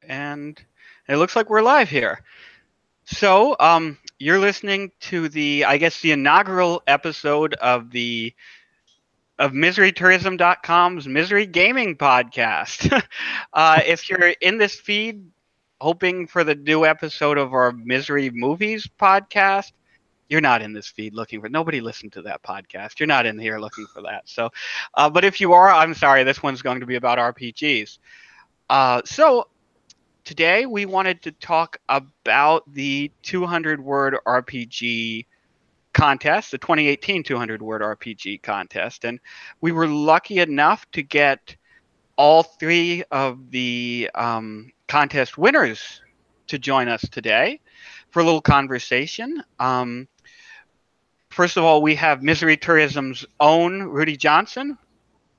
And it looks like we're live here. So, you're listening to I guess, the inaugural episode of MiseryTourism.com's Misery Gaming Podcast. If you're in this feed, hoping for the new episode of our Misery Movies podcast, you're not in this feed looking for. Nobody listened to that podcast. You're not in here looking for that. So, but if you are, I'm sorry. This one's going to be about RPGs. So today we wanted to talk about the 200 word RPG contest, the 2018 200 word RPG contest. And we were lucky enough to get all three of the contest winners to join us today for a little conversation. First of all, we have Misery Tourism's own Rudy Johnson.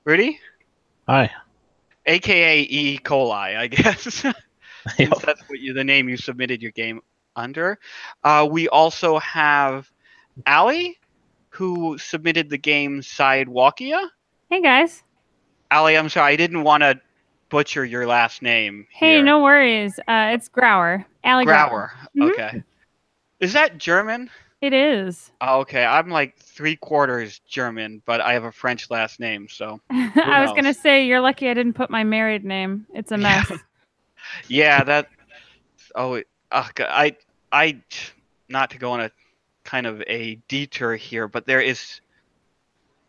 Rudy? Hi. AKA E. coli, I guess. Yep. Since that's the name you submitted your game under. We also have Allie, who submitted the game Sidewalkia. Hey, guys. Allie, I'm sorry, I didn't want to butcher your last name Hey, here. no worries. It's Grauer. Allie Grauer. Mhm. Okay. Is that German? It is. Oh, okay, I'm like 3/4 German, but I have a French last name, so I was knows? going to say, you're lucky I didn't put my married name. It's a mess. Yeah, that. Oh, I, not to go on a kind of a detour here, but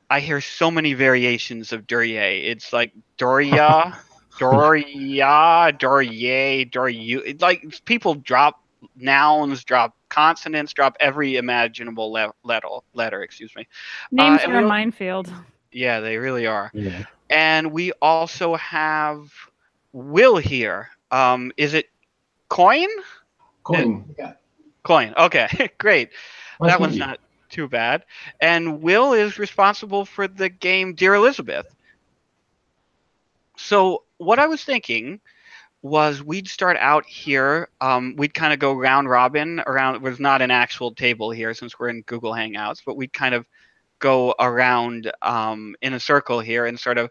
I hear so many variations of Duryea. It's like Doria, Doria, Dorye, Doryu. It's like people drop nouns, drop consonants, drop every imaginable letter. Excuse me. Names and are a minefield. Yeah, they really are. Yeah. And we also have Will here. Is it Coin? Coin. Yeah. Coin. Okay, great. Nice That to one's meet you. not too bad. And Will is responsible for the game Dear Elizabeth. So what I was thinking was we'd start out here. We'd kind of go round robin around. It was not an actual table here since we're in Google Hangouts, but we'd kind of go around in a circle here and sort of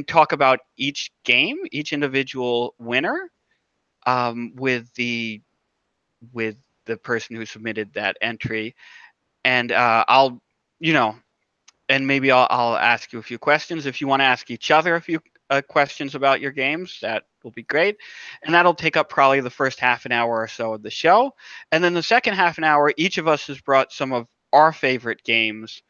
talk about each game, each individual winner, with the person who submitted that entry. And I'll, and maybe I'll ask you a few questions. If you want to ask each other a few questions about your games, that will be great. And that'll take up probably the first half an hour or so of the show. And then the second half an hour, each of us has brought some of our favorite games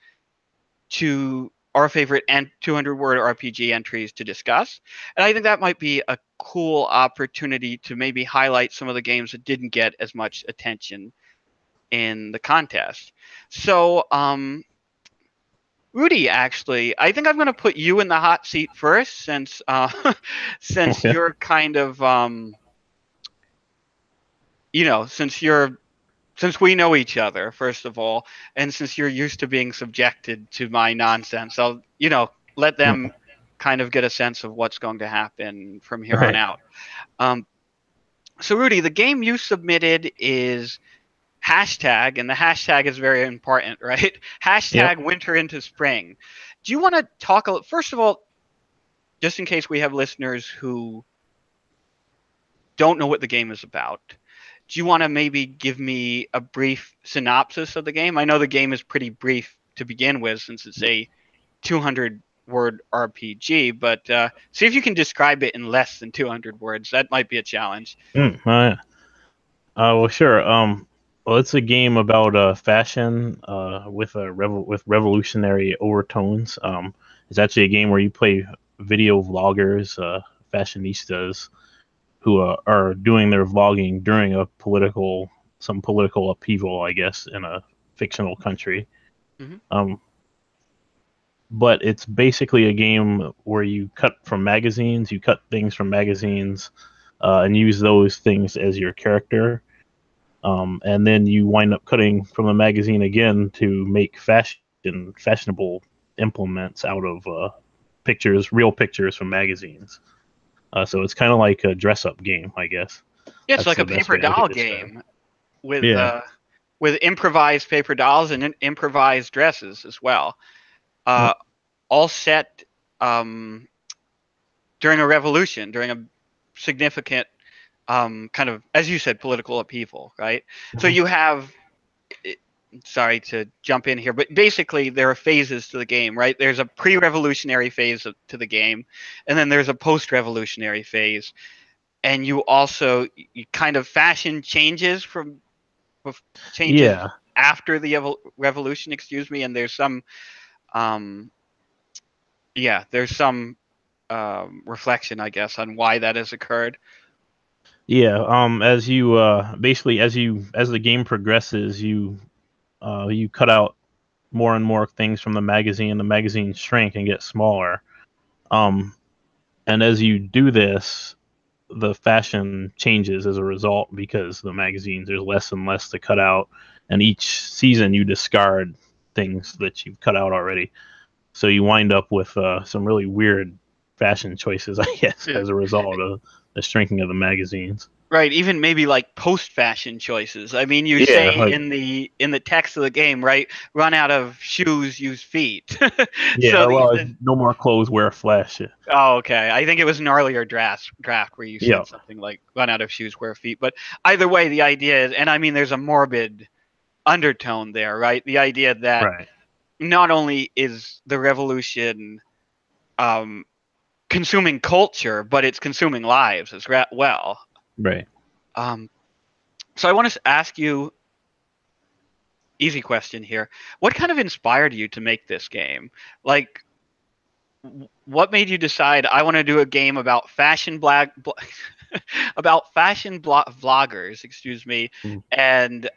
to our favorite 200 word RPG entries to discuss. And I think that might be a cool opportunity to maybe highlight some of the games that didn't get as much attention in the contest. So, Rudy, actually, I think I'm going to put you in the hot seat first, since since Okay. you're kind of since we know each other, first of all, and since you're used to being subjected to my nonsense, I'll let them kind of get a sense of what's going to happen from here on Right. out. So, Rudy, the game you submitted is hashtag, and the hashtag is very important, right? Hashtag winter into spring. Do you want to talk first of all, just in case we have listeners who don't know what the game is about, do you want to maybe give me a brief synopsis of the game? I know the game is pretty brief to begin with, since it's a 200 word RPG, but see if you can describe it in less than 200 words. That might be a challenge. Well, sure. Well, it's a game about fashion with revolutionary overtones. It's actually a game where you play video vloggers, fashionistas, who are doing their vlogging during some political upheaval, I guess, in a fictional country. Mhm. But it's basically a game where you cut things from magazines, and use those things as your character. And then you wind up cutting from the magazine again to make fashionable implements out of real pictures from magazines. So it's kind of like a dress-up game, I guess. Yeah, it's That's like a the best paper way I doll could describe it. game with Yeah. with improvised paper dolls and improvised dresses as well. All set during a revolution, during significant kind of, as you said, political upheaval, right? So you have, sorry to jump in here, but basically there are phases to the game, right? There's a pre-revolutionary phase to the game, and then there's a post-revolutionary phase. And you also kind of fashion changes Yeah, after the revolution, excuse me, and there's some there's some reflection, I guess, on why that has occurred. yeah. As you basically as the game progresses, you cut out more and more things from the magazine. The magazines shrink and get smaller. And as you do this, the fashion changes as a result because the magazines, there's less and less to cut out, and each season you discard things that you've cut out already. So you wind up with some really weird fashion choices, I guess, as a result of the shrinking of the magazines. Right, even maybe like post-fashion choices. I mean, you Yeah, say like- in the text of the game, right? Run out of shoes, use feet. Yeah, So well, these- no more clothes, wear flesh. oh, okay. I think it was an earlier draft where you said Yeah. something like "run out of shoes, wear feet." But either way, the idea is, and I mean, there's a morbid undertone there, right? The idea that Right. not only is the revolution consuming culture, but it's consuming lives as well. Right. So I want to ask you, easy question here. What kind of inspired you to make this game? Like, what made you decide I want to do a game about vloggers, excuse me, Mm. and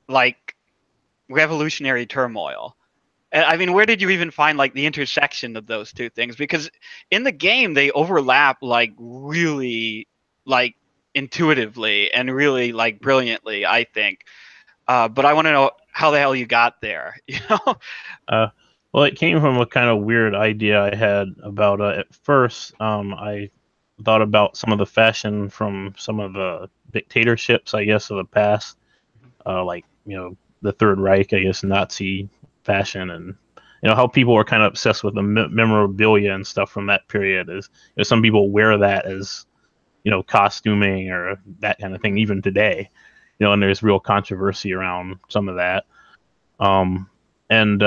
like revolutionary turmoil? And I mean, where did you even find like the intersection of those two things? Because in the game they overlap like really like intuitively and really like brilliantly, I think. But I want to know how the hell you got there. You know? Well, it came from a kind of weird idea I had about at first. I thought about some of the fashion from some of the dictatorships, I guess, of the past, like the Third Reich, I guess, Nazi fashion, and how people were kind of obsessed with the memorabilia and stuff from that period. Is some people wear that as costuming or that kind of thing even today, and there's real controversy around some of that. And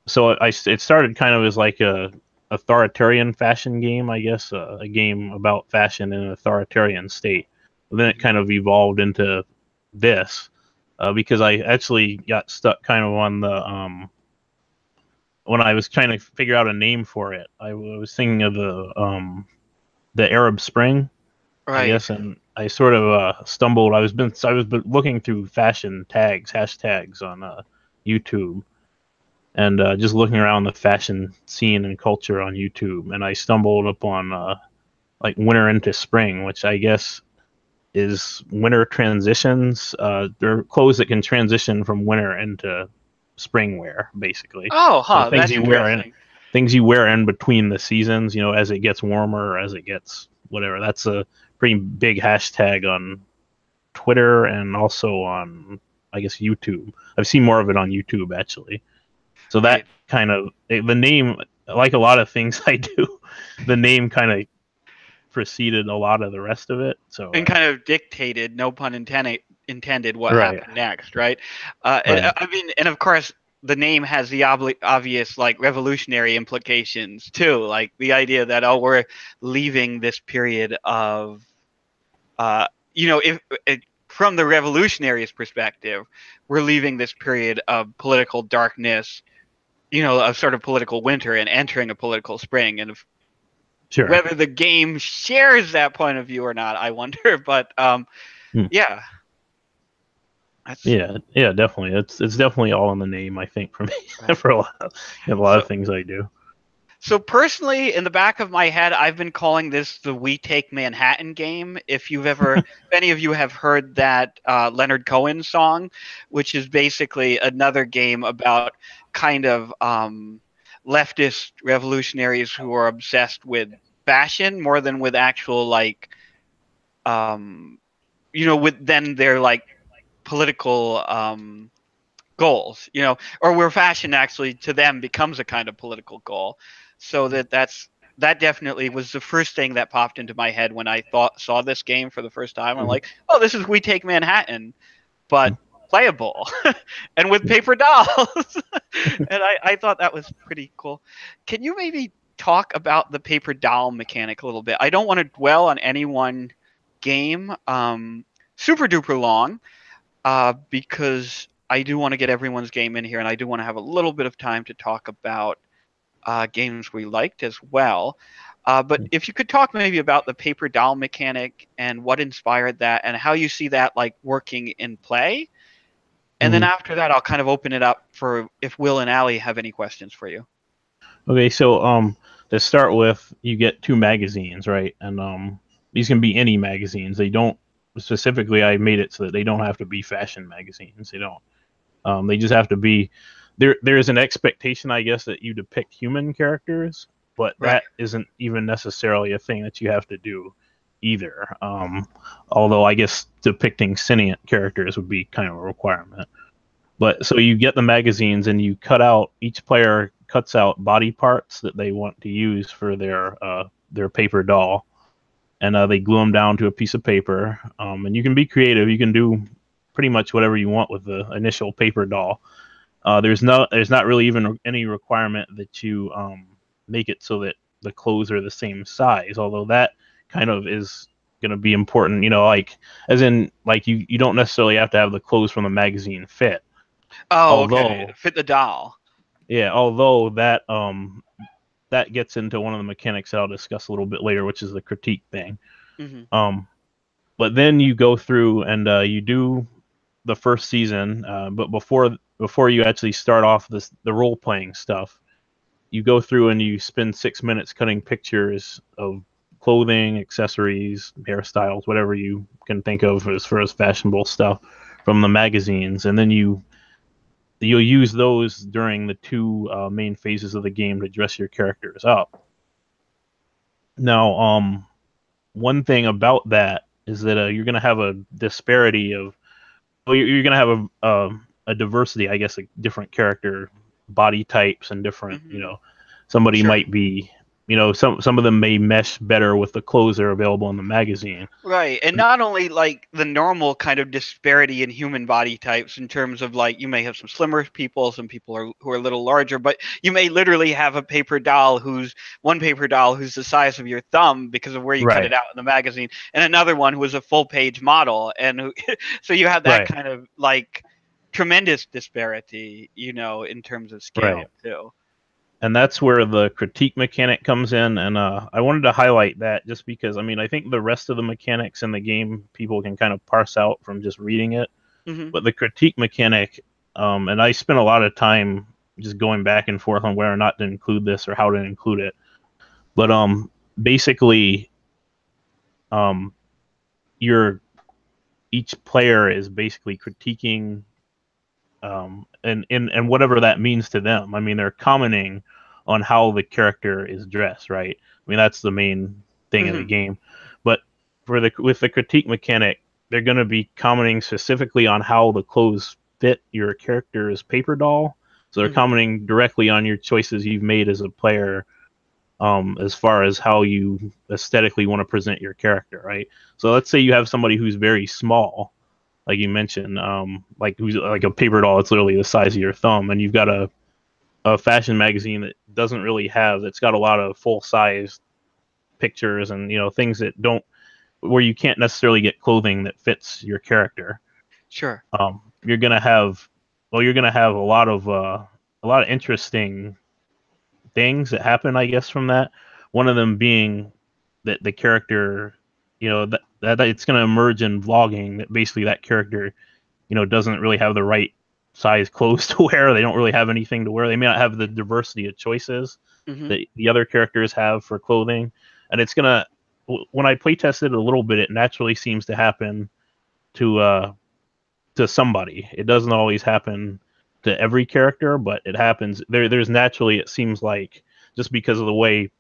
so it started kind of as like a authoritarian fashion game, I guess, a game about fashion in an authoritarian state. But then it kind of evolved into this because I actually got stuck kind of on the when I was trying to figure out a name for it. I was thinking of the Arab Spring, Right. I guess, and I sort of stumbled. I was looking through fashion hashtags on YouTube, and just looking around the fashion scene and culture on YouTube, and I stumbled upon like winter into spring, which I guess is winter transitions. They're clothes that can transition from winter into spring wear, basically. Oh, huh. So things That's you wear interesting. things you wear in between the seasons, as it gets warmer or as it gets whatever. That's a pretty big hashtag on Twitter and also on, I guess, YouTube. I've seen more of it on YouTube, actually. So that Right. kind of, the name, like a lot of things I do, the name kind of preceded a lot of the rest of it. So And kind of dictated, no pun intended, what Right. happened next, right? And, Right. I mean, and of course, the name has the obvious like revolutionary implications too, like the idea that we're leaving this period of, if from the revolutionaries' perspective, we're leaving this period of political darkness, a sort of political winter and entering a political spring, and Sure. whether the game shares that point of view or not, I wonder. But yeah, Yeah, definitely. It's definitely all in the name, I think, for me, Right. for a lot of things I do. So personally, in the back of my head, I've been calling this the "We Take Manhattan" game. If any of you have heard that Leonard Cohen song, which is basically another game about kind of leftist revolutionaries who are obsessed with fashion more than with actual like, with then their like political goals, or where fashion actually to them becomes a kind of political goal. So that's that definitely was the first thing that popped into my head when I saw this game for the first time. I'm Mhm. like, oh, this is We Take Manhattan, but playable and with paper dolls. And I thought that was pretty cool. Can you maybe talk about the paper doll mechanic a little bit? I don't want to dwell on any one game super duper long, because I do want to get everyone's game in here, and I do want to have a little bit of time to talk about games we liked as well. But if you could talk maybe about the paper doll mechanic and what inspired that, and how you see that like working in play, and then after that, I'll kind of open it up for if Will and Allie have any questions for you. Okay, so to start with, you get 2 magazines, right? And these can be any magazines. They don't specifically. I made it so that they don't have to be fashion magazines. They don't. They just have to be. There is an expectation, I guess, that you depict human characters, but Right. that isn't even necessarily a thing that you have to do either. Although I guess depicting sentient characters would be kind of a requirement. But so you get the magazines and you cut out, each player cuts out body parts that they want to use for their paper doll, and they glue them down to a piece of paper. And you can be creative. You can do pretty much whatever you want with the initial paper doll. There's not really even any requirement that you make it so that the clothes are the same size, although that kind of is going to be important. Like as in like you don't necessarily have to have the clothes from the magazine fit. Oh, okay. Although Fit the doll. Yeah, although that gets into one of the mechanics that I'll discuss a little bit later, which is the critique thing. Hmm. But then you go through and you do the first season, but before you actually start off the role playing stuff, you go through and you spend 6 minutes cutting pictures of clothing, accessories, hairstyles, whatever you can think of as far as fashionable stuff from the magazines, and then you'll use those during the 2 main phases of the game to dress your characters up. Now, one thing about that is that you're going to have a disparity of, well, you're going to have a diversity, I guess, of different character body types and different, somebody Sure. might be, some of them may mesh better with the clothes that are available in the magazine. Right. And not only like the normal kind of disparity in human body types in terms of like you may have some slimmer people, some people who are a little larger, but you may literally have one paper doll who's the size of your thumb because of where you cut it Right. out in the magazine, and another one who is a full page model, and so you have that Right. kind of like tremendous disparity, in terms of scale Right. too. And that's where the critique mechanic comes in, and I wanted to highlight that just because, I think the rest of the mechanics in the game people can kind of parse out from just reading it, Hmm. but the critique mechanic, and I spent a lot of time just going back and forth on whether or not to include this or how to include it, but basically, each player is basically critiquing, and whatever that means to them. They're commenting on how the character is dressed, right? That's the main thing of the game. But with the critique mechanic, they're going to be commenting specifically on how the clothes fit your character's paper doll. So they're commenting directly on your choices you've made as a player, as far as how you aesthetically want to present your character, right? So let's say you have somebody who's very small, like you mentioned, like who's like a paper doll. It's literally the size of your thumb, and you've got a fashion magazine that doesn't really have. It's got a lot of full size pictures and things that don't, where you can't necessarily get clothing that fits your character. Sure. You're gonna have a lot of interesting things that happen, I guess, from that. One of them being that the character, that it's going to emerge in vlogging that basically that character, doesn't really have the right size clothes to wear. They don't really have anything to wear. They may not have the diversity of choices that the other characters have for clothing. And it's gonna, when I play tested it a little bit, it naturally seems to happen to somebody. It doesn't always happen to every character, but it happens. There's naturally, it seems like, just because of the way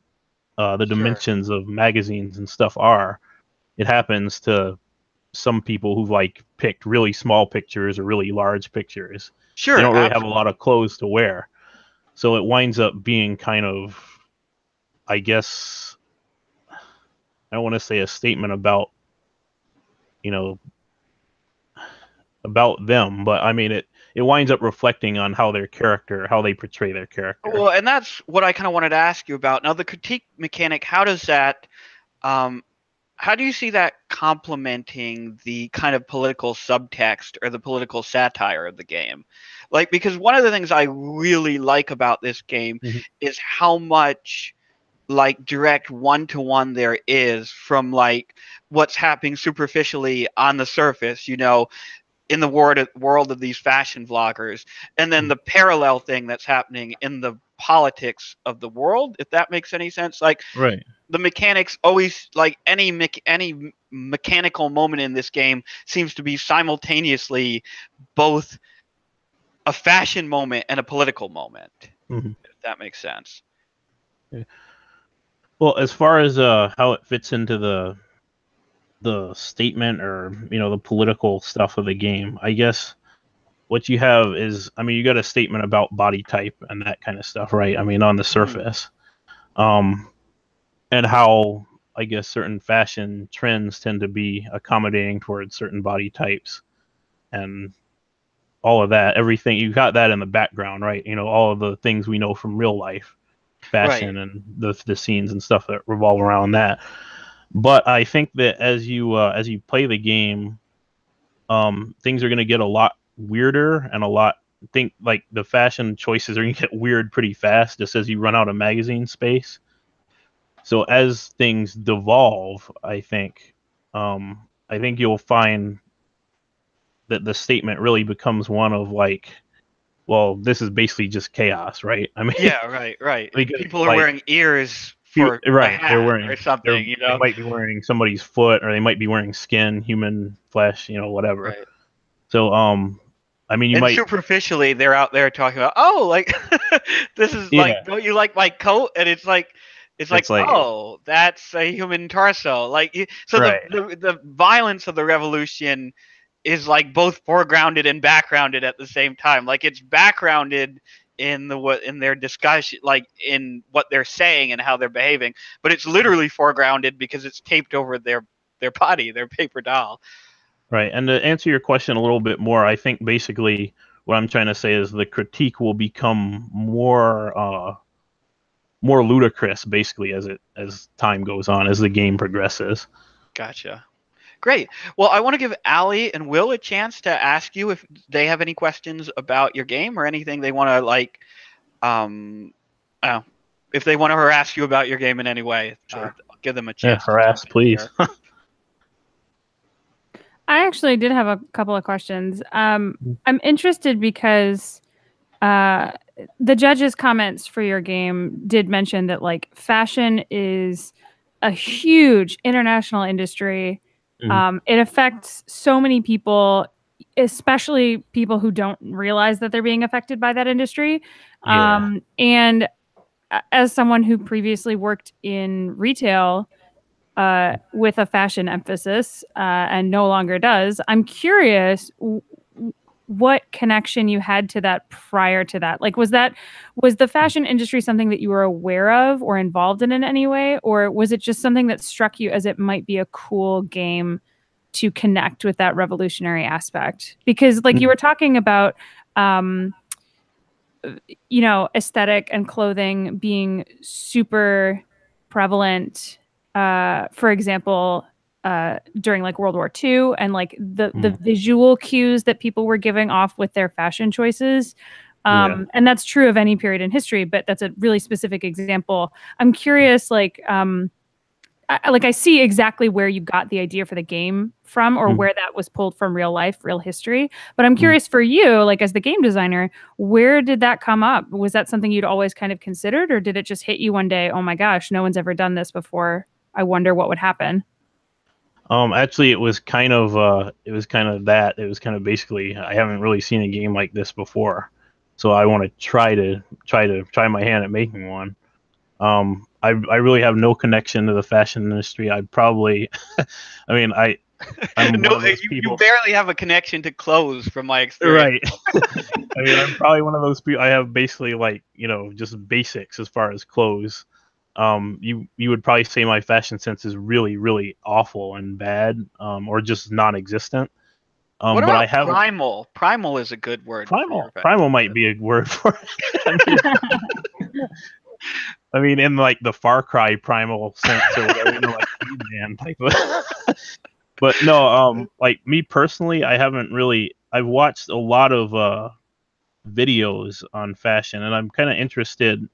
the dimensions of magazines and stuff are, it happens to some people who've like picked really small pictures or really large pictures. Sure. They don't really have a lot of clothes to wear, so it winds up being kind of, I guess I don't want to say a statement about, you know, about them, but I mean it winds up reflecting on how they portray their character. Well, and that's what I kind of wanted to ask you about. Now, the critique mechanic, how does that, how do you see that complementing the kind of political subtext or the political satire of the game? Like, because one of the things I really like about this game is how much like direct one-to-one there is from like what's happening superficially on the surface, you know, in the world of these fashion vloggers, and then the parallel thing that's happening in the politics of the world, if that makes any sense. Like, Right. the mechanics always, like any mechanical moment in this game seems to be simultaneously both a fashion moment and a political moment, if that makes sense. Yeah. Well, as far as how it fits into the statement or, you know, the political stuff of the game, I guess what you have is, I mean, you got a statement about body type and that kind of stuff, right? I mean, on the surface, and how I guess certain fashion trends tend to be accommodating towards certain body types and all of that. Everything, you got that in the background, right? You know, all of the things we know from real life fashion and the scenes and stuff that revolve around that. But I think that as you play the game, things are going to get a lot weirder and think like the fashion choices are going to get weird pretty fast just as you run out of magazine space. So as things devolve, I think you'll find that the statement really becomes one of like, well, this is basically just chaos, right? I mean, Yeah, right. because, People are wearing ears for right, a hat they're wearing or something, you know. They might be wearing somebody's foot, or they might be wearing skin, human flesh, you know, whatever. Right. So, I mean, And superficially, they're out there talking about, oh, like this is like, don't you like my coat? And it's like, oh, that's a human torso. Like, so the violence of the revolution is like both foregrounded and backgrounded at the same time. Like, it's backgrounded in their discussion, like in what they're saying and how they're behaving, but it's literally foregrounded because it's taped over their body, their paper doll. Right. And to answer your question a little bit more, I think basically what I'm trying to say is the critique will become more ludicrous basically as time goes on, as the game progresses. Gotcha. Great. Well, I want to give Allie and Will a chance to ask you if they have any questions about your game or anything they want to like, if they want to harass you about your game in any way. Sure. Give them a chance. Yeah, harass, please. I actually did have a couple of questions. I'm interested because the judges' comments for your game did mention that like fashion is a huge international industry. It affects so many people, especially people who don't realize that they're being affected by that industry. Yeah. And as someone who previously worked in retail, with a fashion emphasis and no longer does, I'm curious what connection you had to that prior to that. Like, was the fashion industry something that you were aware of or involved in any way, or was it just something that struck you as it might be a cool game to connect with that revolutionary aspect? Because like you were talking about, you know, aesthetic and clothing being super prevalent, for example, during like World War II, and like the visual cues that people were giving off with their fashion choices. And that's true of any period in history, but that's a really specific example. I'm curious, like, I see exactly where you got the idea for the game from, or where that was pulled from real life, real history. But I'm curious for you, like as the game designer, where did that come up? Was that something you'd always kind of considered, or did it just hit you one day? Oh my gosh, no one's ever done this before. I wonder what would happen. Actually, it was kind of that. It was kind of basically, I haven't really seen a game like this before, so I want to try my hand at making one. I really have no connection to the fashion industry. I'd probably, I mean, I'm no, you barely have a connection to clothes from my experience. Right. I mean, I'm probably one of those people. I have basically like, you know, just basics as far as clothes. you would probably say my fashion sense is really, really awful and bad, or just non-existent. What But I about have primal? Primal is a good word for your fashion. primal might be a word for it. I mean, in like the Far Cry primal sense or whatever, like man type of. But no, like me personally, I haven't really. I've watched a lot of videos on fashion, and I'm kind of interested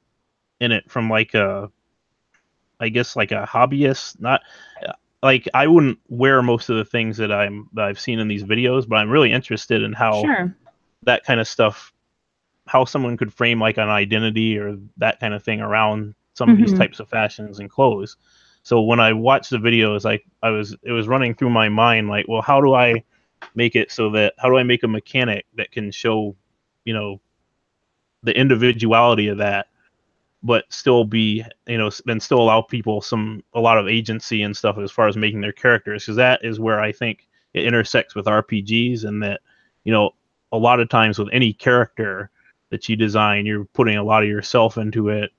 in it from like I guess like a hobbyist. Not like I wouldn't wear most of the things that I've seen in these videos, but I'm really interested in how that kind of stuff, how someone could frame like an identity or that kind of thing around some of these types of fashions and clothes. So when I watched the videos, it was running through my mind like, well, how do I make it so that how do I make a mechanic that can show, the individuality of that, but still be, and still allow people a lot of agency and stuff as far as making their characters, because that is where I think it intersects with RPGs, and that, a lot of times with any character that you design, you're putting a lot of yourself into it.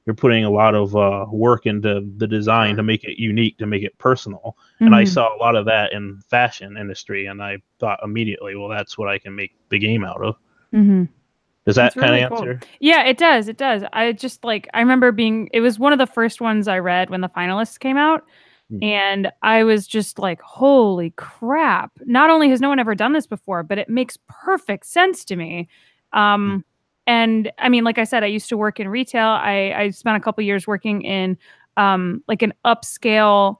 You're putting a lot of work into the design to make it unique, to make it personal. And I saw a lot of that in fashion industry, and I thought immediately, well, that's what I can make the game out of. Does that kind of answer? Yeah, it does. It does. I just I remember it was one of the first ones I read when the finalists came out. And I was just like, holy crap. Not only has no one ever done this before, but it makes perfect sense to me. And I mean, like I said, I used to work in retail. I spent a couple years working in like an upscale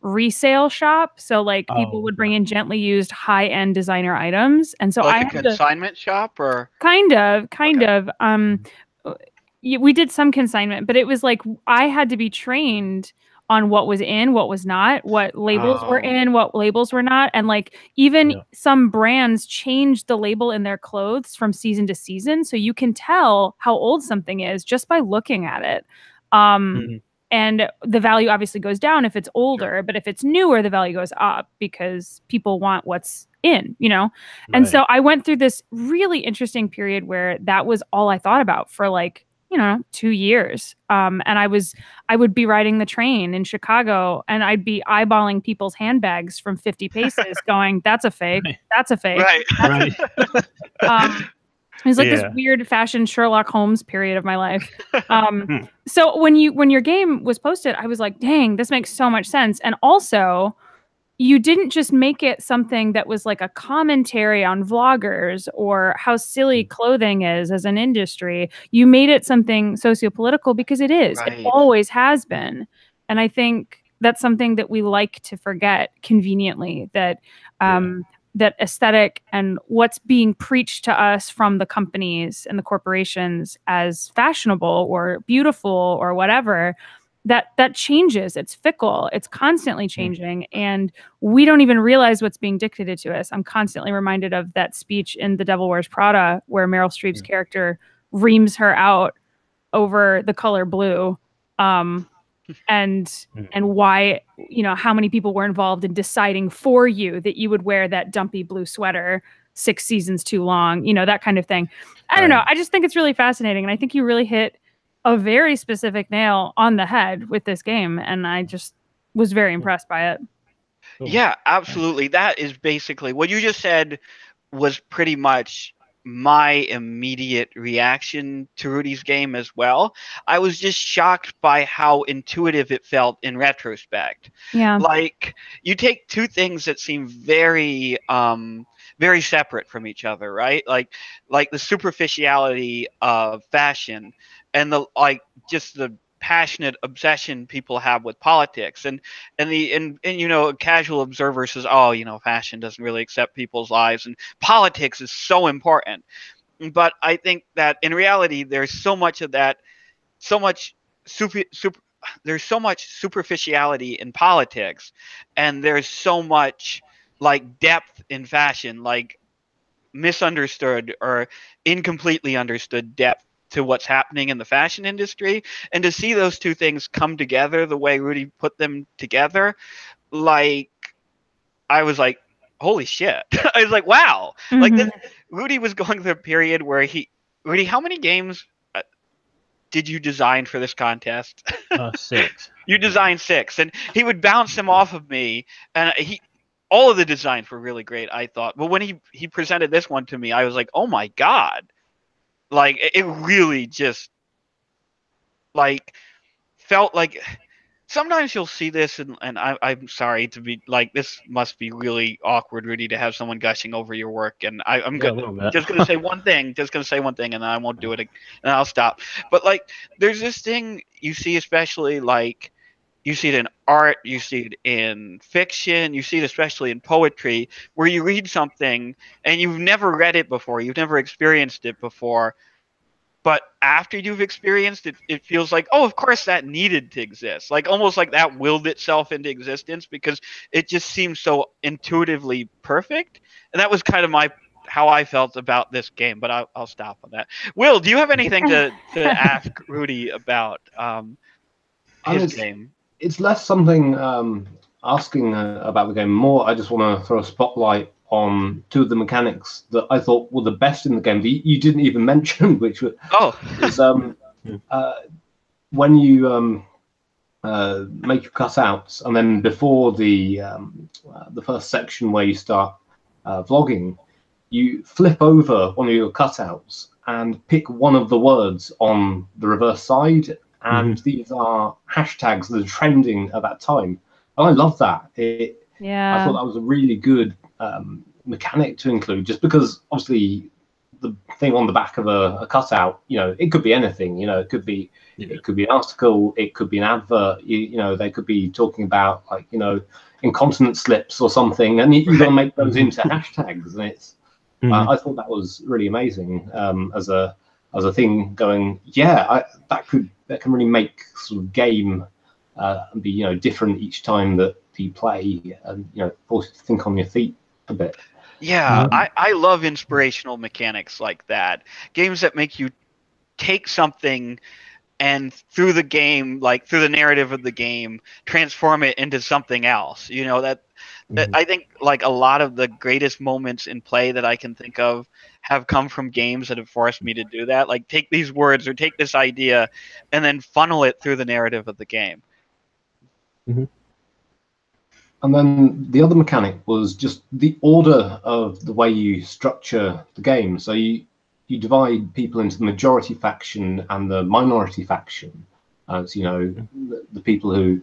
resale shop. So like people would bring in gently used high-end designer items. And so like a consignment shop or kind of. We did some consignment, but it was like I had to be trained on what was in, what was not, what labels were in, what labels were not. And like even some brands changed the label in their clothes from season to season. So you can tell how old something is just by looking at it. And the value obviously goes down if it's older, but if it's newer, the value goes up because people want what's in, And so I went through this really interesting period where that was all I thought about for 2 years. And I would be riding the train in Chicago and I'd be eyeballing people's handbags from 50 paces going, that's a fake. That's a fake. Right. It was like this weird fashion Sherlock Holmes period of my life. So when your game was posted, I was like, dang, this makes so much sense. And also, you didn't just make it something that was like a commentary on vloggers or how silly clothing is as an industry. You made it something sociopolitical because it is. Right. It always has been. And I think that's something that we like to forget conveniently, that that aesthetic and what's being preached to us from the companies and the corporations as fashionable or beautiful or whatever, that changes. It's fickle. It's constantly changing. And we don't even realize what's being dictated to us. I'm constantly reminded of that speech in The Devil Wears Prada where Meryl Streep's character reams her out over the color blue. And why, how many people were involved in deciding for you that you would wear that dumpy blue sweater 6 seasons too long, that kind of thing. I don't know. I just think it's really fascinating. And I think you really hit a very specific nail on the head with this game. And I just was very impressed by it. Yeah, absolutely. That is basically what you just said was pretty much my immediate reaction to Rudy's game as well. I was just shocked by how intuitive it felt in retrospect. Yeah. Like you take two things that seem very very separate from each other, right? Like the superficiality of fashion and just the passionate obsession people have with politics and casual observer says, fashion doesn't really accept people's lives and politics is so important. But I think that in reality there's so much of that, there's so much superficiality in politics, and there's so much depth in fashion, like misunderstood or incompletely understood depth to what's happening in the fashion industry. And to see those two things come together the way Rudy put them together, I was like, holy shit. I was like, wow. Rudy was going through a period where Rudy, how many games did you design for this contest? 6. You designed 6, and he would bounce them off of me, and all of the designs were really great, I thought. But when he presented this one to me, I was like, oh my god, like it really just like felt like. Sometimes you'll see this, and I'm sorry to be like, this must be really awkward, Rudy, to have someone gushing over your work. And I'm just going to say one thing, and then I won't do it, and I'll stop. But like, there's this thing you see, especially like, you see it in art, you see it in fiction, you see it especially in poetry, where you read something and you've never read it before, you've never experienced it before. But after you've experienced it, it feels like, oh, of course that needed to exist. Like almost like that willed itself into existence because it just seems so intuitively perfect. And that was kind of how I felt about this game. But I'll stop on that. Will, do you have anything to ask Rudy about his game? It's less something asking about the game. More, I just want to throw a spotlight on 2 of the mechanics that I thought were the best in the game that you didn't even mention, which was when you make your cutouts, and then before the first section where you start vlogging, you flip over one of your cutouts and pick one of the words on the reverse side, and these are hashtags that are trending at that time. And I love that. I thought that was a really good mechanic to include, just because obviously the thing on the back of a cutout, it could be anything. It could be an article, it could be an advert. They could be talking about like incontinence slips or something, and you've got to make those into hashtags. And it's I thought that was really amazing as a thing going. That can really make sort of game and be different each time that you play, and force you to think on your feet a bit. Yeah, I love inspirational mechanics like that. Games that make you take something and through the game, like through the narrative of the game, transform it into something else. That I think like a lot of the greatest moments in play that I can think of have come from games that have forced me to do that. Like take these words or take this idea and then funnel it through the narrative of the game. And then the other mechanic was just the order of the way you structure the game. So you divide people into the majority faction and the minority faction, as the people who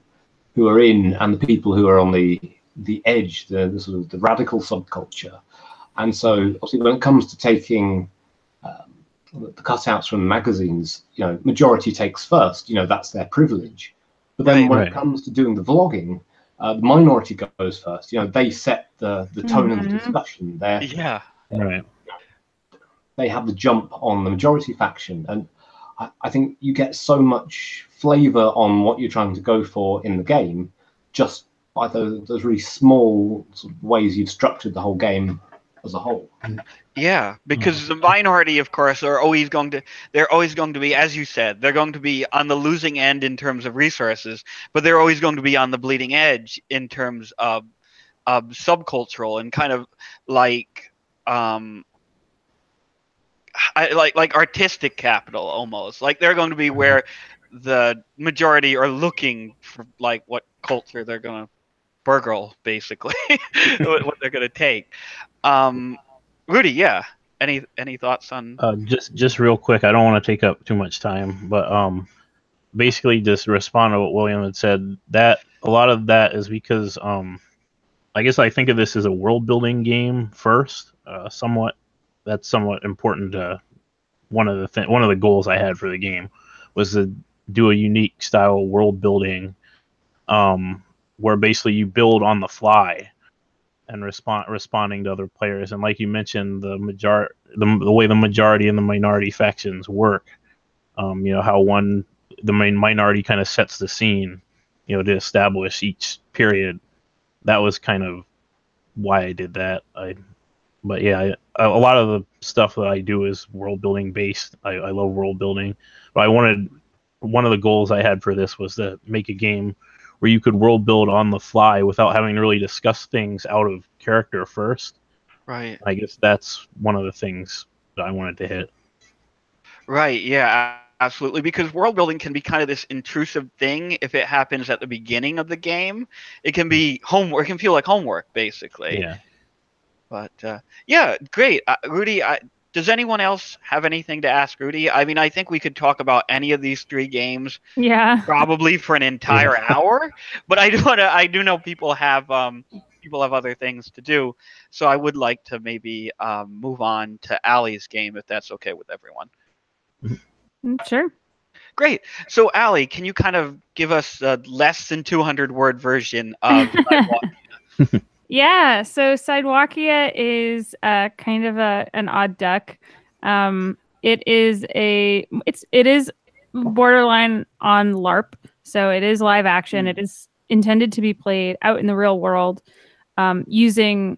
are in and the people who are on the edge, the sort of the radical subculture. And so obviously when it comes to taking the cutouts from the magazines, majority takes first. That's their privilege. But then when it comes to doing the vlogging, the minority goes first. They set the tone of the discussion. They have the jump on the majority faction, and I think you get so much flavor on what you're trying to go for in the game just by those really small sort of ways you've structured the whole game as a whole. Yeah, because the minority, of course, they're always going to be, as you said, they're going to be on the losing end in terms of resources, but they're always going to be on the bleeding edge in terms of subcultural and kind of like like artistic capital almost. Like they're going to be where the majority are looking for like what culture they're going to burgle, basically, what they're going to take. Rudy, any thoughts on? Just real quick, I don't want to take up too much time, but basically just respond to what William had said. That a lot of that is because I guess I think of this as a world building game first. That's somewhat important. One of the goals I had for the game was to do a unique style world building, where basically you build on the fly and responding to other players. And like you mentioned, the way the majority and the minority factions work. How the main minority kind of sets the scene, to establish each period. That was kind of why I did that. But yeah, a lot of the stuff that I do is world building based. I love world building, but one of the goals I had for this was to make a game where you could world build on the fly without having to really discuss things out of character first. Right. I guess that's one of the things that I wanted to hit. Right. Yeah. Absolutely, because world building can be kind of this intrusive thing if it happens at the beginning of the game. It can be homework. It can feel like homework, basically. Yeah. But yeah, great. Rudy, does anyone else have anything to ask Rudy? I mean, I think we could talk about any of these 3 games Yeah. probably for an entire hour, but I do know people have other things to do, so I would like to maybe move on to Allie's game if that's okay with everyone. Sure. Great. So Allie, can you kind of give us a less than 200-word version of Sidewalkia? Yeah, so Sidewalkia is kind of an odd duck. It is borderline on LARP, so it is live action. It is intended to be played out in the real world, using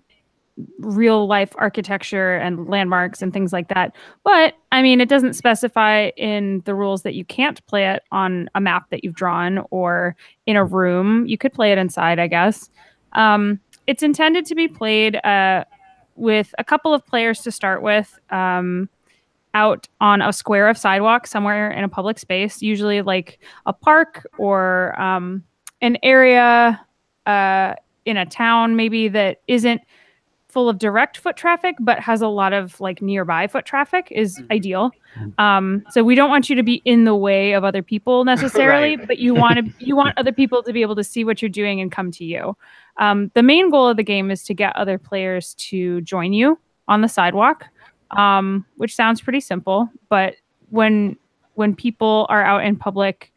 real life architecture and landmarks and things like that. But I mean, it doesn't specify in the rules that you can't play it on a map that you've drawn or in a room. You could play it inside, I guess. It's intended to be played with a couple of players to start with, out on a square of sidewalk somewhere in a public space, usually like a park or an area in a town maybe that isn't full of direct foot traffic but has a lot of like nearby foot traffic is ideal. So we don't want you to be in the way of other people necessarily, Right. but you want other people to be able to see what you're doing and come to you. The main goal of the game is to get other players to join you on the sidewalk, which sounds pretty simple, but when people are out in public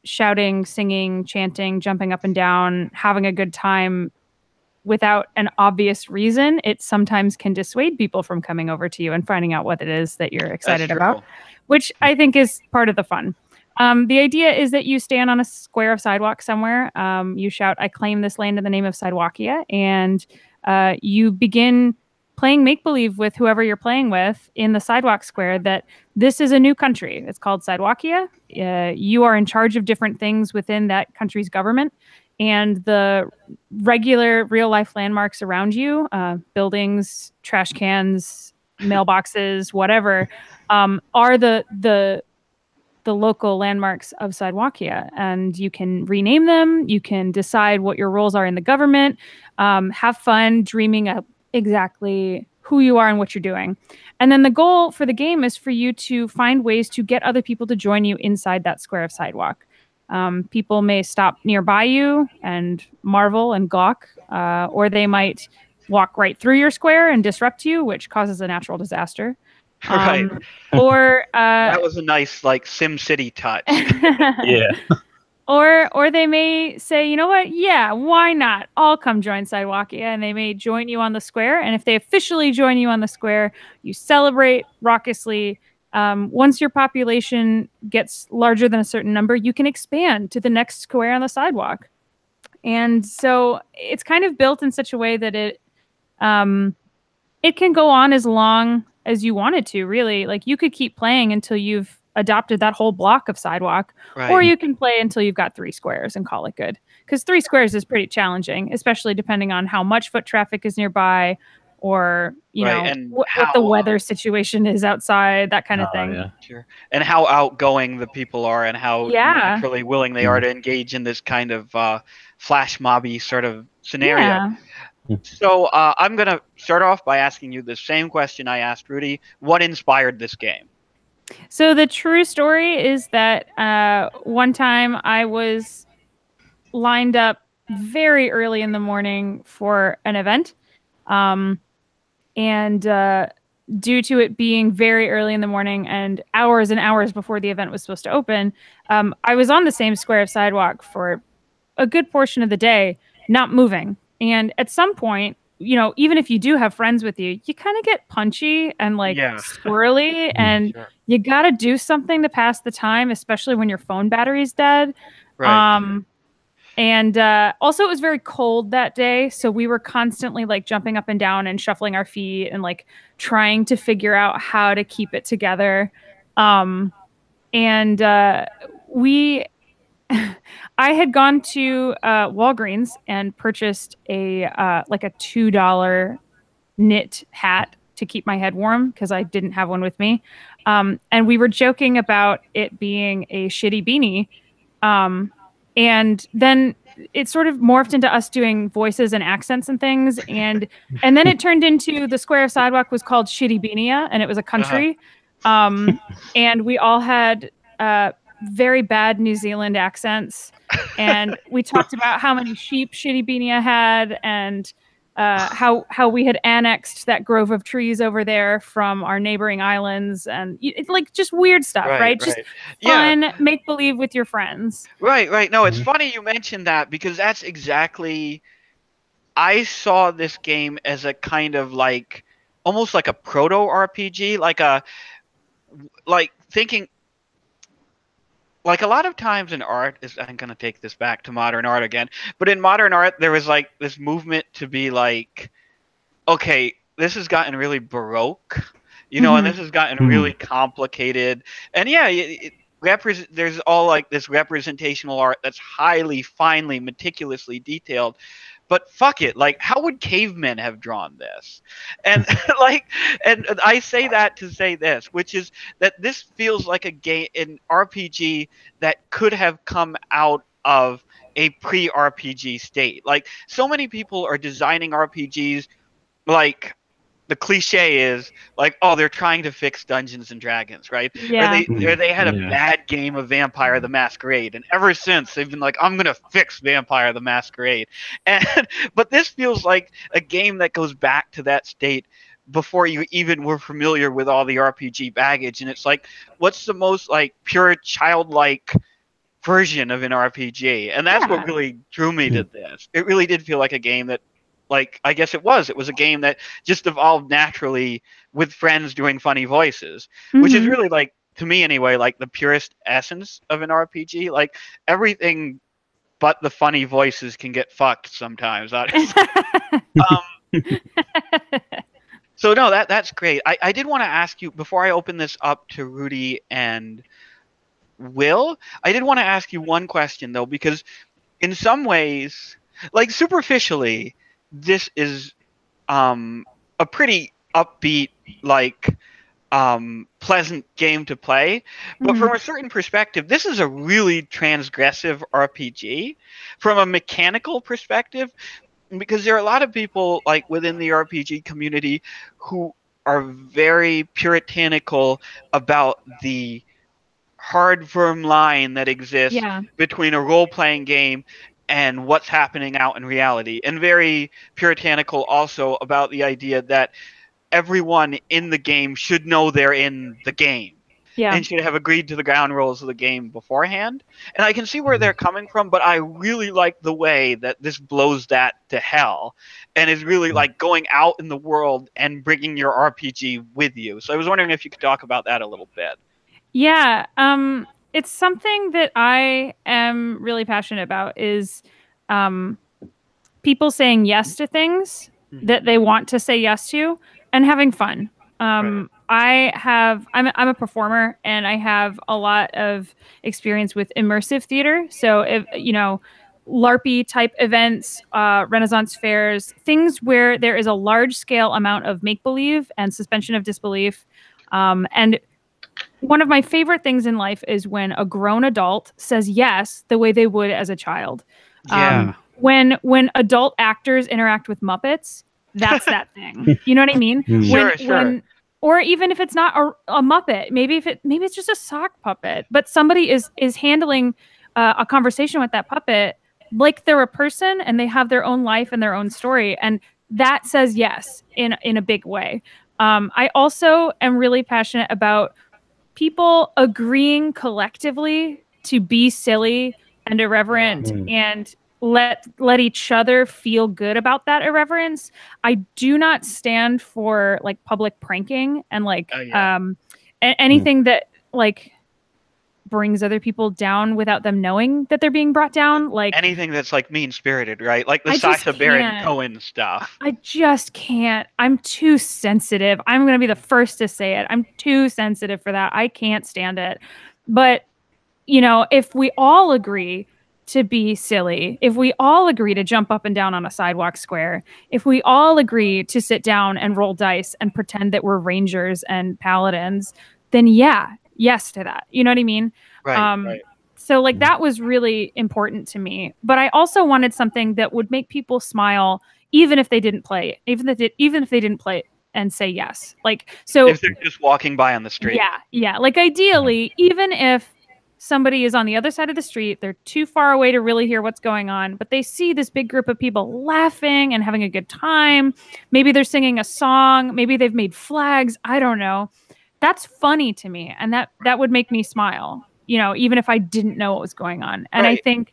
shouting, singing, chanting, jumping up and down, having a good time without an obvious reason, it sometimes can dissuade people from coming over to you and finding out what it is that you're excited about, which I think is part of the fun. The idea is that you stand on a square of sidewalk somewhere. You shout, "I claim this land in the name of Sidewalkia," and you begin playing make-believe with whoever you're playing with in the sidewalk square that this is a new country. It's called Sidewalkia. You are in charge of different things within that country's government, and the regular real-life landmarks around you, buildings, trash cans, mailboxes, whatever, are the local landmarks of Sidewalkia, and you can rename them. You can decide what your roles are in the government. Have fun dreaming up exactly who you are and what you're doing. And then the goal for the game is for you to find ways to get other people to join you inside that square of sidewalk. People may stop nearby you and marvel and gawk, or they might walk right through your square and disrupt you, which causes a natural disaster. Right. Or that was a nice like SimCity touch. Yeah. Or they may say, you know what? Yeah, why not? I'll come join Sidewalkia, and they may join you on the square. And if they officially join you on the square, you celebrate raucously. Once your population gets larger than a certain number, you can expand to the next square on the sidewalk. And so it's kind of built in such a way that it can go on as long as you wanted to, really. Like, you could keep playing until you've adopted that whole block of sidewalk, Right. or you can play until you've got 3 squares and call it good. Because 3 squares is pretty challenging, especially depending on how much foot traffic is nearby, or what the weather situation is outside, that kind of thing. Yeah. Sure. And how outgoing the people are, and how naturally willing they are to engage in this kind of flash mobby sort of scenario. Yeah. So I'm going to start off by asking you the same question I asked Rudy. What inspired this game? So the true story is that one time I was lined up very early in the morning for an event. And due to it being very early in the morning and hours before the event was supposed to open, I was on the same square of sidewalk for a good portion of the day, not moving. And at some point, even if you do have friends with you, you kind of get punchy and squirrely, and you got to do something to pass the time, especially when your phone battery's dead. Right. And also, it was very cold that day, so we were constantly jumping up and down and shuffling our feet and trying to figure out how to keep it together. I had gone to Walgreens and purchased a $2 knit hat to keep my head warm because I didn't have one with me. And we were joking about it being a shitty beanie. And then it sort of morphed into us doing voices and accents and things. And then it turned into the square of sidewalk was called Shitty Beania, and it was a country. And we all had very bad New Zealand accents. And we talked about how many sheep Shitty Beania had, and how we had annexed that grove of trees over there from our neighboring islands, and it's like just weird stuff, right? Just fun, make believe with your friends. Right. No, it's funny you mentioned that, because that's exactly. I saw this game as a kind of like, almost like a proto RPG, like thinking. Like a lot of times in art, I'm going to take this back to modern art again, but in modern art, there was like this movement to be like, okay, this has gotten really Baroque, and this has gotten really complicated. And yeah, there's all like this representational art that's highly, finely, meticulously detailed. But fuck it, like, how would cavemen have drawn this? And and I say that to say this, which is that this feels like a game, an RPG that could have come out of a pre-RPG state. Like, so many people are designing RPGs, like, the cliche is like, oh, they're trying to fix Dungeons and Dragons, right? Yeah. Or they had a bad game of Vampire the Masquerade, and ever since they've been like, I'm gonna fix Vampire the Masquerade. But this feels like a game that goes back to that state before you even were familiar with all the RPG baggage. And it's like, what's the most like pure childlike version of an RPG? And that's what really drew me to this. It really did feel like a game that, like, I guess it was a game that just evolved naturally with friends doing funny voices, which is really, like, to me anyway, like the purest essence of an RPG. Like, everything but the funny voices can get fucked sometimes. So no, that's great. I did want to ask you, before I open this up to Rudy and Will, I did want to ask you one question though, because in some ways, like, superficially, this is a pretty upbeat, like, pleasant game to play. But from a certain perspective, this is a really transgressive RPG from a mechanical perspective, because there are a lot of people, like, within the RPG community who are very puritanical about the hard, firm line that exists between a role-playing game and what's happening out in reality, and very puritanical also about the idea that everyone in the game should know they're in the game and should have agreed to the ground rules of the game beforehand. And I can see where they're coming from, but I really like the way that this blows that to hell and is really like going out in the world and bringing your RPG with you. So I was wondering if you could talk about that a little bit. Yeah. It's something that I am really passionate about, is people saying yes to things that they want to say yes to and having fun. I'm a performer, and I have a lot of experience with immersive theater. So if LARPy type events, Renaissance fairs, things where there is a large scale amount of make believe and suspension of disbelief, and one of my favorite things in life is when a grown adult says yes the way they would as a child. Yeah. When adult actors interact with Muppets, that's that thing. You know what I mean? Sure. Or even if it's not a Muppet, maybe it's just a sock puppet, but somebody is handling a conversation with that puppet like they're a person and they have their own life and their own story, and that says yes in a big way. I also am really passionate about people agreeing collectively to be silly and irreverent and let each other feel good about that irreverence. I do not stand for like public pranking and like anything that like brings other people down without them knowing that they're being brought down. Like anything that's like mean-spirited, right? Like the Sacha Baron Cohen stuff. I just can't. I'm too sensitive. I'm going to be the first to say it. I'm too sensitive for that. I can't stand it. But, if we all agree to be silly, if we all agree to jump up and down on a sidewalk square, if we all agree to sit down and roll dice and pretend that we're rangers and paladins, then yes to that. You know what I mean? Right. So like that was really important to me. But I also wanted something that would make people smile, even if they didn't play it, even if they didn't play it and say yes. Like, so if they're just walking by on the street. Yeah. Like ideally, even if somebody is on the other side of the street, they're too far away to really hear what's going on, but they see this big group of people laughing and having a good time. Maybe they're singing a song. Maybe they've made flags. I don't know. That's funny to me. And that would make me smile, you know, even if I didn't know what was going on. And I think,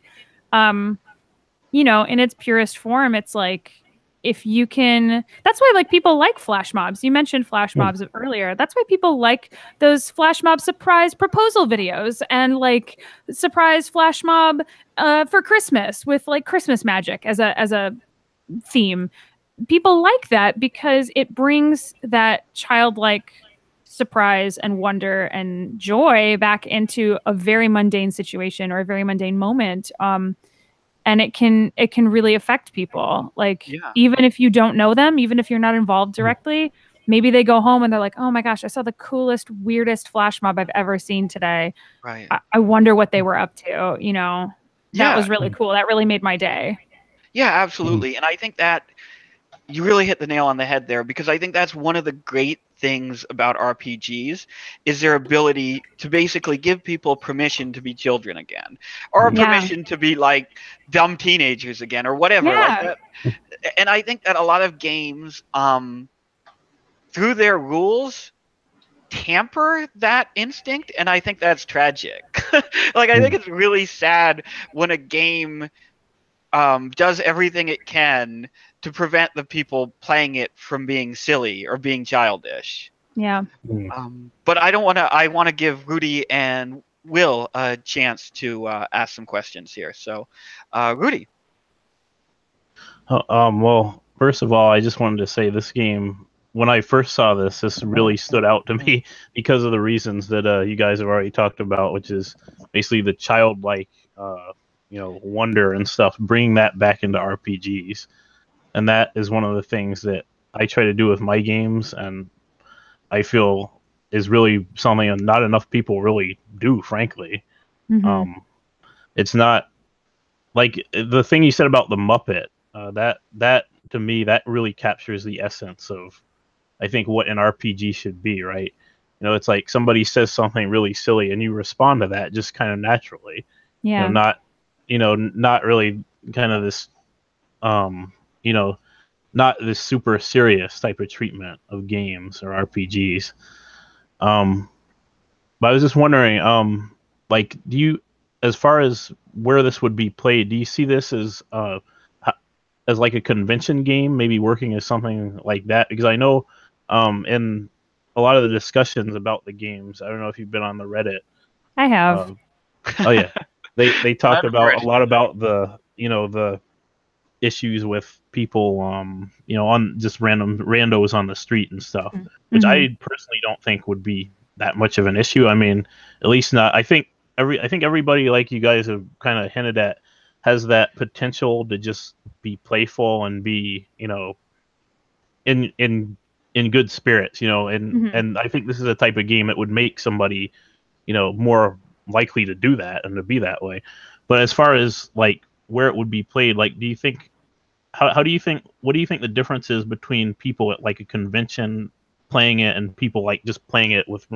you know, in its purest form, it's like, if you can, that's why like people like flash mobs. You mentioned flash mobs earlier. That's why people like those flash mob surprise proposal videos and like surprise flash mob for Christmas with like Christmas magic as a theme. People like that because it brings that childlike surprise and wonder and joy back into a very mundane situation or a very mundane moment. And it can really affect people. Like, even if you don't know them, even if you're not involved directly, maybe they go home and they're like, oh my gosh, I saw the coolest, weirdest flash mob I've ever seen today. Right. I wonder what they were up to, you know? That was really cool. That really made my day. Yeah, absolutely. And I think that you really hit the nail on the head there, because I think that's one of the great things about RPGs is their ability to basically give people permission to be children again, or permission to be like dumb teenagers again, or whatever. Like that. And I think that a lot of games, through their rules, tamper that instinct, and I think that's tragic. Like, I think it's really sad when a game does everything it can to prevent the people playing it from being silly or being childish. Yeah. But I want to give Rudy and Will a chance to ask some questions here. So, Rudy. Well, first of all, I just wanted to say this game, when I first saw this really stood out to me because of the reasons that you guys have already talked about, which is basically the childlike, you know, wonder and stuff, bringing that back into RPGs. And that is one of the things that I try to do with my games, and I feel is really something not enough people really do, frankly. It's not like the thing you said about the Muppet, that to me, that really captures the essence of, I think, what an RPG should be, right? You know, it's like somebody says something really silly and you respond to that just kind of naturally. Yeah. You know, not really kind of this, you know, not this super serious type of treatment of games or RPGs. But I was just wondering, like, do you, as far as where this would be played, do you see this as like a convention game, maybe working as something like that? Because I know, in a lot of the discussions about the games, I don't know if you've been on the Reddit. I have. Oh yeah, they talk about a lot about the, you know, the issues with people, you know, on just randos on the street and stuff, which I personally don't think would be that much of an issue. I mean, at least not. I think everybody, like you guys have kind of hinted at, has that potential to just be playful and be, you know, in good spirits, you know, and I think this is a type of game that would make somebody, you know, more likely to do that and to be that way. But as far as like where it would be played, like, do you think, what do you think the difference is between people at like a convention playing it and people like just playing it with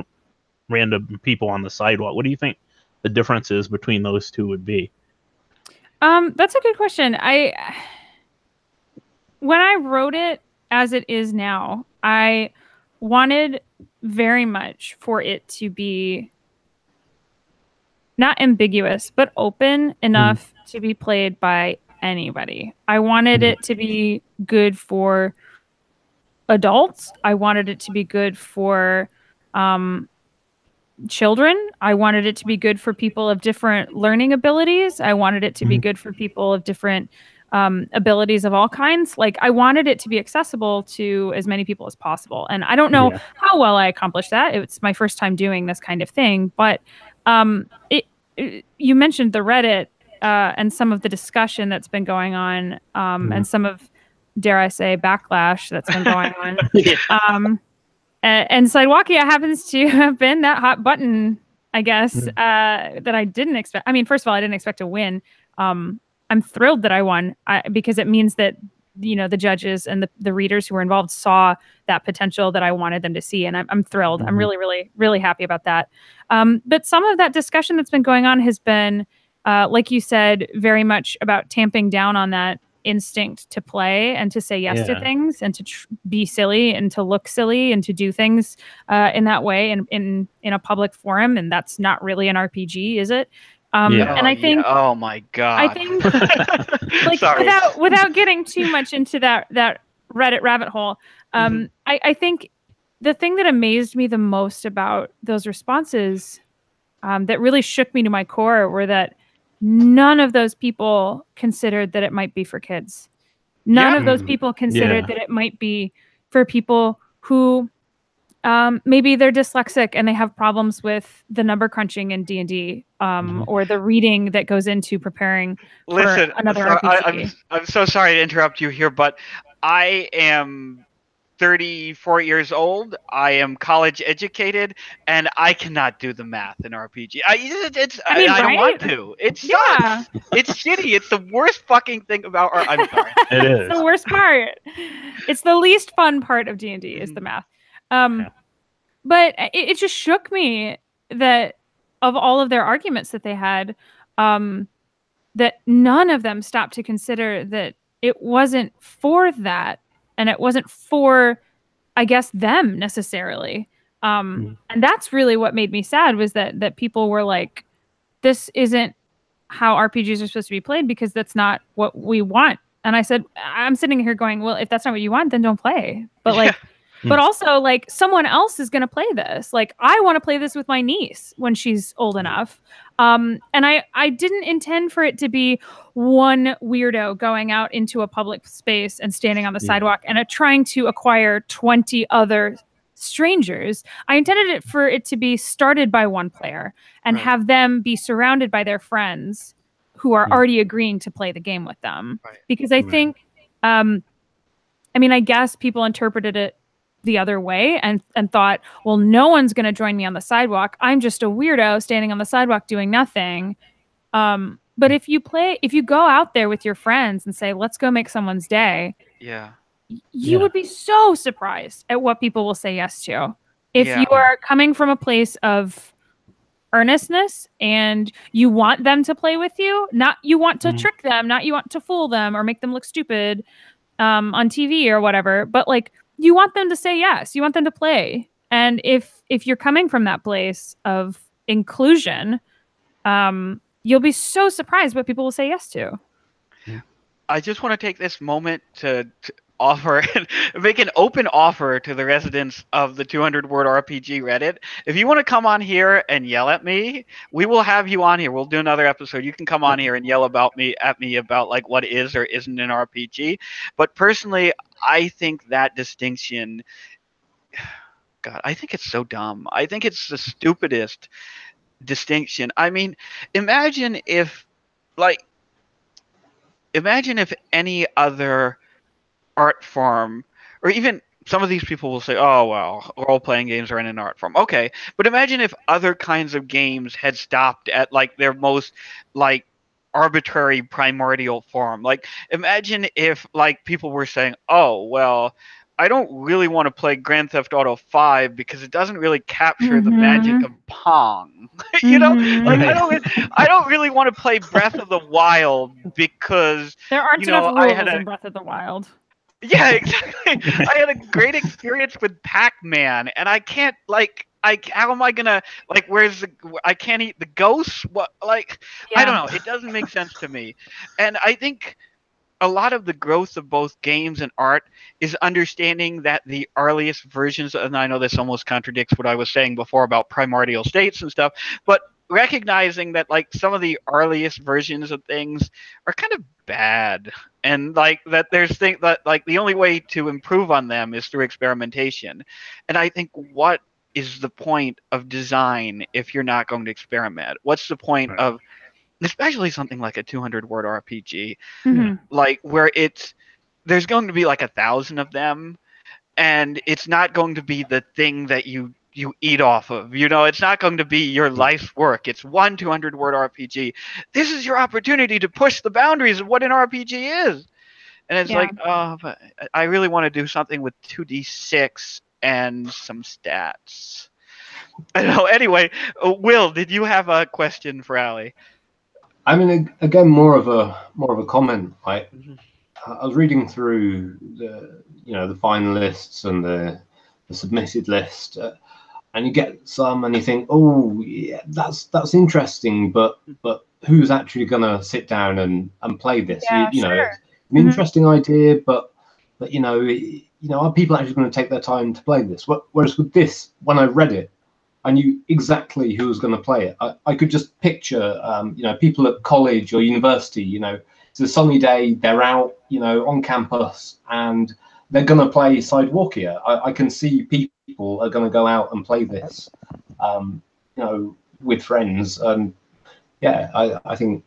random people on the sidewalk? What do you think the difference is between those two would be? That's a good question. When I wrote it as it is now, I wanted very much for it to be not ambiguous, but open enough to be played by anybody. I wanted it to be good for adults. I wanted it to be good for children. I wanted it to be good for people of different learning abilities. I wanted it to be good for people of different abilities of all kinds. Like, I wanted it to be accessible to as many people as possible. And I don't know how well I accomplished that. It's my first time doing this kind of thing. But you mentioned the Reddit and some of the discussion that's been going on, and some of, dare I say, backlash that's been going on. And Sidewalkia happens to have been that hot button, I guess, that I didn't expect. I mean, first of all, I didn't expect to win. I'm thrilled that I won because it means that, you know, the judges and the readers who were involved saw that potential that I wanted them to see. And I'm thrilled. I'm really, really, really happy about that. But some of that discussion that's been going on has been, like you said, very much about tamping down on that instinct to play and to say yes to things and to be silly and to look silly and to do things in that way in a public forum. And that's not really an RPG, is it? And I think, oh my God, I think, like, without getting too much into that Reddit rabbit hole, I think the thing that amazed me the most about those responses, that really shook me to my core, were that none of those people considered that it might be for kids. None of those people considered that it might be for people who maybe they're dyslexic and they have problems with the number crunching in D&D, or the reading that goes into preparing for another RPG. I'm so sorry to interrupt you here, but I am 34 years old. I am college educated, and I cannot do the math in RPG. I don't want to. It sucks. It's shitty. It's the worst fucking thing about art. I'm sorry. It is. It's the worst part. It's the least fun part of D&D is the math. But it just shook me that of all of their arguments that they had, that none of them stopped to consider that it wasn't for that. And it wasn't for, I guess, them necessarily. And that's really what made me sad, was that people were like, this isn't how RPGs are supposed to be played because that's not what we want. And I said, I'm sitting here going, well, if that's not what you want, then don't play. But like, but also like someone else is going to play this. Like I want to play this with my niece when she's old enough. And I didn't intend for it to be one weirdo going out into a public space and standing on the sidewalk and trying to acquire 20 other strangers. I intended it for it to be started by one player and have them be surrounded by their friends who are already agreeing to play the game with them. Because I think, I mean, I guess people interpreted it the other way and thought, well, no one's going to join me on the sidewalk. I'm just a weirdo standing on the sidewalk doing nothing. But if you go out there with your friends and say, let's go make someone's day. You would be so surprised at what people will say yes to. If you are coming from a place of earnestness and you want them to play with you, not you want to trick them, not you want to fool them or make them look stupid on TV or whatever, but like, you want them to say yes. You want them to play. And if you're coming from that place of inclusion, you'll be so surprised what people will say yes to. I just want to take this moment to offer make an open offer to the residents of the 200-word RPG Reddit. If you want to come on here and yell at me, we will have you on here. We'll do another episode. You can come on here and yell at me about like what is or isn't an RPG. But personally, I think that distinction, God, I think it's so dumb. I think it's the stupidest distinction. I mean, imagine if any other art form, or even some of these people will say, oh, well, role-playing games are in an art form. Okay, but imagine if other kinds of games had stopped at like their most like arbitrary primordial form. Like imagine if like people were saying, oh, well, I don't really want to play Grand Theft Auto 5 because it doesn't really capture the magic of Pong. You know, like I don't really want to play Breath of the Wild because there aren't enough rules in Breath of the Wild. Yeah, exactly. I had a great experience with Pac-Man, and I can't how am I gonna like? I can't eat the ghosts. What I don't know. It doesn't make sense to me, and I think a lot of the growth of both games and art is understanding that the earliest versions, and I know this almost contradicts what I was saying before about primordial states and stuff, but recognizing that like some of the earliest versions of things are kind of bad, and like that there's things that like the only way to improve on them is through experimentation. And I think, what is the point of design if you're not going to experiment? What's the point of, especially something like a 200-word RPG, like where there's going to be like 1,000 of them, and it's not going to be the thing that you eat off of. You know, it's not going to be your life's work. It's 200-word RPG. This is your opportunity to push the boundaries of what an RPG is. And it's like, oh, but I really want to do something with 2d6 and some stats. I don't know. Anyway, Will, did you have a question for Ali? I mean, again, more of a comment. I was reading through the finalists and the submitted list, and you get some, and you think, oh, yeah, that's interesting, but who's actually gonna sit down and play this? Yeah, you know, sure. it's an interesting idea, but are people actually going to take their time to play this? Whereas with this, when I read it, I knew exactly who was going to play it. I could just picture, people at college or university. It's a sunny day, they're out, on campus, and they're going to play Sidewalkia. I can see people are going to go out and play this, with friends. And yeah, I think,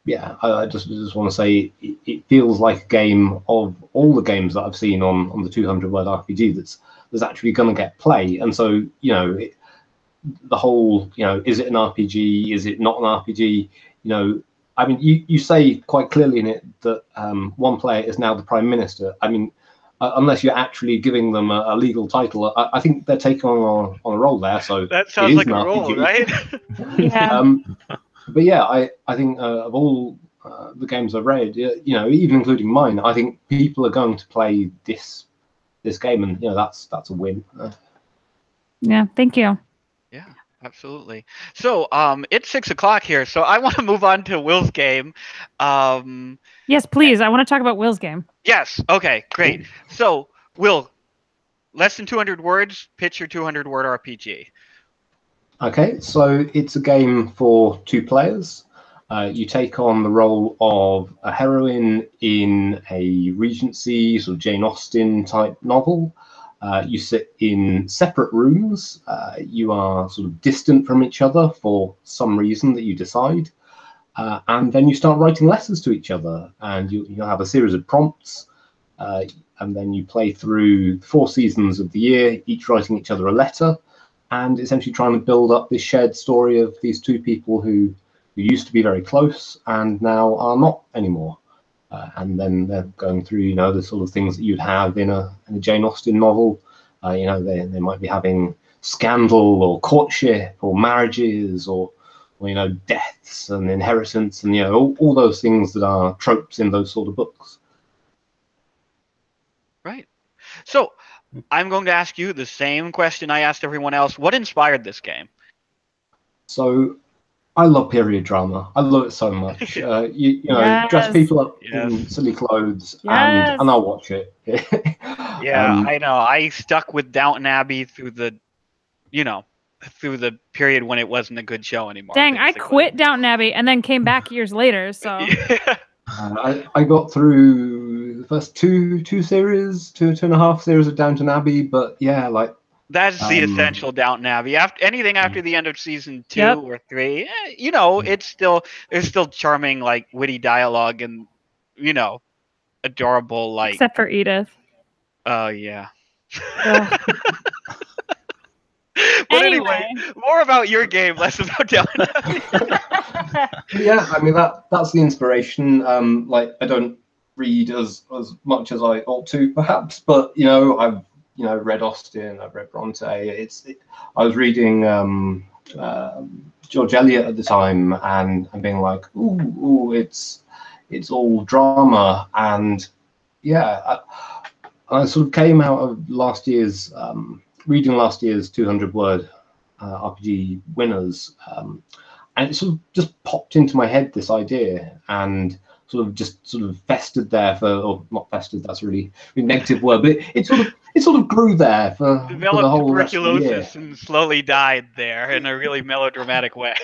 yeah, I just want to say it feels like a game of all the games that I've seen on the 200-word RPG that's actually going to get play. And so, the whole, is it an RPG? Is it not an RPG? I mean, you say quite clearly in it that one player is now the Prime Minister. I mean, unless you're actually giving them a legal title, I think they're taking on a role there. So that sounds like a role, right? Yeah. But yeah, I think of all the games I've read, even including mine, I think people are going to play this game, and that's a win. Yeah, thank you. Yeah, absolutely. So it's 6 o'clock here, so I want to move on to Will's game. Yes, please. I want to talk about Will's game. Yes. Okay. Great. So Will, less than 200 words. Pitch your 200-word RPG. Okay, so it's a game for 2 players. You take on the role of a heroine in a Regency sort of Jane Austen type novel. You sit in separate rooms. You are sort of distant from each other for some reason that you decide. And then you start writing letters to each other, and you'll have a series of prompts. And then you play through 4 seasons of the year, each writing each other a letter, and essentially trying to build up this shared story of these 2 people who used to be very close and now are not anymore. And then they're going through, the sort of things that you'd have in a Jane Austen novel. They might be having scandal or courtship or marriages or deaths and inheritance and all those things that are tropes in those sort of books. Right. So I'm going to ask you the same question I asked everyone else. What inspired this game? So I love period drama. I love it so much. Yes. Dress people up in silly clothes, Yes. and I'll watch it. Yeah, I know. I stuck with Downton Abbey through the period when it wasn't a good show anymore. Dang, I basically. quit Downton Abbey and then came back years later. So I got through the first two series, two and a half series of Downton Abbey, but yeah, like that's the essential Downton Abbey. Anything after the end of season 2 Yep. or 3, it's there's still charming, like witty dialogue and adorable, like. except for Edith. Oh yeah. Ugh. But anyway, more about your game, less about Downton Abbey. yeah, I mean that's the inspiration. Like I don't read as much as I ought to, perhaps, but I've read Austen, I've read Bronte. I was reading George Eliot at the time, and being like, ooh, it's all drama, and yeah, I sort of came out of last year's reading last year's 200-word RPG winners, and it sort of just popped into my head, this idea, and sort of festered there or not festered, that's a really negative word, but it sort of grew there for the whole tuberculosis rest of the year. and slowly died there in a really melodramatic way.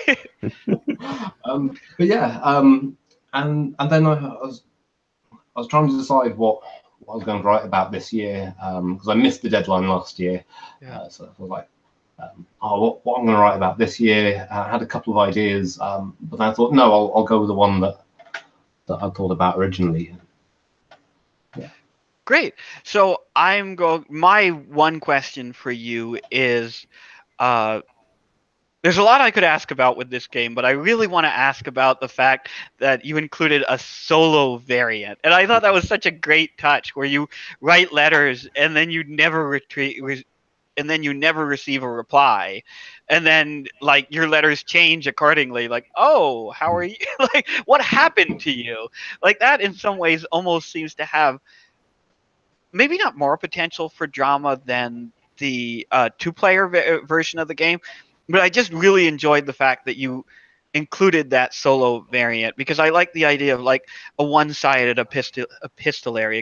But yeah, and then I was trying to decide what I was going to write about this year, because I missed the deadline last year. Yeah. So I was like, what I'm going to write about this year. I had a couple of ideas, but then I thought, no, I'll go with the one that I thought about originally. Yeah. Great. So my one question for you is, there's a lot I could ask about with this game, but I really want to ask about the fact that you included a solo variant. And I thought that was such a great touch, where you write letters and then you never receive a reply. And then like your letters change accordingly, like, "Oh, how are you?" Like, what happened to you? Like, that in some ways almost seems to have maybe not more potential for drama than the two-player version of the game, but I just really enjoyed the fact that you included that solo variant, because I like the idea of like a one-sided epistolary,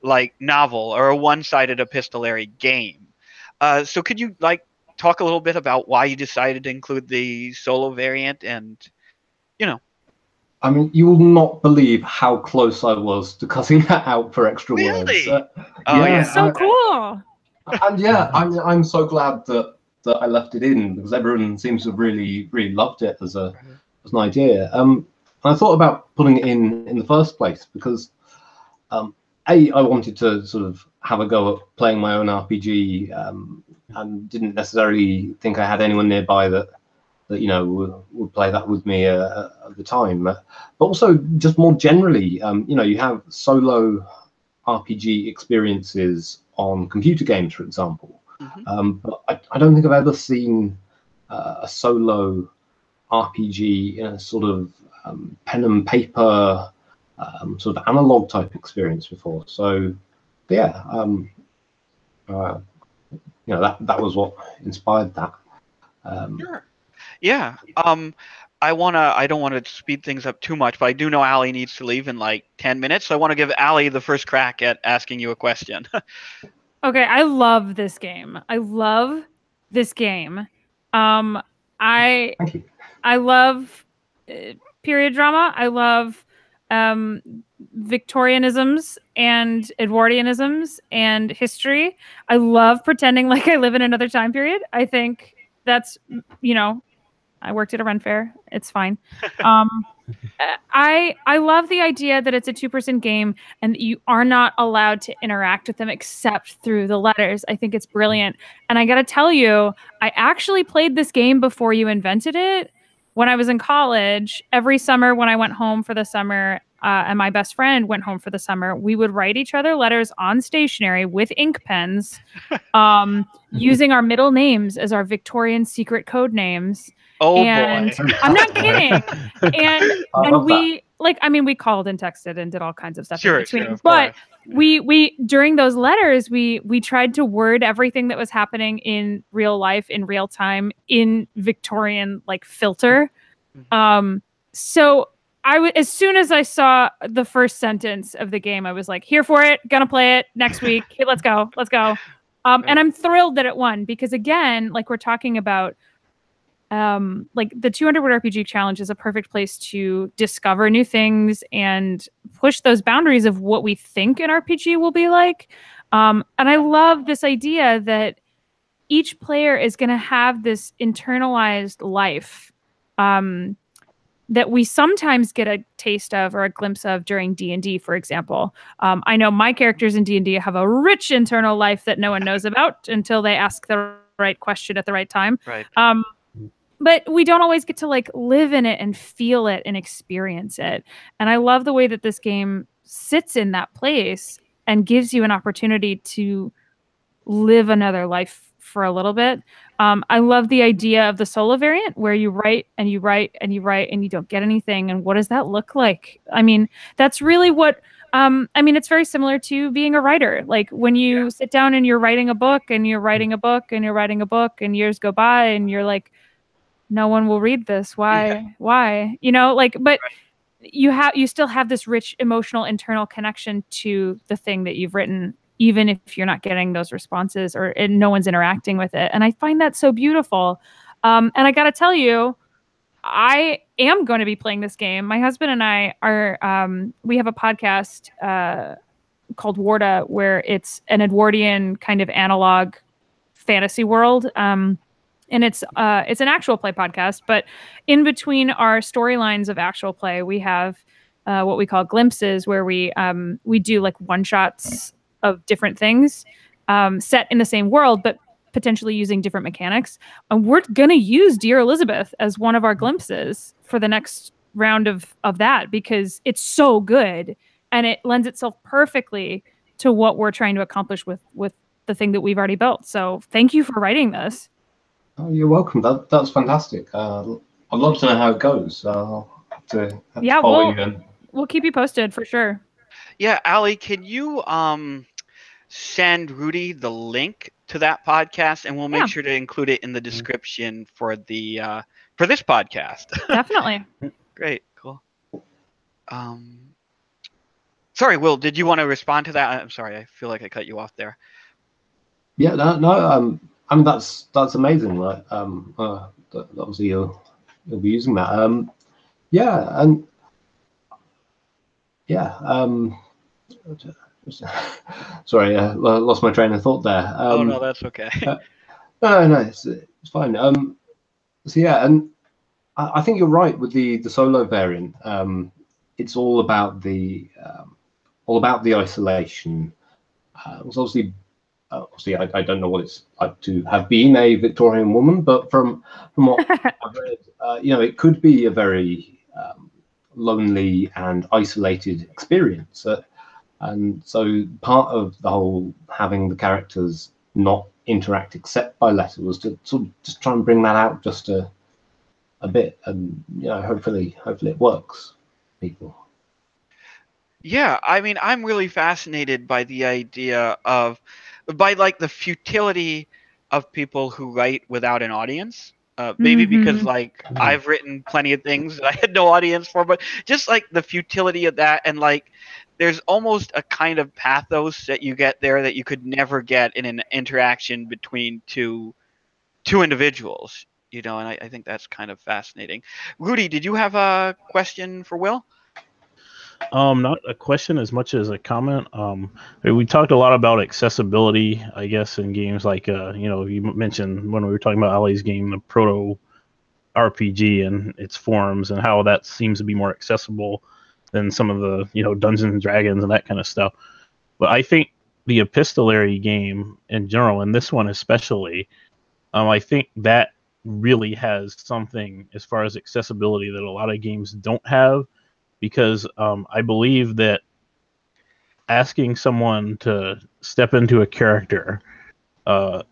like novel, or a one-sided epistolary game. So could you like talk a little bit about why you decided to include the solo variant, and you know? I mean, you will not believe how close I was to cutting that out for extra Really? words. Oh, yeah. So cool. And yeah, I'm so glad that I left it in, because everyone seems to have really loved it as an idea. I thought about putting it in the first place because I wanted to sort of have a go at playing my own RPG, and didn't necessarily think I had anyone nearby that you know would play that with me at the time. But also just more generally, you know, you have solo RPG experiences on computer games, for example. But I don't think I've ever seen a solo RPG in a sort of pen and paper sort of analog type experience before. So yeah, you know, that was what inspired that. Sure. Yeah. I don't want to speed things up too much, but I do know Allie needs to leave in like 10 minutes. So I want to give Allie the first crack at asking you a question. Okay, I love this game. I love this game. I Thank you. I love period drama. I love Victorianisms and Edwardianisms and history. I love pretending like I live in another time period. I think that's, you know, I worked at a Ren fair. It's fine. I love the idea that it's a two-person game and that you are not allowed to interact with them except through the letters. I think it's brilliant. And I got to tell you, I actually played this game before you invented it. When I was in college, every summer when I went home for the summer, and my best friend went home for the summer, we would write each other letters on stationery with ink pens, using our middle names as our Victorian secret code names. Oh, and boy. I'm not kidding. And we we called and texted and did all kinds of stuff in between. But we during those letters we tried to word everything that was happening in real life in real time in Victorian like filter. So as soon as I saw the first sentence of the game, I was like, here for it, gonna play it next week. Hey, let's go. And I'm thrilled that it won, because again, like we're talking about, like the 200 word RPG challenge is a perfect place to discover new things and push those boundaries of what we think an RPG will be like. And I love this idea that each player is going to have this internalized life, that we sometimes get a taste of or a glimpse of during D&D, for example. I know my characters in D&D have a rich internal life that no one knows about until they ask the right question at the right time. Right. But we don't always get to like live in it and feel it and experience it. And I love the way that this game sits in that place and gives you an opportunity to live another life for a little bit. I love the idea of the solo variant where you write and you write and you write and you don't get anything. And what does that look like? I mean, that's really what, it's very similar to being a writer. Like when you sit down and you're writing a book and you're writing a book and you're writing a book and years go by and you're like, no one will read this. Why? You know, like, but you still have this rich emotional internal connection to the thing that you've written, even if you're not getting those responses and no one's interacting with it. And I find that so beautiful. And I got to tell you, I am going to be playing this game. My husband and I we have a podcast called Warda, where it's an Edwardian kind of analog fantasy world. And it's an actual play podcast, but in between our storylines of actual play, we have what we call glimpses, where we do like one shots of different things set in the same world, but potentially using different mechanics. And we're gonna use Dear Elizabeth as one of our glimpses for the next round of that, because it's so good and it lends itself perfectly to what we're trying to accomplish with the thing that we've already built. So thank you for writing this. Oh, you're welcome. That's fantastic. I'd love to know how it goes. I'll have to follow you. We'll keep you posted for sure. Yeah, Ali, can you send Rudy the link to that podcast, and we'll make sure to include it in the description for the for this podcast. Definitely. Great, cool. Sorry, Will, did you want to respond to that? I'm sorry, I feel like I cut you off there. Yeah, no. I mean, that's amazing. Right? Obviously you'll be using that. Yeah, and yeah. Sorry, lost my train of thought there. Oh no, that's okay. No, it's fine. So yeah, and I think you're right with the solo variant. It's all about the isolation. Obviously, I don't know what it's like to have been a Victorian woman, but from what I've read, it could be a very lonely and isolated experience. And so part of the whole having the characters not interact except by letter was to sort of just try and bring that out just a bit, and hopefully it works, people. Yeah, I mean, I'm really fascinated by the idea of, by the futility of people who write without an audience. Maybe because I've written plenty of things that I had no audience for, but just the futility of that, and there's almost a kind of pathos that you get there that you could never get in an interaction between two individuals, and I think that's kind of fascinating. Rudy, did you have a question for Will? Not a question as much as a comment. We talked a lot about accessibility, I guess, in games like you mentioned when we were talking about Ali's game, the Proto RPG and its forms, and how that seems to be more accessible than some of the Dungeons and Dragons and that kind of stuff. But I think the epistolary game in general, and this one especially, I think that really has something as far as accessibility that a lot of games don't have. Because I believe that asking someone to step into a character and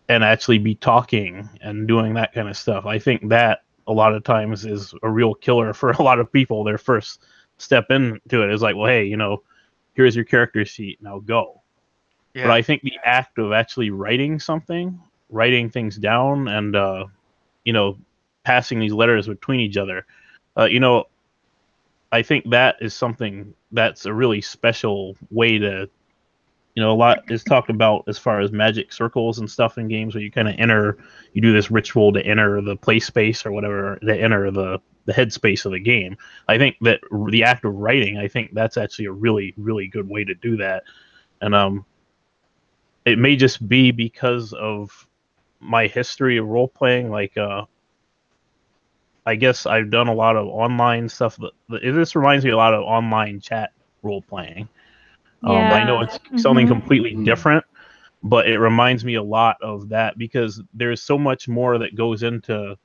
actually be talking and doing that kind of stuff, I think that a lot of times is a real killer for a lot of people. Their first step into it is like, well, hey, here's your character sheet, now go. Yeah. But I think the act of actually writing things down and, passing these letters between each other, I think that is something that's a really special way to, a lot is talked about as far as magic circles and stuff in games where you kind of you do this ritual to enter the play space or whatever, to enter the headspace of the game. I think that the act of writing, I think that's actually a really, really good way to do that. And it may just be because of my history of role playing, I guess I've done a lot of online stuff. This reminds me a lot of online chat role playing. I know it's something completely different, but it reminds me a lot of that because there's so much more that goes into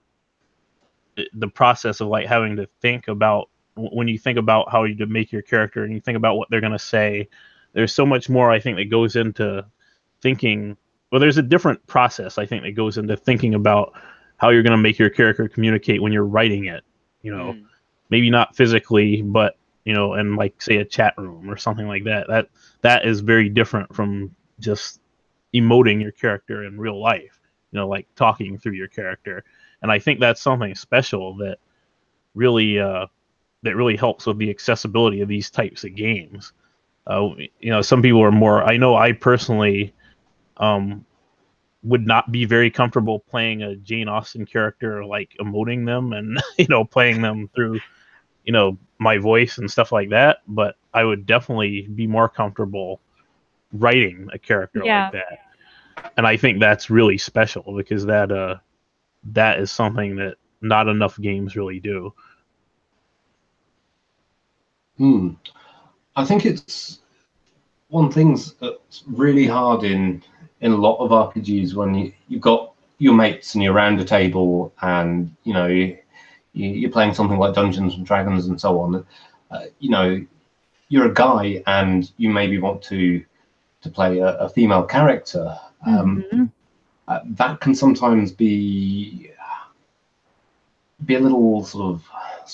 the process of having to think about when you think about how you make your character and you think about what they're going to say. There's so much more, I think, that goes into thinking. Well, there's a different process, I think, that goes into thinking about how you're going to make your character communicate when you're writing it, maybe not physically, but, in say a chat room or something like that. That is very different from just emoting your character in real life, talking through your character. And I think that's something special that really helps with the accessibility of these types of games. Some people are more, I know I personally, would not be very comfortable playing a Jane Austen character, emoting them and playing them through my voice and stuff like that, but I would definitely be more comfortable writing a character like that. And I think that's really special because that is something that not enough games really do. I think it's one thing's that's really hard in a lot of RPGs when you've got your mates and you're around a table and you're playing something like Dungeons and Dragons and so on. You're a guy and you maybe want to play a female character. That can sometimes be a little sort of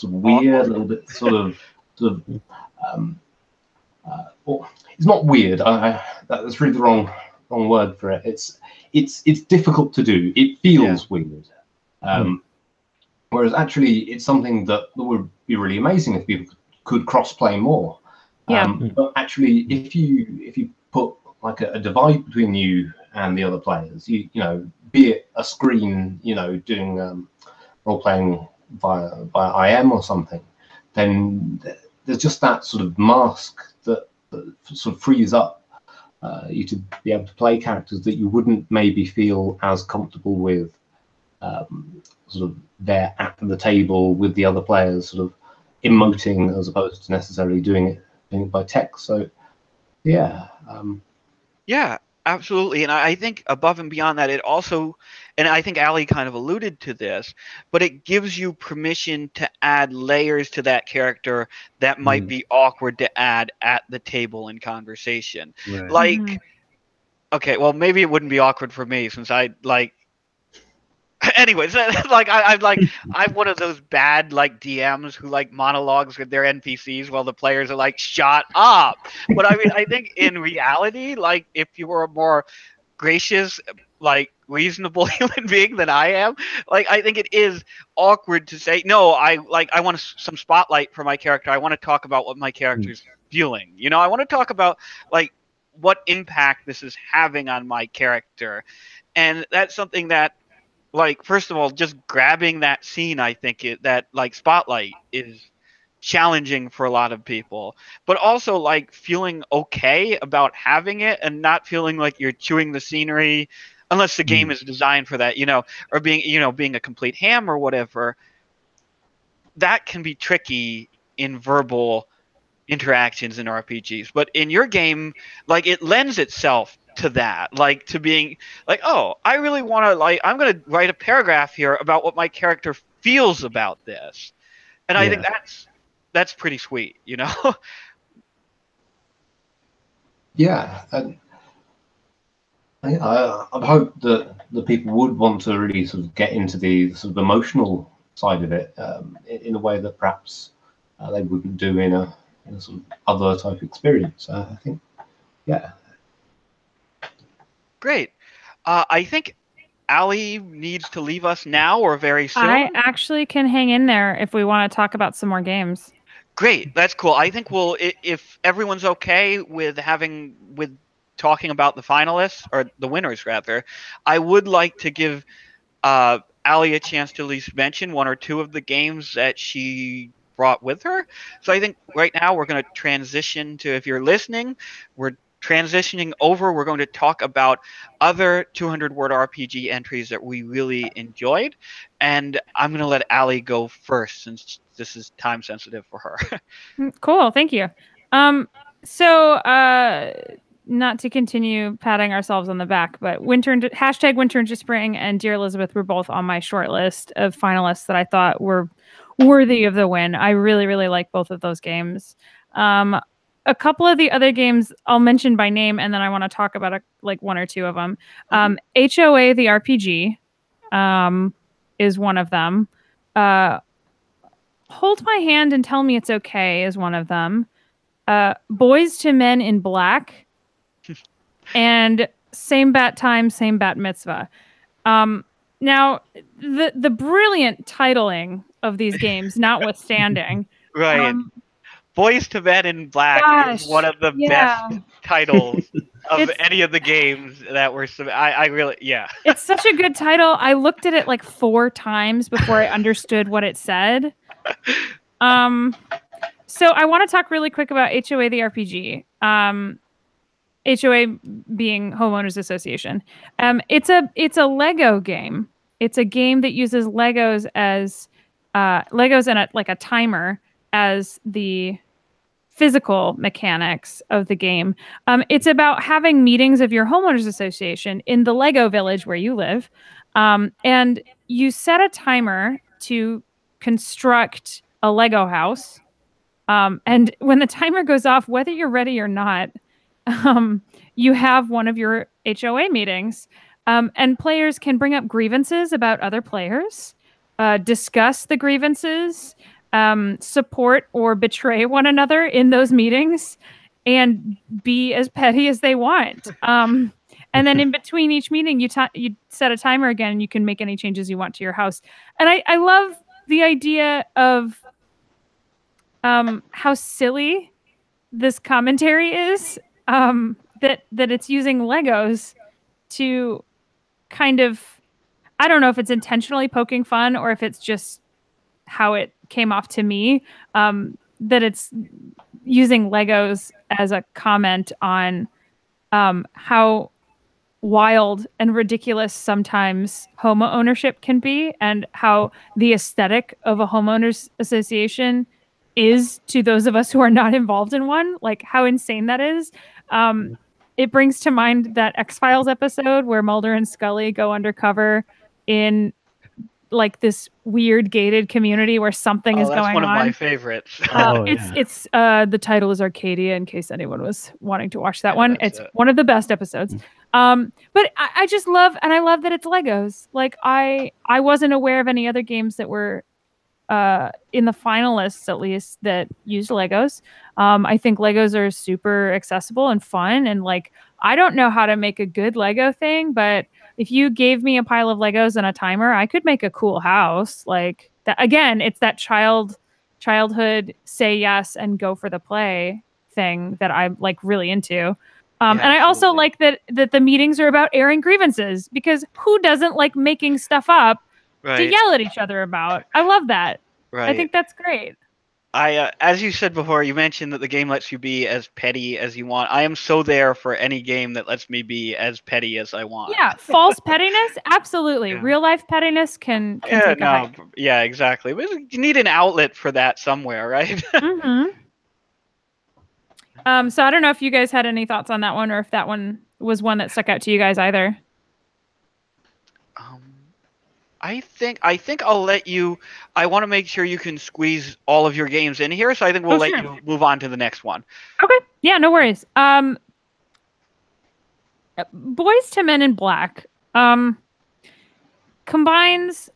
weird, a little bit well, it's not weird. That's really the wrong word for it. It's difficult to do. It feels weird. Whereas actually, it's something that would be really amazing if people could cross-play more. But actually, if you put like a divide between you and the other players, you know, be it a screen, doing role-playing via IM or something, then there's just that sort of mask that sort of frees up you to be able to play characters that you wouldn't maybe feel as comfortable with sort of there at the table with the other players sort of emoting as opposed to necessarily doing it by text. So yeah. Yeah, absolutely. And I think above and beyond that, it also, and I think Ali kind of alluded to this, but it gives you permission to add layers to that character that might be awkward to add at the table in conversation. Right. Like, okay, well, maybe it wouldn't be awkward for me since anyways, like I'm one of those bad like DMs who like monologues with their NPCs while the players are like, shut up. But I mean, I think in reality, like if you were a more gracious, like reasonable human being than I am, like I think it is awkward to say, no, I want some spotlight for my character. I want to talk about what my character's feeling. I want to talk about like what impact this is having on my character. And that's something that, like, first of all, just grabbing that scene, I think that like spotlight is challenging for a lot of people, but also like feeling okay about having it and not feeling like you're chewing the scenery unless the game is designed for that, or being a complete ham or whatever. That can be tricky in verbal interactions in RPGs, but in your game, like it lends itself to that, like to being like, oh, I really want to, like, I'm going to write a paragraph here about what my character feels about this. And I think that's pretty sweet, Yeah. And I hope that the people would want to really sort of get into the sort of emotional side of it in a way that perhaps they wouldn't do in a sort of other type of experience. I think, yeah. Great. I think Ali needs to leave us now or very soon. I actually can hang in there if we want to talk about some more games. Great. That's cool. I think if everyone's okay with talking about the finalists, or the winners rather, I would like to give Ali a chance to at least mention one or two of the games that she brought with her. So I think right now we're going to transition to, if you're listening, we're transitioning over. We're going to talk about other 200-word RPG entries that we really enjoyed. And I'm going to let Ali go first since this is time sensitive for her. Cool. Thank you. So not to continue patting ourselves on the back, but Winter into Spring and Dear Elizabeth were both on my short list of finalists that I thought were worthy of the win. I really, really like both of those games. A couple of the other games I'll mention by name, and then I want to talk about one or two of them. HOA the RPG is one of them. Hold My Hand and Tell Me It's Okay is one of them. Boys to Men in Black and Same Bat Time, Same Bat Mitzvah. Now, the brilliant titling of these games notwithstanding. Right. Boys to Men in Black is one of the best titles of any of the games that were. I really, It's such a good title. I looked at it like 4 times before I understood what it said. So I want to talk really quick about HOA the RPG. HOA being Homeowners Association. It's a Lego game. It's a game that uses Legos as Legos and a timer as the physical mechanics of the game. It's about having meetings of your homeowners association in the Lego village where you live. And you set a timer to construct a Lego house. And when the timer goes off, whether you're ready or not, you have one of your HOA meetings. And players can bring up grievances about other players, discuss the grievances, support or betray one another in those meetings, and be as petty as they want. And then in between each meeting, you set a timer again, and you can make any changes you want to your house. And I love the idea of how silly this commentary is. That it's using Legos to kind of, I don't know if it's intentionally poking fun or if it's just how it came off to me, that it's using Legos as a comment on how wild and ridiculous sometimes homo ownership can be, and how the aesthetic of a homeowners association is to those of us who are not involved in one, like how insane that is. It brings to mind that X-Files episode where Mulder and Scully go undercover in like this weird gated community where something is going on. That's one of my favorites. It's the title is Arcadia, in case anyone was wanting to watch that one. It's one of the best episodes. But I just love, and I love that it's Legos. Like I wasn't aware of any other games that were in the finalists, at least, that used Legos. I think Legos are super accessible and fun, and like I don't know how to make a good Lego thing, but if you gave me a pile of Legos and a timer, I could make a cool house. Like that again, it's that childhood say yes and go for the play thing that I'm like really into. And I also like that the meetings are about airing grievances, because who doesn't like making stuff up to yell at each other about? I love that. Right. I think that's great. As you said before, you mentioned that the game lets you be as petty as you want. I am so there for any game that lets me be as petty as I want. Yeah, false pettiness, absolutely. Yeah. Real life pettiness can take a hike. Yeah, exactly. But you need an outlet for that somewhere, right? Mm-hmm. So I don't know if you guys had any thoughts on that one, or if that one was one that stuck out to you guys either. I think I'll let you. I want to make sure you can squeeze all of your games in here, so I think we'll let you move on to the next one. Okay. Yeah, no worries. Boys to Men in Black combines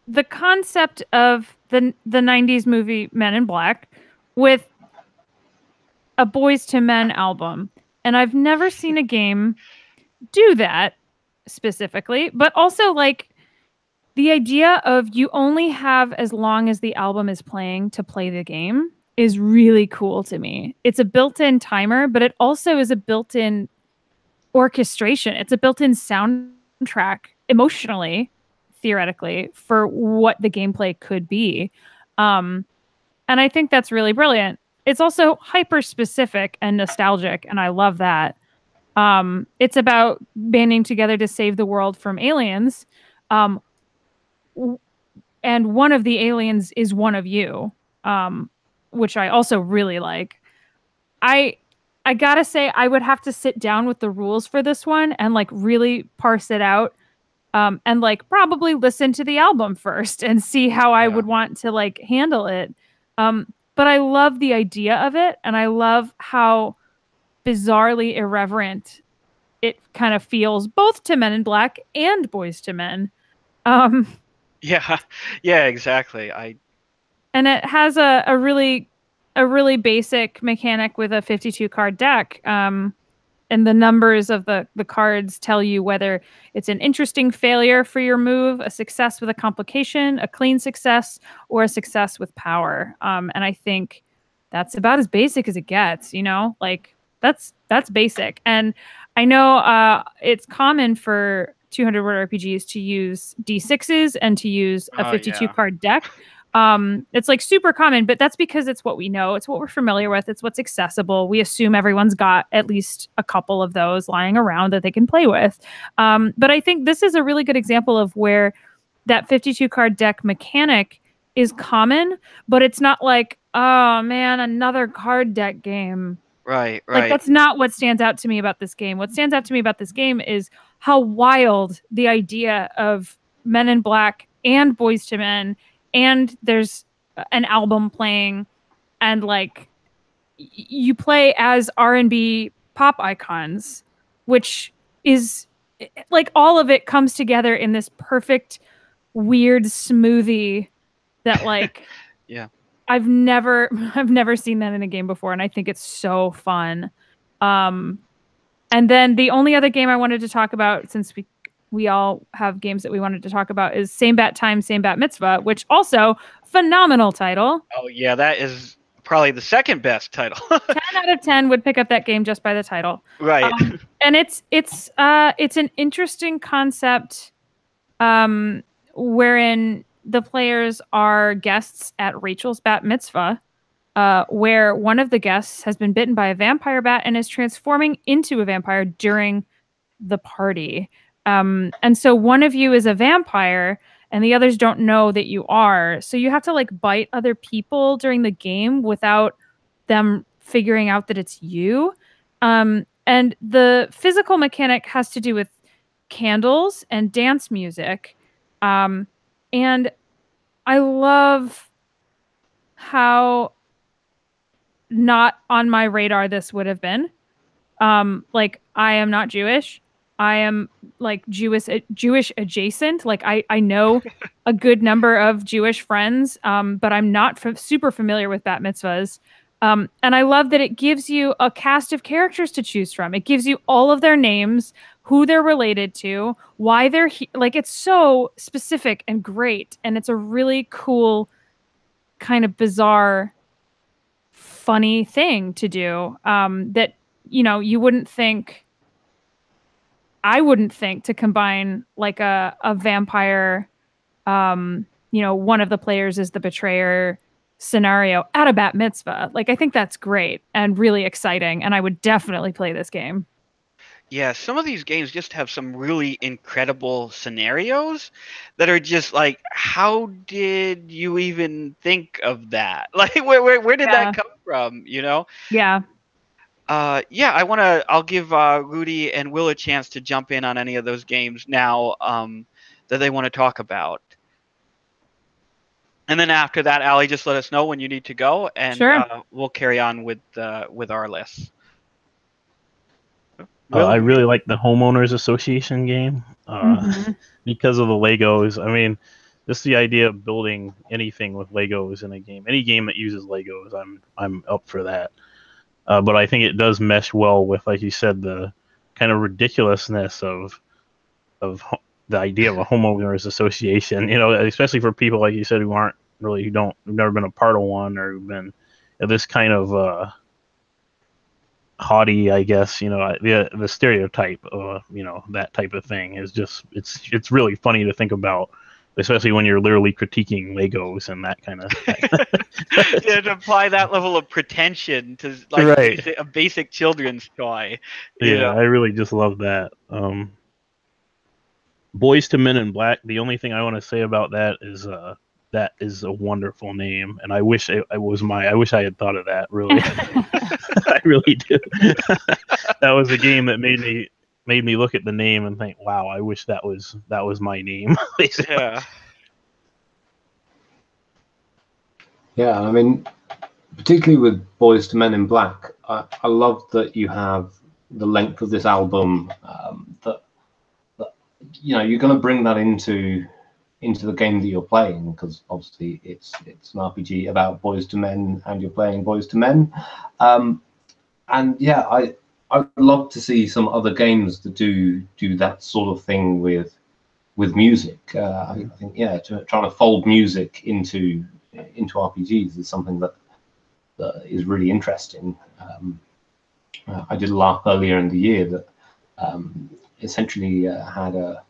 the concept of the 90s movie Men in Black with a Boys to Men album. And I've never seen a game do that specifically, but also like the idea of you only have as long as the album is playing to play the game is really cool to me. It's a built-in timer, but it also is a built-in orchestration. It's a built-in soundtrack emotionally, theoretically, for what the gameplay could be. And I think that's really brilliant. It's also hyper-specific and nostalgic, and I love that. It's about banding together to save the world from aliens. And one of the aliens is one of you, which I also really like. I gotta say, I would have to sit down with the rules for this one and like really parse it out, and like probably listen to the album first and see how I would want to like handle it. But I love the idea of it, and I love how bizarrely irreverent it kind of feels, both to Men in Black and Boys to Men. Yeah, exactly. And it has a really basic mechanic with a 52 card deck. And the numbers of the cards tell you whether it's an interesting failure for your move, a success with a complication, a clean success, or a success with power. And I think that's about as basic as it gets, you know? Like that's basic. And I know it's common for 200 word RPGs to use D6s and to use a 52 card deck. It's like super common, but that's because it's what we know. It's what we're familiar with. It's what's accessible. We assume everyone's got at least a couple of those lying around that they can play with. But I think this is a really good example of where that 52 card deck mechanic is common, but it's not like oh man, another card deck game. Right, Like right. that's not what stands out to me about this game. What stands out to me about this game is how wild the idea of Men in Black and Boys to Men, and there's an album playing, and like you play as R&B pop icons, which is like all of it comes together in this perfect weird smoothie that like Yeah. I've never seen that in a game before, and I think it's so fun. And then the only other game I wanted to talk about, since we all have games that we wanted to talk about, is Same Bat Time, Same Bat Mitzvah, which also phenomenal title. Oh yeah, that is probably the second best title. 10 out of 10 would pick up that game just by the title. Right. And it's an interesting concept, wherein the players are guests at Rachel's bat mitzvah, where one of the guests has been bitten by a vampire bat and is transforming into a vampire during the party. And so one of you is a vampire and the others don't know that you are. So you have to like bite other people during the game without them figuring out that it's you. And the physical mechanic has to do with candles and dance music. And I love how not on my radar this would have been. Like I am not Jewish. I am like Jewish adjacent. Like I know a good number of Jewish friends, but I'm not super familiar with bat mitzvahs. And I love that it gives you a cast of characters to choose from. It gives you all of their names, who they're related to, why they're like, it's so specific and great. And it's a really cool, kind of bizarre, funny thing to do, that, you know, I wouldn't think to combine like a vampire, you know, one of the players is the betrayer scenario at a bat mitzvah. Like, I think that's great and really exciting. And I would definitely play this game. Yeah, some of these games just have some really incredible scenarios that are just like, how did you even think of that? Like, where did that come from? You know? Yeah. Yeah, I'll give Rudy and Will a chance to jump in on any of those games now that they want to talk about. And then after that, Allie, just let us know when you need to go, and sure. We'll carry on with our lists. I really like the Homeowners Association game because of the Legos. I mean, just the idea of building anything with Legos in a game, any game that uses Legos, I'm up for that. But I think it does mesh well with, like you said, the kind of ridiculousness of the idea of a homeowners association. You know, especially for people like you said who've never been a part of one, or who've been this kind of haughty, I guess. You know, the stereotype of that type of thing is just it's really funny to think about. Especially when you're literally critiquing Legos and that kind of thing. Yeah, to apply that level of pretension to like a basic children's toy. Yeah, I really just love that. Boys to Men in Black. The only thing I want to say about that is a wonderful name, and I wish I wish I had thought of that. Really, I really do. That was a game that made me look at the name and think, wow, I wish that was my name. Yeah, I mean, particularly with Boys to Men in Black, I love that you have the length of this album, that you know, you're going to bring that into the game that you're playing, because obviously it's an RPG about boys to men and you're playing Boys to Men. And yeah, I'd love to see some other games that do that sort of thing with music. I think trying to fold music into RPGs is something that is really interesting. I did a laugh earlier in the year that essentially had a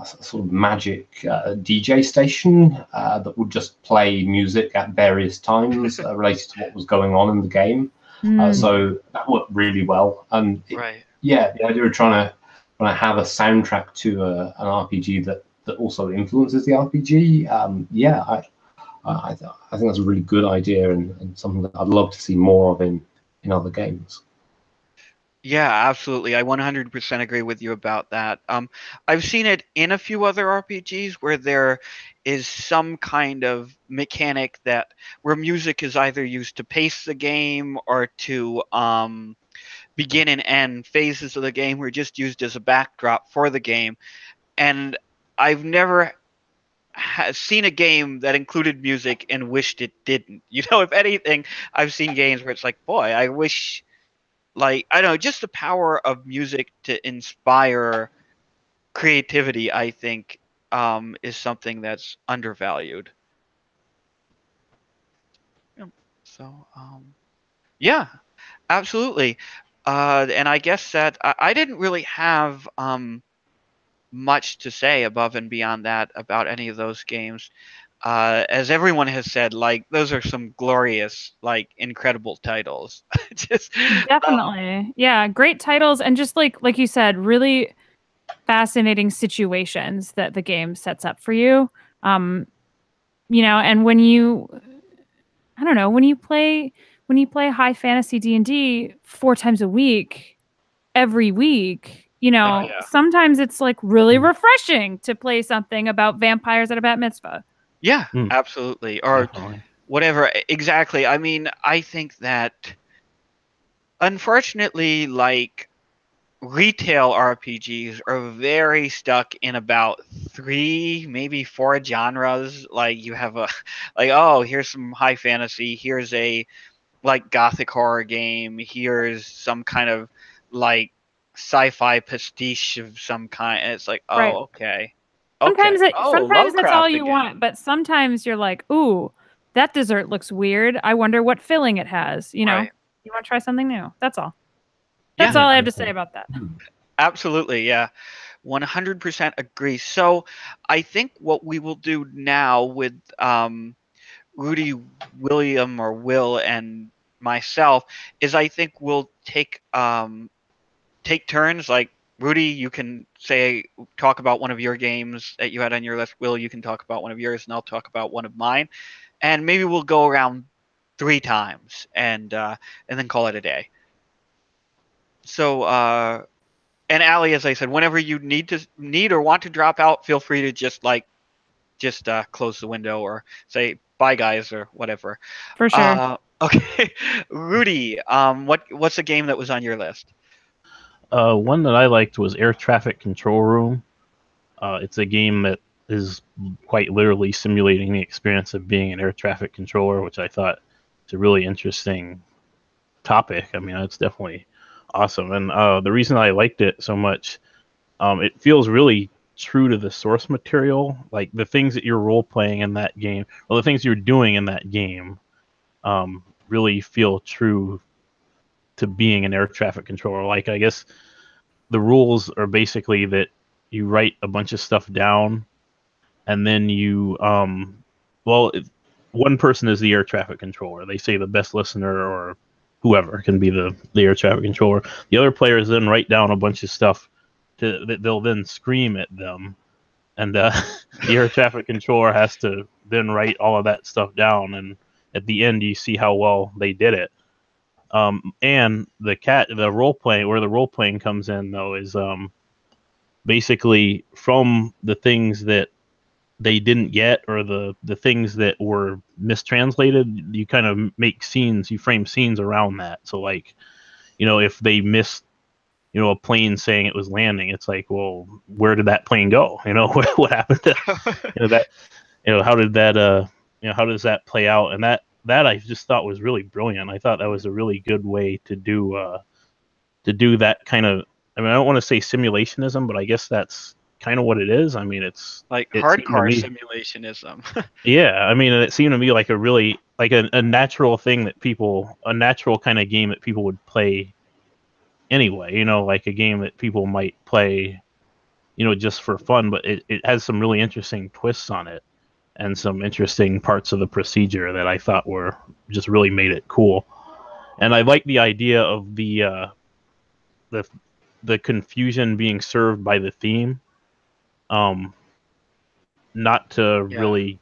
sort of magic DJ station that would just play music at various times related to what was going on in the game. So that worked really well. And the idea of trying to have a soundtrack to an RPG that also influences the RPG, I think that's a really good idea and something that I'd love to see more of in other games. Yeah, absolutely. I 100% agree with you about that. I've seen it in a few other RPGs where there is some kind of mechanic that where music is either used to pace the game or to begin and end phases of the game, or just used as a backdrop for the game. And I've never seen a game that included music and wished it didn't. You know, if anything, I've seen games where it's like, boy, I wish, like, I don't know, just the power of music to inspire creativity, I think, is something that's undervalued. Yeah. So, yeah, absolutely. And I guess that I didn't really have much to say above and beyond that about any of those games. As everyone has said, like, those are some glorious, like, incredible titles. Just Definitely. Yeah, great titles and just like you said, really fascinating situations that the game sets up for you. You know, and when you I don't know, when you play high fantasy D&D 4 times a week, every week, you know, yeah. sometimes it's like really refreshing to play something about vampires at a bat mitzvah. Yeah, Mm. absolutely. Or Definitely. whatever. Exactly. I mean, I think that unfortunately, like, retail RPGs are very stuck in about 3, maybe 4 genres. Like, you have a, like, oh, here's some high fantasy, here's a, like, gothic horror game, here's some kind of, like, sci-fi pastiche of some kind. And it's like, Right. oh, okay. Okay. Oh, Sometimes that's all Lovecraft you again. want, but sometimes you're like, "Ooh, that dessert looks weird. I wonder what filling it has." You know, Right. you want to try something new. That's all. Yeah. That's all I have to say about that. Absolutely, yeah. 100% agree. So I think what we will do now with Rudy, William, or Will, and myself is I think we'll take turns. Like, Rudy, you can talk about one of your games that you had on your list. Will, you can talk about one of yours, and I'll talk about one of mine. And maybe we'll go around 3 times and then call it a day. So and Allie, as I said, whenever you need or want to drop out, feel free to just close the window or say bye, guys, or whatever. For sure. Okay, Rudy, what's a game that was on your list? One that I liked was Air Traffic Control Room. It's a game that is quite literally simulating the experience of being an air traffic controller, which I thought is a really interesting topic. I mean, it's definitely awesome. And the reason I liked it so much, it feels really true to the source material. Like, the things that you're role playing in that game, or the things you're doing in that game, really feel true to being an air traffic controller. Like, I guess the rules are basically that you write a bunch of stuff down, and then you one person is the air traffic controller. They say the best listener or whoever can be the air traffic controller. The other players then write down a bunch of stuff that they'll then scream at them, and the air traffic controller has to then write all of that stuff down, and at the end you see how well they did it. And the role playing, where the role playing comes in though, is basically from the things that they didn't get, or the things that were mistranslated. You kind of make scenes, you frame scenes around that. So, like, if they missed, a plane saying it was landing, it's like, well, where did that plane go? What happened to that? How did that how does that play out? And that I just thought was really brilliant. I thought that was a really good way to do that kind of, I mean, I don't want to say simulationism, but I guess that's kind of what it is. I mean, it's Like it seemed to hardcore me, simulationism. yeah. I mean, it seemed to me like a really, like a natural thing that a natural kind of game that people would play anyway. Like a game that people might play, just for fun. But it has some really interesting twists on it, and some interesting parts of the procedure that I thought were just really made it cool. And I like the idea of the confusion being served by the theme. Not to Yeah. really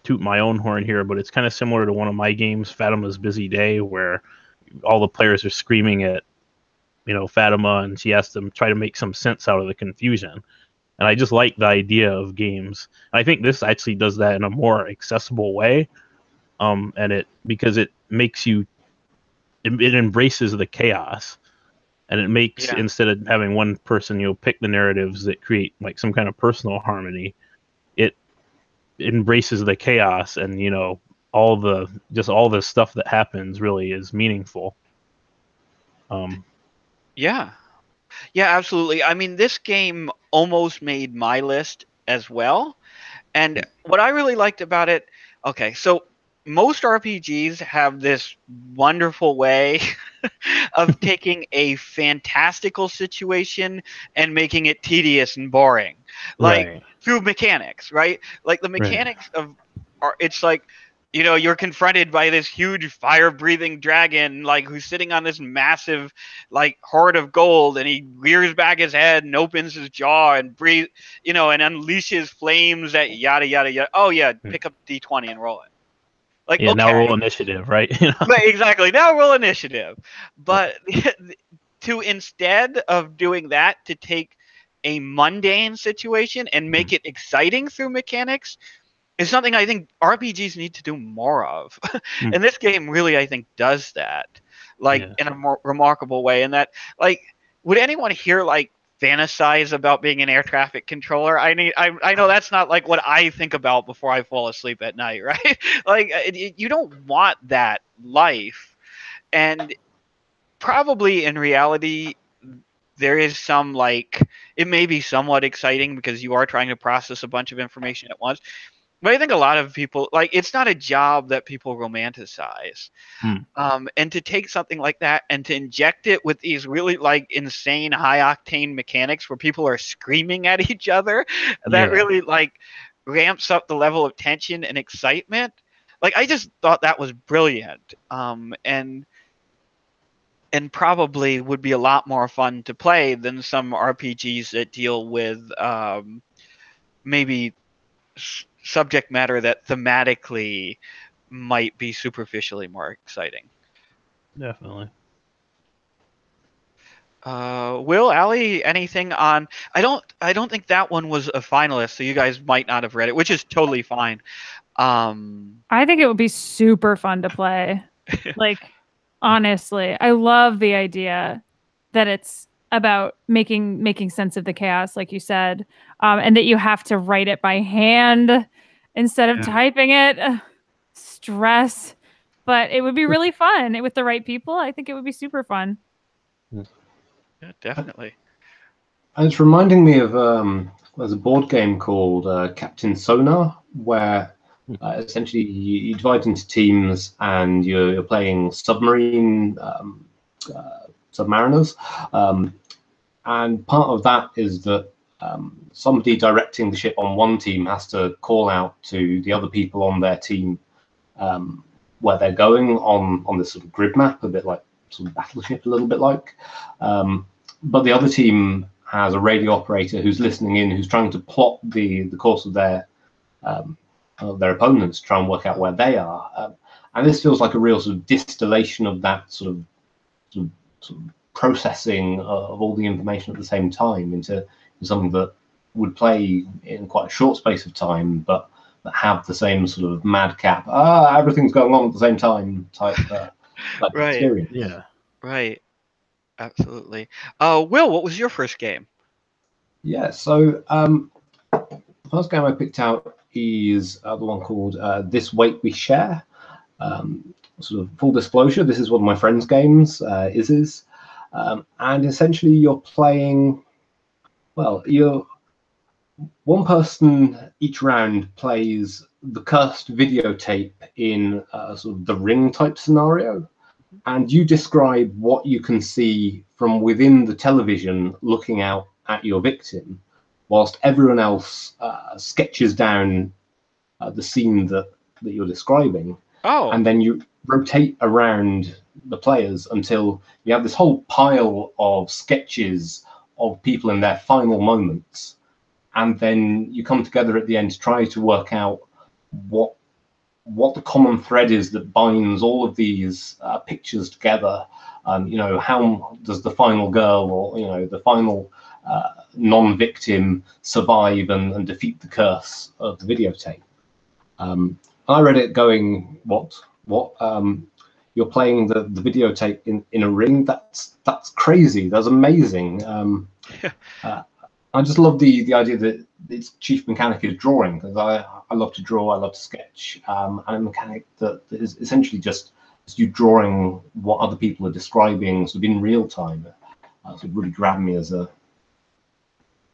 toot my own horn here, but it's kind of similar to one of my games, Fatima's Busy Day, where all the players are screaming at, Fatima, and she has to try to make some sense out of the confusion. And I just like the idea of games. And I think this actually does that in a more accessible way. Because it makes you, it embraces the chaos, and it makes, instead of having one person, pick the narratives that create like some kind of personal harmony, it embraces the chaos, and all the stuff that happens really is meaningful. Yeah, absolutely. I mean, this game almost made my list as well. And what I really liked about it, okay, so most RPGs have this wonderful way of taking a fantastical situation and making it tedious and boring, like through mechanics, right? Like the mechanics it's like, you're confronted by this huge fire-breathing dragon, like, who's sitting on this massive, like, hoard of gold, and he rears back his head and opens his jaw and breathe, and unleashes flames at yada yada yada. Oh yeah, pick up D20 and roll it. Like, okay. Now roll initiative, right? Right, exactly. Now roll initiative. But to, instead of doing that, to take a mundane situation and make it exciting through mechanics, is something I think RPGs need to do more of. And this game really, I think, does that, like, in a more remarkable way. And that, like, would anyone here, like, fantasize about being an air traffic controller? I know that's not, like, what I think about before I fall asleep at night, right? Like, you don't want that life. And probably in reality, there is some, like, it may be somewhat exciting because you are trying to process a bunch of information at once. But I think a lot of people, like, it's not a job that people romanticize. And to take something like that and to inject it with these really, like, insane high-octane mechanics where people are screaming at each other, that really, like, ramps up the level of tension and excitement. Like, I just thought that was brilliant. And probably would be a lot more fun to play than some RPGs that deal with maybe subject matter that thematically might be superficially more exciting. Definitely. Will, Allie, anything on? I don't think that one was a finalist, so you guys might not have read it, which is totally fine. I think it would be super fun to play. Like, honestly, I love the idea that it's about making sense of the chaos, like you said, and that you have to write it by hand instead of typing it. Stress, but it would be really fun with the right people. I think it would be super fun. Yeah, definitely. And it's reminding me of there's a board game called Captain Sonar, where essentially you divide into teams and you're playing submariners. And part of that is that somebody directing the ship on one team has to call out to the other people on their team where they're going on this sort of grid map, a bit like sort of Battleship, a little bit like. But the other team has a radio operator who's listening in, who's trying to plot the course of their opponents, try and work out where they are. And this feels like a real sort of distillation of that sort of processing of all the information at the same time into something that would play in quite a short space of time, but that have the same sort of madcap, everything's going on at the same time type right. experience. Yeah. Right. Absolutely. Will, what was your first game? Yeah, so the first game I picked out is the one called This Weight We Share. Sort of full disclosure, this is one of my friend's games, Iz's. And essentially you're playing, you're one person each round plays the cursed videotape in sort of the Ring type scenario. And you describe what you can see from within the television looking out at your victim, whilst everyone else sketches down the scene that you're describing. Oh. And then you rotate around the players until you have this whole pile of sketches of people in their final moments. And then you come together at the end to try to work out what what the common thread is that binds all of these pictures together. How does the final girl, or the final non-victim, survive and defeat the curse of the videotape? I read it going, what? You're playing the videotape in a ring? That's crazy. That's amazing. I just love the idea that its chief mechanic is drawing, because I love to draw, I love to sketch, and a mechanic that is essentially just you drawing what other people are describing sort of in real time. So it really grabbed me as an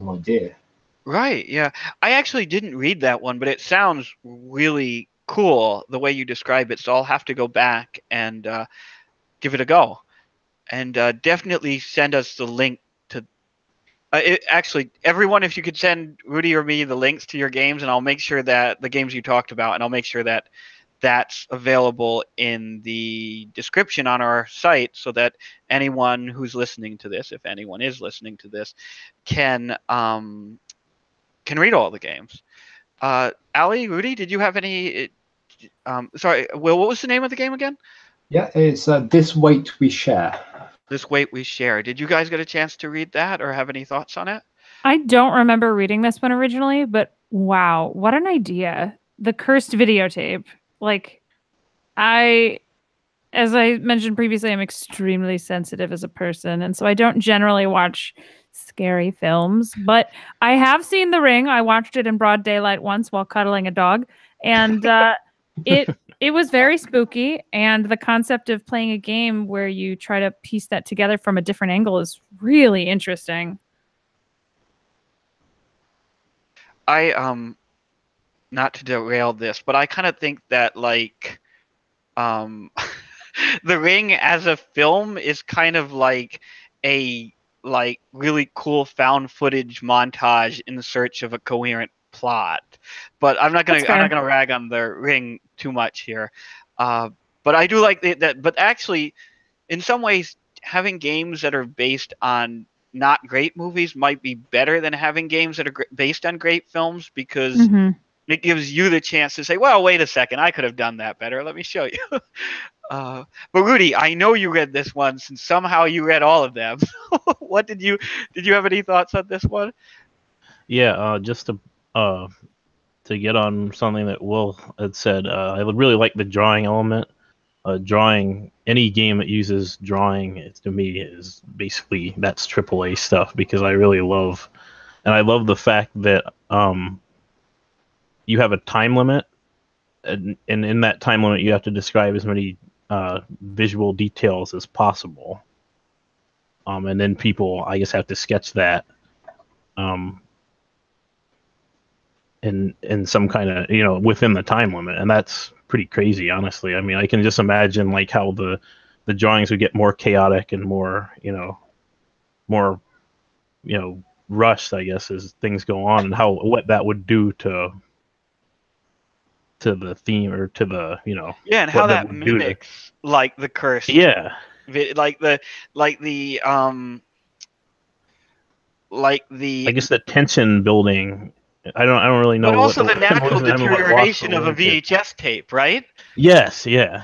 idea. Right, yeah. I actually didn't read that one, but it sounds really cool the way you describe it, so I'll have to go back and give it a go. And definitely send us the link to... actually, everyone, if you could send Rudy or me the links to your games, and I'll make sure that the games you talked about, and I'll make sure that that's available in the description on our site, so that anyone who's listening to this, if anyone is listening to this, can read all the games. Ali, Rudy, did you have any... sorry, Will, what was the name of the game again? Yeah, it's This Weight We Share. This Weight We Share. Did you guys get a chance to read that or have any thoughts on it? I don't remember reading this one originally, but wow, what an idea. The cursed videotape. Like, as I mentioned previously, I'm extremely sensitive as a person, and so I don't generally watch scary films, but I have seen The Ring. I watched it in broad daylight once while cuddling a dog, and it was very spooky, and the concept of playing a game where you try to piece that together from a different angle is really interesting. Not to derail this, but I kind of think that, like, The Ring as a film is kind of like a really cool found footage montage in search of a coherent plot. But I'm not gonna rag on The Ring too much here. But I do like that. But actually, in some ways, having games that are based on not great movies might be better than having games that are based on great films, because it gives you the chance to say, well, wait a second, I could have done that better. Let me show you. But Rudy, I know you read this one, since somehow you read all of them. What did you have any thoughts on this one? Yeah, just to get on something that Will had said, I would really like the drawing element. Drawing, any game that uses drawing, to me, is basically, that's AAA stuff, because I really love, and I love the fact that you have a time limit, and in that time limit you have to describe as many visual details as possible, and then people, I guess, have to sketch that in some kind of, within the time limit, and that's pretty crazy, honestly. I mean, I can just imagine like how the drawings would get more chaotic and more rushed, I guess, as things go on, and what that would do to the theme, or to the yeah, and how that mimics like the curse. Yeah, like the I guess the tension building. I don't really know. But also the natural deterioration of a VHS tape, right? Yes, yeah.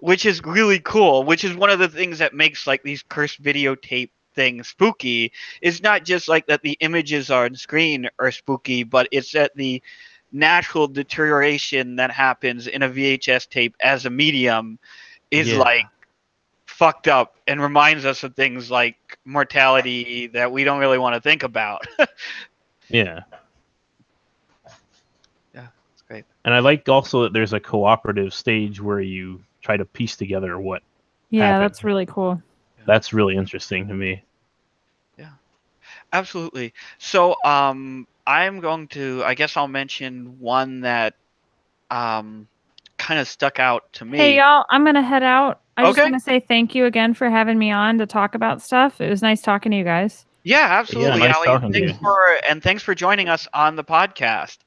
Which is really cool. Which is one of the things that makes like these cursed videotape things spooky. It's not just like that the images on screen are spooky, but it's that the natural deterioration that happens in a VHS tape as a medium is like fucked up and reminds us of things like mortality that we don't really want to think about. Yeah. Great. And I like also that there's a cooperative stage where you try to piece together what happened. That's really cool. That's really interesting to me. Yeah, absolutely. So I'm going to, I guess I'll mention one that kind of stuck out to me. Hey, y'all, I'm going to head out. I just want to say thank you again for having me on to talk about stuff. It was nice talking to you guys. Yeah, absolutely. Yeah, nice talking to you. Thanks for joining us on the podcast.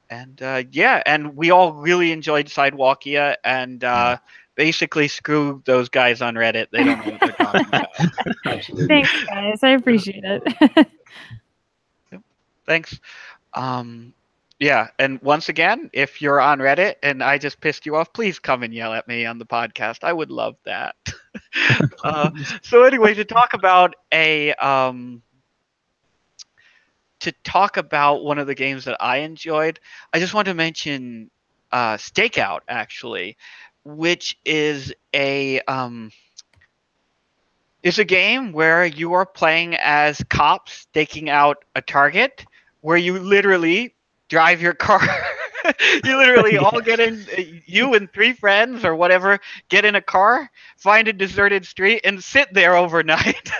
And and we all really enjoyed Sidewalkia, and basically screw those guys on Reddit. They don't know what they're talking about. Thanks, guys. I appreciate it. Thanks. Yeah, and once again, if you're on Reddit and I just pissed you off, please come and yell at me on the podcast. I would love that. So anyway, to talk about one of the games that I enjoyed, I just want to mention Stakeout, actually, which is it's a game where you are playing as cops staking out a target, where you literally drive your car. You literally all get in, you and 3 friends or whatever, get in a car, find a deserted street, and sit there overnight.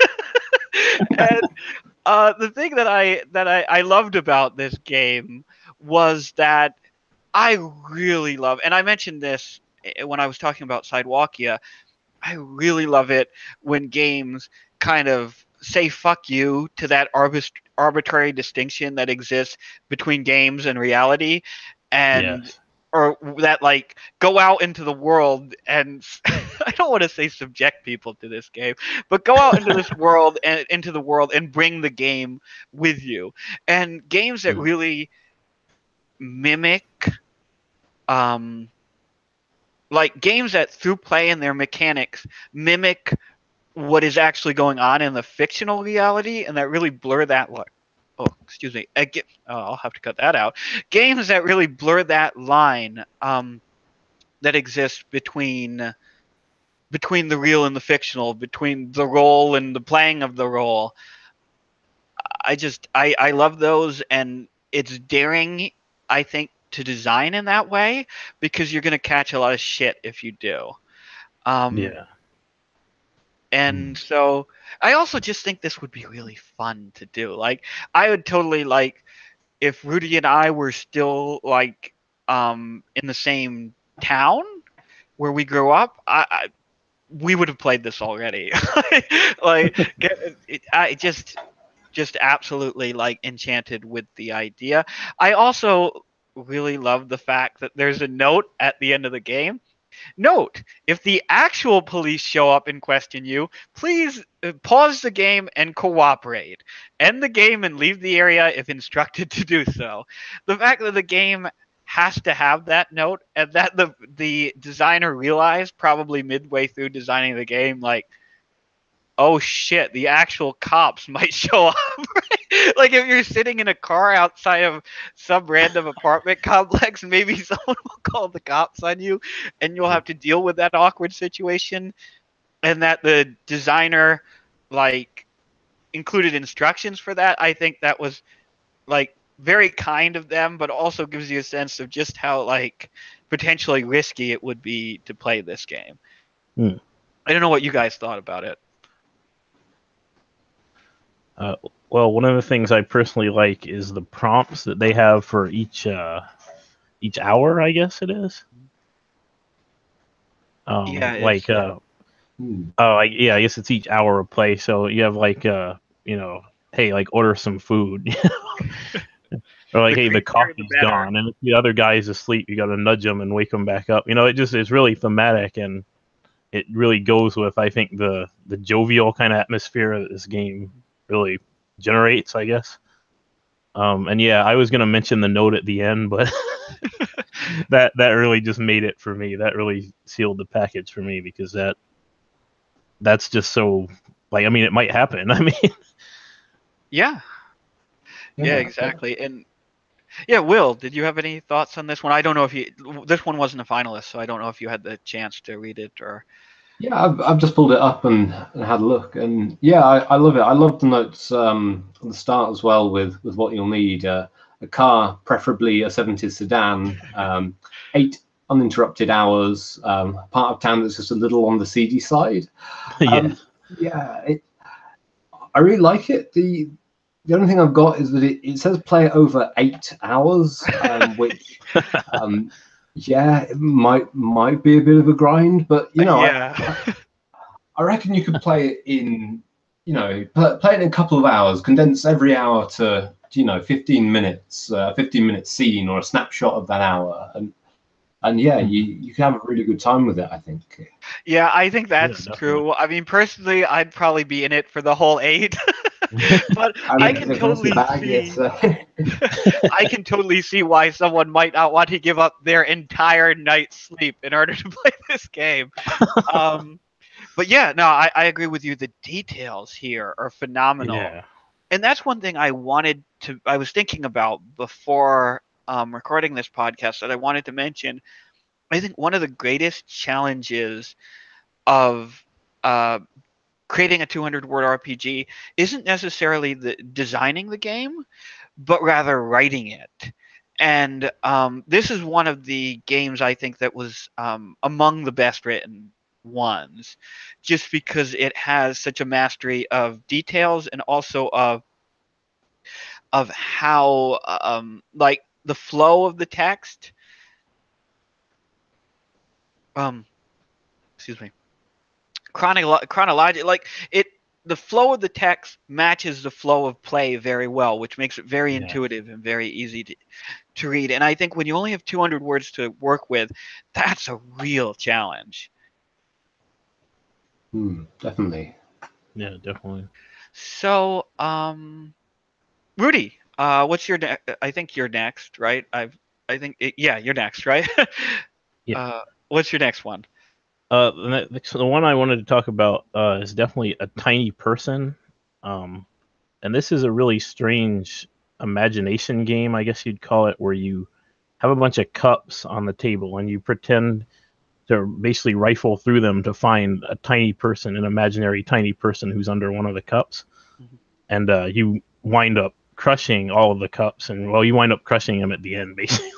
And the thing that I loved about this game was that I really love, and I mentioned this when I was talking about Sidewalkia, I really love it when games kind of say fuck you to that arbitrary distinction that exists between games and reality, and Yes. or that like go out into the world and I don't want to say subject people to this game, but go out into this world and into the world and bring the game with you. And games that really mimic like games that through play and their mechanics mimic what is actually going on in the fictional reality and that really blur that I'll have to cut that out. Games that really blur that line that exists between the real and the fictional, between the role and the playing of the role. I love those, and it's daring, I think, to design in that way, because you're going to catch a lot of shit if you do. Yeah. And so I also just think this would be really fun to do. Like, I would totally like if Rudy and I were still like in the same town where we grew up, we would have played this already. I just absolutely like enchanted with the idea. I also really love the fact that there's a note at the end of the game. Note, if the actual police show up and question you, please pause the game and cooperate. End the game and leave the area if instructed to do so. The fact that the game has to have that note, and that the designer realized probably midway through designing the game, like, oh shit, the actual cops might show up. Like if you're sitting in a car outside of some random apartment complex, maybe someone will call the cops on you and you'll have to deal with that awkward situation. And that the designer like included instructions for that. I think that was like very kind of them, but also gives you a sense of just how like potentially risky it would be to play this game. I don't know what you guys thought about it. Well, one of the things I personally like is the prompts that they have for each hour, I guess it is. Yeah, like I guess it's each hour of play. So you have like hey, like order some food, or like, hey, the coffee's gone, and if the other guy's asleep, you got to nudge him and wake him back up. It's really thematic, and it really goes with, I think, the jovial kind of atmosphere that this game really generates, I guess. And yeah, I was gonna mention the note at the end, but that really just made it for me. That really sealed the package for me, because that's just so, like, I mean, it might happen. I mean, yeah, exactly. And yeah, Will, did you have any thoughts on this one? I don't know if this one wasn't a finalist, so I don't know if you had the chance to read it or. Yeah, I've just pulled it up and had a look, and yeah, I love it. I love the notes at the start as well with what you'll need: a car, preferably a 70s sedan, 8 uninterrupted hours, part of town that's just a little on the seedy side. I really like it. The only thing I've got is that it says play over 8 hours, which. Yeah, it might be a bit of a grind, but I reckon you could play it in, play it in a couple of hours, condense every hour to 15 minutes, 15-minute scene or a snapshot of that hour, and yeah, you can have a really good time with it, I think. Yeah, I think that's true. I mean, personally, I'd probably be in it for the whole 8. But I can totally see. I can totally see why someone might not want to give up their entire night's sleep in order to play this game. But yeah, no, I agree with you. The details here are phenomenal. Yeah. And that's one thing I was thinking about before recording this podcast that I wanted to mention. I think one of the greatest challenges of creating a 200-word RPG isn't necessarily the designing the game, but rather writing it. And this is one of the games I think that was among the best written ones, just because it has such a mastery of details and also of how like the flow of the text. Excuse me. Chronological, like the flow of the text matches the flow of play very well, which makes it very intuitive and very easy to read. And I think when you only have 200 words to work with, that's a real challenge. Definitely. Yeah, definitely. So, Rudy, what's your? I think you're next, right? Yeah, you're next, right? Yeah. What's your next one? The one I wanted to talk about is definitely A Tiny Person, and this is a really strange imagination game, I guess you'd call it, where you have a bunch of cups on the table and you pretend to basically rifle through them to find a tiny person, an imaginary tiny person who's under one of the cups, and you wind up crushing all of the cups, and you wind up crushing them at the end, basically,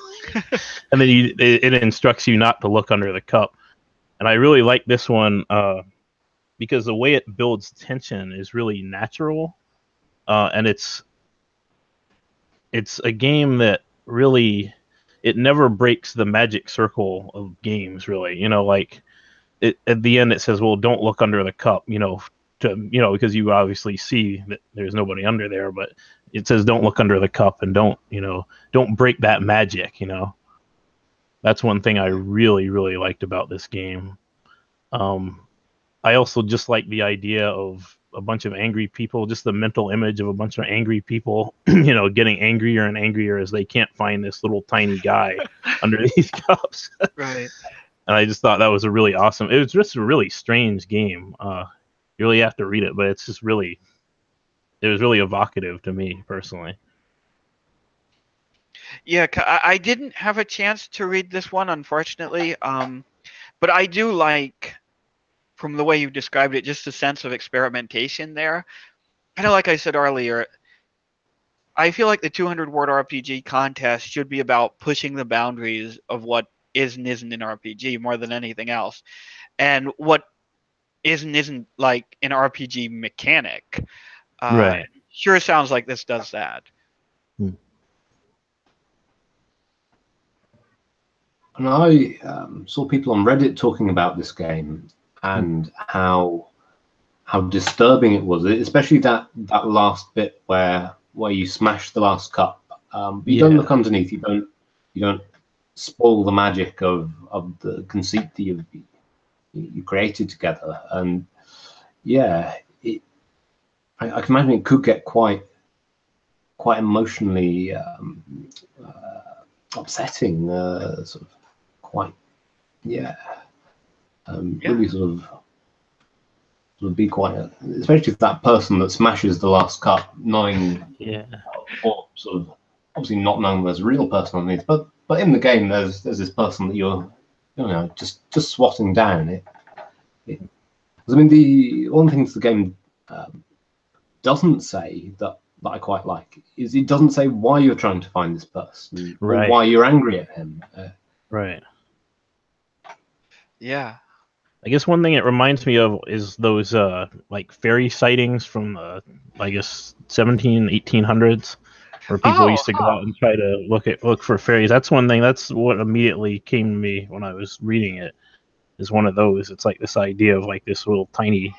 and then it instructs you not to look under the cup. And I really like this one because the way it builds tension is really natural, and it's a game that really, it never breaks the magic circle of games, really. You know, like at the end it says, well, don't look under the cup, because you obviously see that there's nobody under there, but it says don't look under the cup and don't break that magic. That's one thing I really, really liked about this game. I also just like the idea of a bunch of angry people, just the mental image of a bunch of angry people, getting angrier and angrier as they can't find this little tiny guy under these cups. Right. And I just thought that was a really awesome. It was just a really strange game. You really have to read it, but it was really evocative to me personally. Yeah, I didn't have a chance to read this one, unfortunately. But I do like, from the way you described it, just a sense of experimentation there. Kind of like I said earlier, I feel like the 200-word RPG contest should be about pushing the boundaries of what is and isn't an RPG more than anything else. And what is and isn't like an RPG mechanic. Right. Sure sounds like this does that. And I saw people on Reddit talking about this game and how disturbing it was, especially that last bit where you smash the last cup. But you don't look underneath. You don't spoil the magic of the conceit that you created together. And yeah, I can imagine it could get quite emotionally upsetting, sort of quite really sort of be quite, especially if that person that smashes the last cup, knowing or sort of obviously not knowing there's a real person underneath, but in the game there's this person that you're just swatting down. I mean, one of the things the game doesn't say that I quite like is it doesn't say why you're trying to find this person, or why you're angry at him. Right. Yeah. I guess one thing it reminds me of is those like fairy sightings from I guess 1800s, where people used to go out and try to look for fairies. That's one thing. That's what immediately came to me when I was reading it. Is one of those. It's like this idea of like this little tiny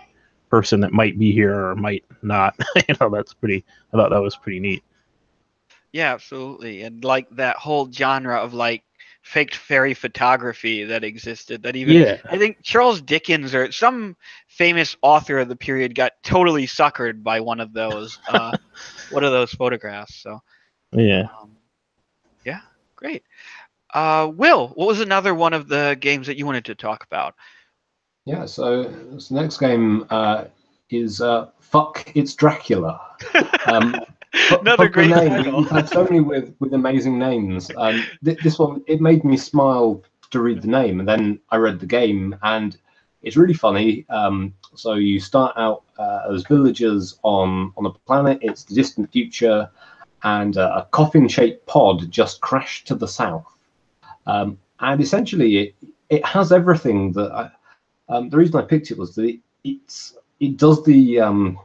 person that might be here or might not. That's pretty. I thought that was pretty neat. Yeah, absolutely. And like that whole genre of like faked fairy photography that existed. That even Yeah. I think Charles Dickens or some famous author of the period got totally suckered by one of those photographs. So Yeah. yeah, great. Will, what was another one of the games that you wanted to talk about? Yeah, so this next game is Fuck, It's Dracula. Another For great name, title. we've had so many with amazing names. This one, it made me smile to read the name, and then I read the game, and it's really funny. So you start out as villagers on a planet. It's the distant future, and a coffin-shaped pod just crashed to the south. And essentially, it has everything that the reason I picked it was that it does the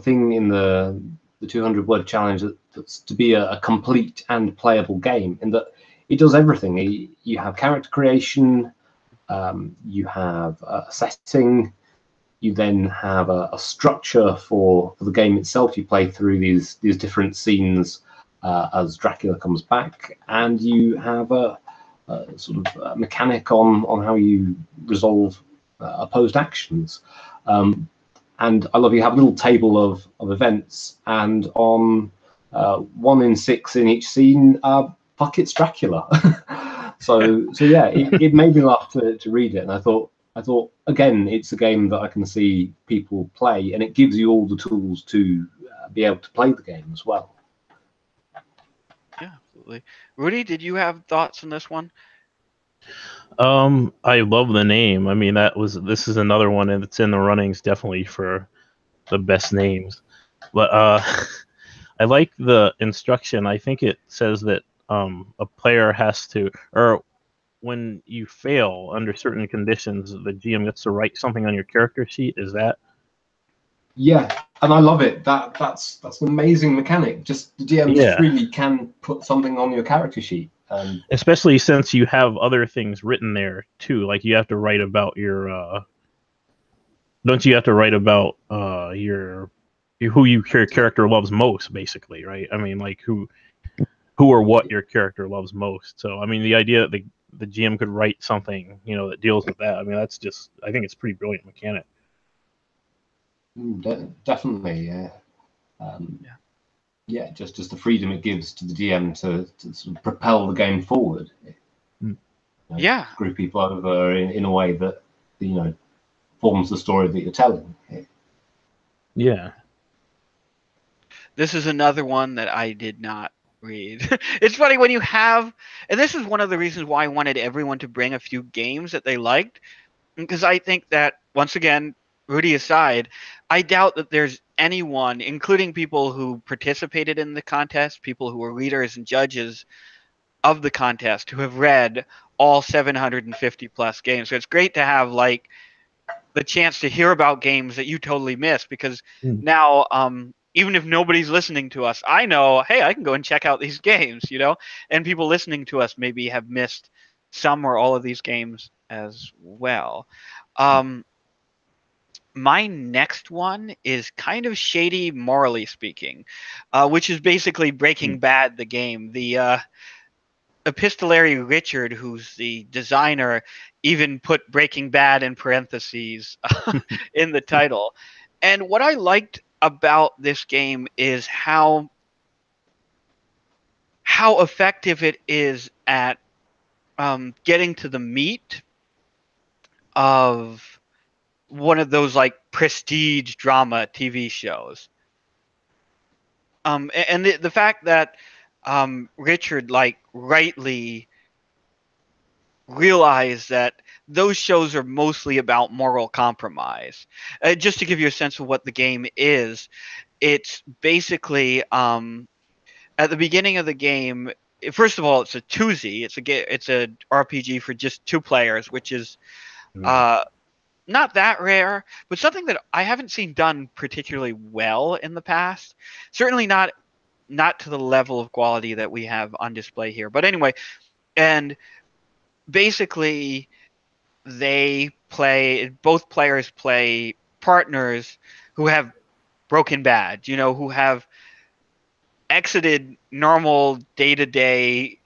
thing in the 200-word challenge that's to be a complete and playable game, in that it does everything. You have character creation, you have a setting, you then have a structure for the game itself. You play through these different scenes as Dracula comes back, and you have a sort of mechanic on how you resolve opposed actions. And I love you have a little table of events, and on 1 in 6 in each scene, fuck, it's Dracula. so yeah, it made me laugh to read it, and I thought again, it's a game that I can see people play, and it gives you all the tools to be able to play the game as well. Yeah, absolutely. Rudy, did you have thoughts on this one? I love the name. I mean, this is another one that's in the runnings definitely for the best names. But I like the instruction. I think it says that a player has to, or when you fail under certain conditions, the GM gets to write something on your character sheet. Is that? Yeah, and I love it. That's an amazing mechanic. Just the GM just really can put something on your character sheet. Especially since you have other things written there too. Like you have to write about your. Don't you have to write about your character loves most, basically, right? I mean, like who or what your character loves most. So I mean, the idea that the GM could write something, that deals with that. I mean, that's just, I think it's a pretty brilliant mechanic. Definitely, yeah. Yeah, just the freedom it gives to the DM to sort of propel the game forward. Yeah. Group people over in a way that, forms the story that you're telling. Yeah. This is another one that I did not read. It's funny when you have, and this is one of the reasons why I wanted everyone to bring a few games that they liked, because I think that, once again, Rudy aside, I doubt that there's anyone, including people who participated in the contest, people who were readers and judges of the contest, who have read all 750 plus games. So it's great to have like the chance to hear about games that you totally missed, because now even if nobody's listening to us, I know, hey, I can go and check out these games, and people listening to us maybe have missed some or all of these games as well. My next one is kind of shady, morally speaking, which is basically Breaking Bad, the game. The epistolary Richard, who's the designer, even put Breaking Bad in parentheses in the title. And what I liked about this game is how effective it is at getting to the meat of one of those like prestige drama TV shows. And the fact that Richard like rightly realized that those shows are mostly about moral compromise. Just to give you a sense of what the game is, it's basically at the beginning of the game. First of all, it's a 2Z. It's a RPG for just 2 players, which is not that rare, but something that I haven't seen done particularly well in the past. Certainly not to the level of quality that we have on display here. But anyway, and basically both players play partners who have broken bad, who have exited normal day-to-day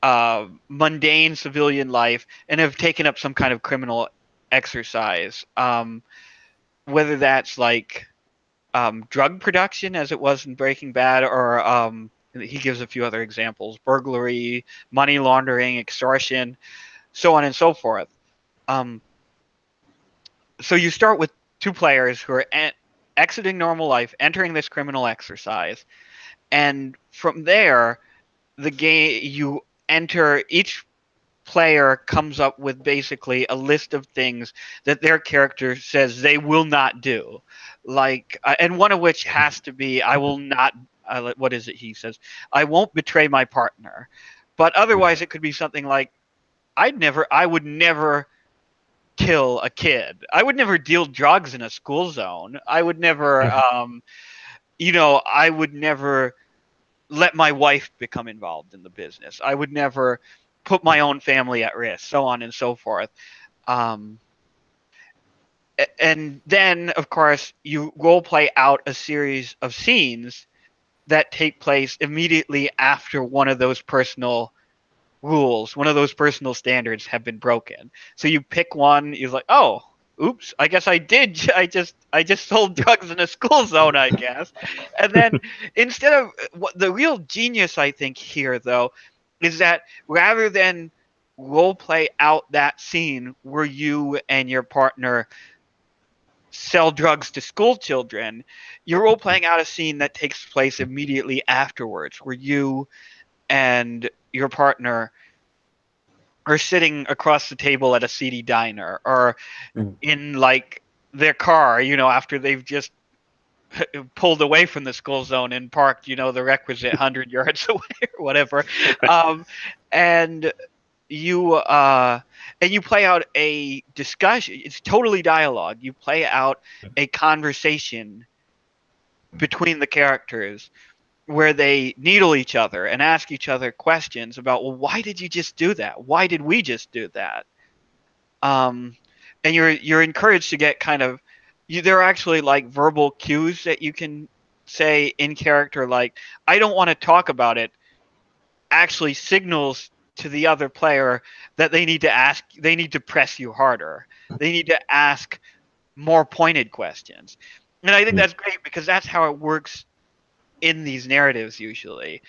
mundane civilian life and have taken up some kind of criminal exercise. Whether that's like drug production, as it was in Breaking Bad, or he gives a few other examples: burglary, money laundering, extortion, so on and so forth. So you start with two players who are exiting normal life, entering this criminal exercise, and from there, the game you enter. Each player comes up with basically a list of things that their character says they will not do, like, and one of which has to be, I will not. What is it? He says, I won't betray my partner. But otherwise, it could be something like, I would never kill a kid. I would never deal drugs in a school zone. I would never, I would never let my wife become involved in the business. I would never put my own family at risk, so on and so forth. And then, of course, you role play out a series of scenes that take place immediately after one of those personal rules, one of those personal standards have been broken. So you pick one, you're like, oh, oops, I guess I did. I just sold drugs in a school zone, I guess. And then instead of the real genius, I think, here, though, is that rather than role play out that scene where you and your partner sell drugs to school children, you're role playing out a scene that takes place immediately afterwards, where you and your partner are sitting across the table at a seedy diner, or in like their car, after they've just pulled away from the school zone and parked, the requisite 100 yards away or whatever. And you play out a discussion. It's totally dialogue. You play out a conversation between the characters where they needle each other and ask each other questions about, well, why did you just do that? Why did we just do that? And you're encouraged to get kind of, there are actually like verbal cues that you can say in character, like, I don't want to talk about it, actually signals to the other player that they need to press you harder. They need to ask more pointed questions. And I think that's great, because that's how it works in these narratives usually.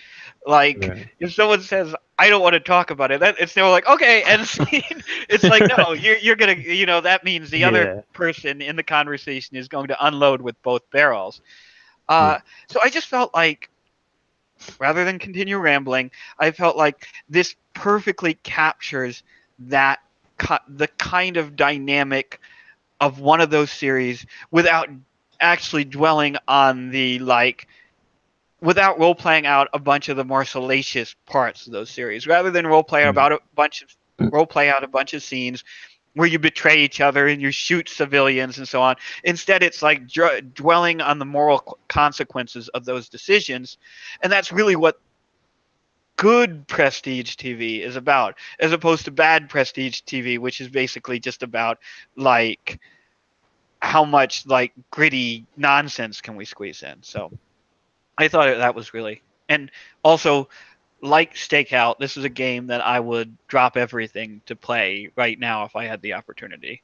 Like, if someone says, I don't want to talk about it, they're like, okay, end scene. It's like, no, you're gonna, that means the other person in the conversation is going to unload with both barrels. So I just felt like, rather than continue rambling, I felt like this perfectly captures the kind of dynamic of one of those series without actually dwelling on without role playing out a bunch of the more salacious parts of those series. Rather than role play out a bunch of scenes where you betray each other and you shoot civilians and so on. Instead, it's like dwelling on the moral consequences of those decisions, and that's really what good prestige TV is about, as opposed to bad prestige TV, which is basically just about like how much like gritty nonsense can we squeeze in. So I thought that was really, and also, like Stakeout, this is a game that I would drop everything to play right now if I had the opportunity.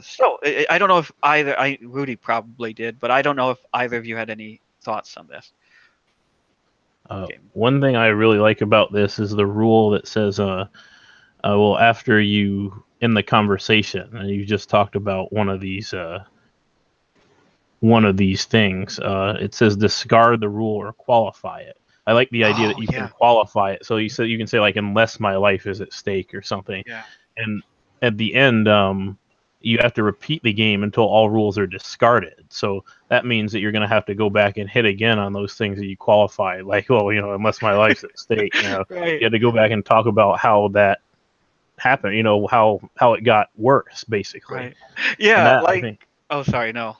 So I don't know if Rudy probably did, but I don't know if either of you had any thoughts on this. One thing I really like about this is the rule that says, well, after you in the conversation, and you just talked about one of these things, it says discard the rule or qualify it. I like the idea that you can qualify it. So you can say, like, unless my life is at stake or something. Yeah. And at the end, you have to repeat the game until all rules are discarded. So that means that you're going to have to go back and hit again on those things that you qualify. Like, well, unless my life's at stake, Right. You had to go back and talk about how that happened. How it got worse, basically. Right. Yeah. I think, oh, sorry, no.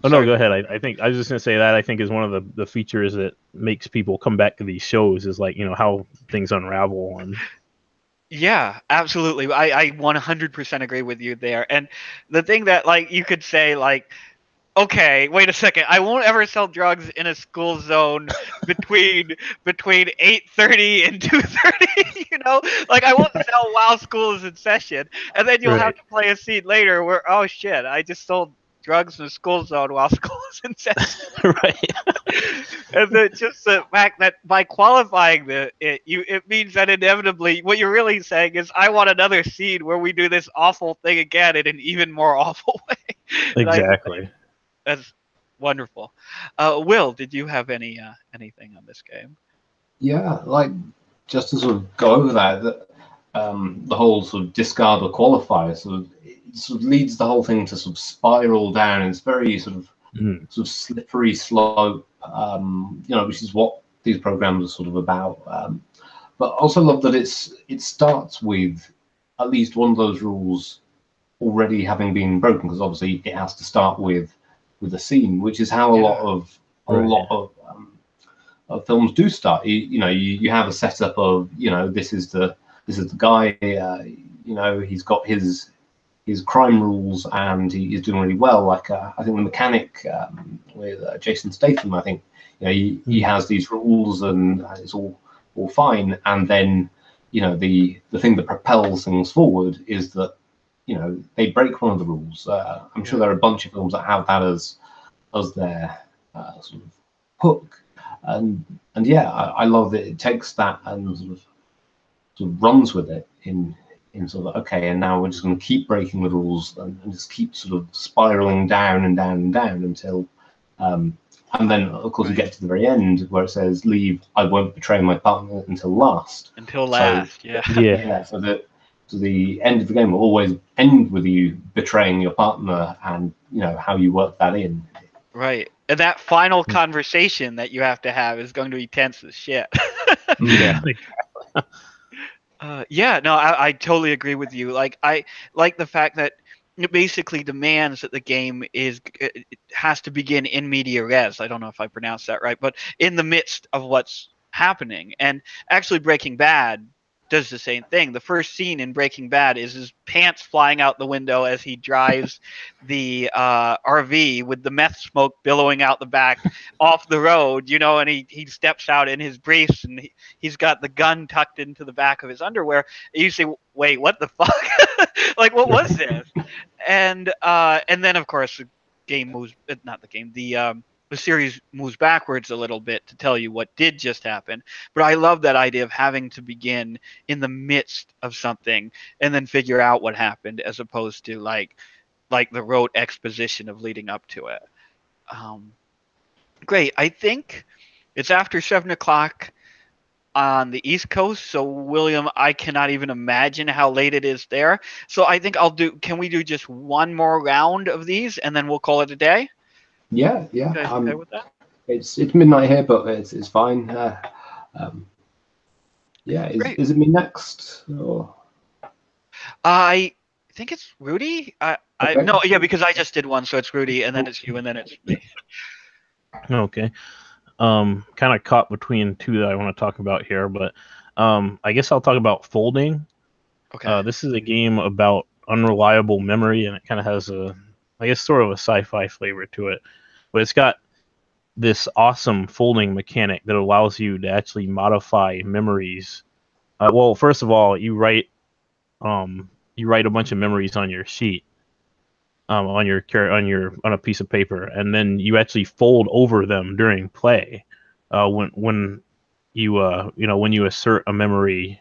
Oh, no, go ahead. I think I was just going to say that I think is one of the features that makes people come back to these shows, is like, how things unravel. And yeah, absolutely. I 100% agree with you there. And the thing that, like, you could say, like, Okay, wait a second. I won't ever sell drugs in a school zone between 8:30 and 2:30. You know, like I won't sell while school is in session, and then you'll have Right. to play a scene later where, oh shit, I just sold drugs in a school zone while school is in session. Right. And then just the fact that by qualifying it means that inevitably what you're really saying is I want another scene where we do this awful thing again in an even more awful way. And Exactly. that's wonderful. Will, did you have anything on this game? Yeah, like just to sort of go over that the whole sort of discard or qualifier it sort of leads the whole thing to sort of spiral down. It's very sort of slippery slope, which is what these programs are sort of about. But I also love that it starts with at least one of those rules already having been broken, because obviously it has to start with a scene, which is how a lot of films do start. You have a setup of this is the guy. He's got his crime rules and he's doing really well. Like I think the mechanic with Jason Statham, I think he has these rules and it's all fine. And then the thing that propels things forward is that they break one of the rules. I'm sure there are a bunch of films that have that as their sort of hook. And yeah, I love that it takes that and sort of runs with it in sort of, okay, and now we're just going to keep breaking the rules and just keep sort of spiraling down and down and down until and then of course we get to the very end where it says, leave, I won't betray my partner until last. Yeah. So the end of the game will always end with you betraying your partner, and how you work that in. Right. And that final conversation that you have to have is going to be tense as shit. Yeah. No, I totally agree with you. Like, I like the fact that it basically demands that the game it has to begin in media res. I don't know if I pronounced that right, but in the midst of what's happening. And actually, Breaking Bad does the same thing. The first scene in Breaking Bad is his pants flying out the window as he drives the RV with the meth smoke billowing out the back off the road, and he steps out in his briefs and he's got the gun tucked into the back of his underwear. And you say, wait, what the fuck? Like, what was this? And then of course the game moves, not the game, the series moves backwards a little bit to tell you what did just happen. But I love that idea of having to begin in the midst of something and then figure out what happened, as opposed to like the rote exposition of leading up to it. Great. I think it's after 7:00 on the East Coast. So William, I cannot even imagine how late it is there. So I think can we do just one more round of these and then we'll call it a day? Yeah. You guys okay with that? It's midnight here, but it's fine. Is it me next? Or? I think it's Rudy. Okay. No, yeah, because I just did one, so it's Rudy, and then it's you, and then it's me. Okay. Kind of caught between two that I want to talk about here, but I guess I'll talk about Folding. Okay. This is a game about unreliable memory, and it kind of has sort of a sci-fi flavor to it. But it's got this awesome folding mechanic that allows you to actually modify memories. Well, first of all, you write a bunch of memories on your sheet, on a piece of paper, and then you actually fold over them during play. When you assert a memory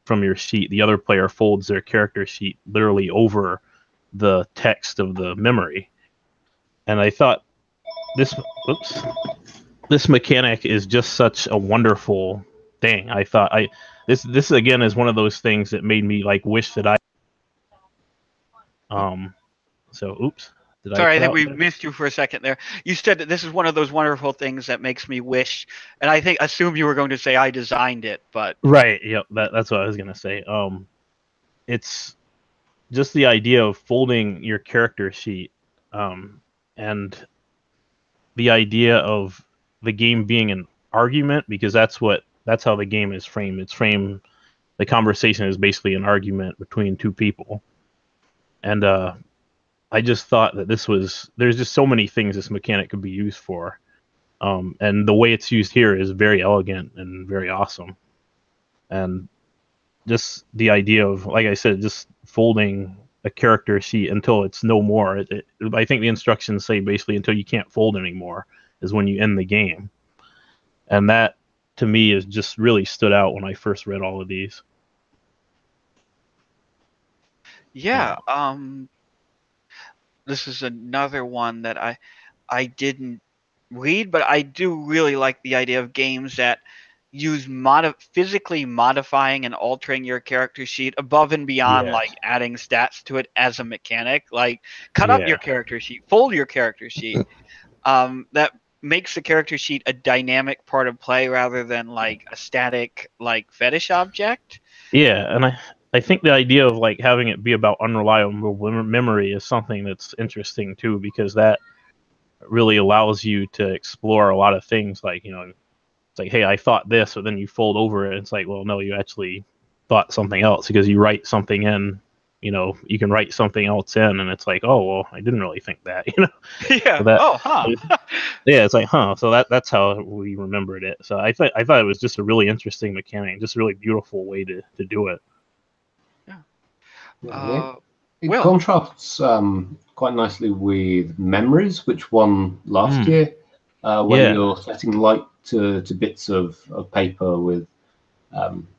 from your sheet, the other player folds their character sheet literally over the text of the memory. And I thought this mechanic is just such a wonderful thing. I thought this again is one of those things that made me like wish that I Sorry, I think we missed you for a second there. You said that this is one of those wonderful things that makes me wish, and I assume you were going to say I designed it, but right, yep, that's what I was gonna say. It's just the idea of folding your character sheet, and the idea of the game being an argument, because that's how the game is framed. The conversation is basically an argument between two people, and I just thought that there's just so many things this mechanic could be used for. And the way it's used here is very elegant and very awesome. And just the idea of, like I said, just folding a character sheet until it's no more. I think the instructions say basically until you can't fold anymore is when you end the game. And that, to me, is just really stood out when I first read all of these. Yeah. This is another one that I didn't read, but I do really like the idea of games that use physically modifying and altering your character sheet above and beyond Yes. like adding stats to it as a mechanic. Like cut up your character sheet, fold your character sheet. That makes the character sheet a dynamic part of play rather than like a static like fetish object. Yeah, and I think the idea of like having it be about unreliable memory is something that's interesting too, because that really allows you to explore a lot of things. Like, you know, it's like, hey, I thought this, but then you fold over it. It's like, well, no, you actually thought something else, because you write something in. You know, you can write something else in, and it's like, oh, well, I didn't really think that. You know. Yeah. So that, oh, huh. Yeah, it's like, huh. So that's how we remembered it. So I thought it was just a really interesting mechanic, just a really beautiful way to do it. It contrasts quite nicely with Memories, which won last year, when you're setting light to bits of paper with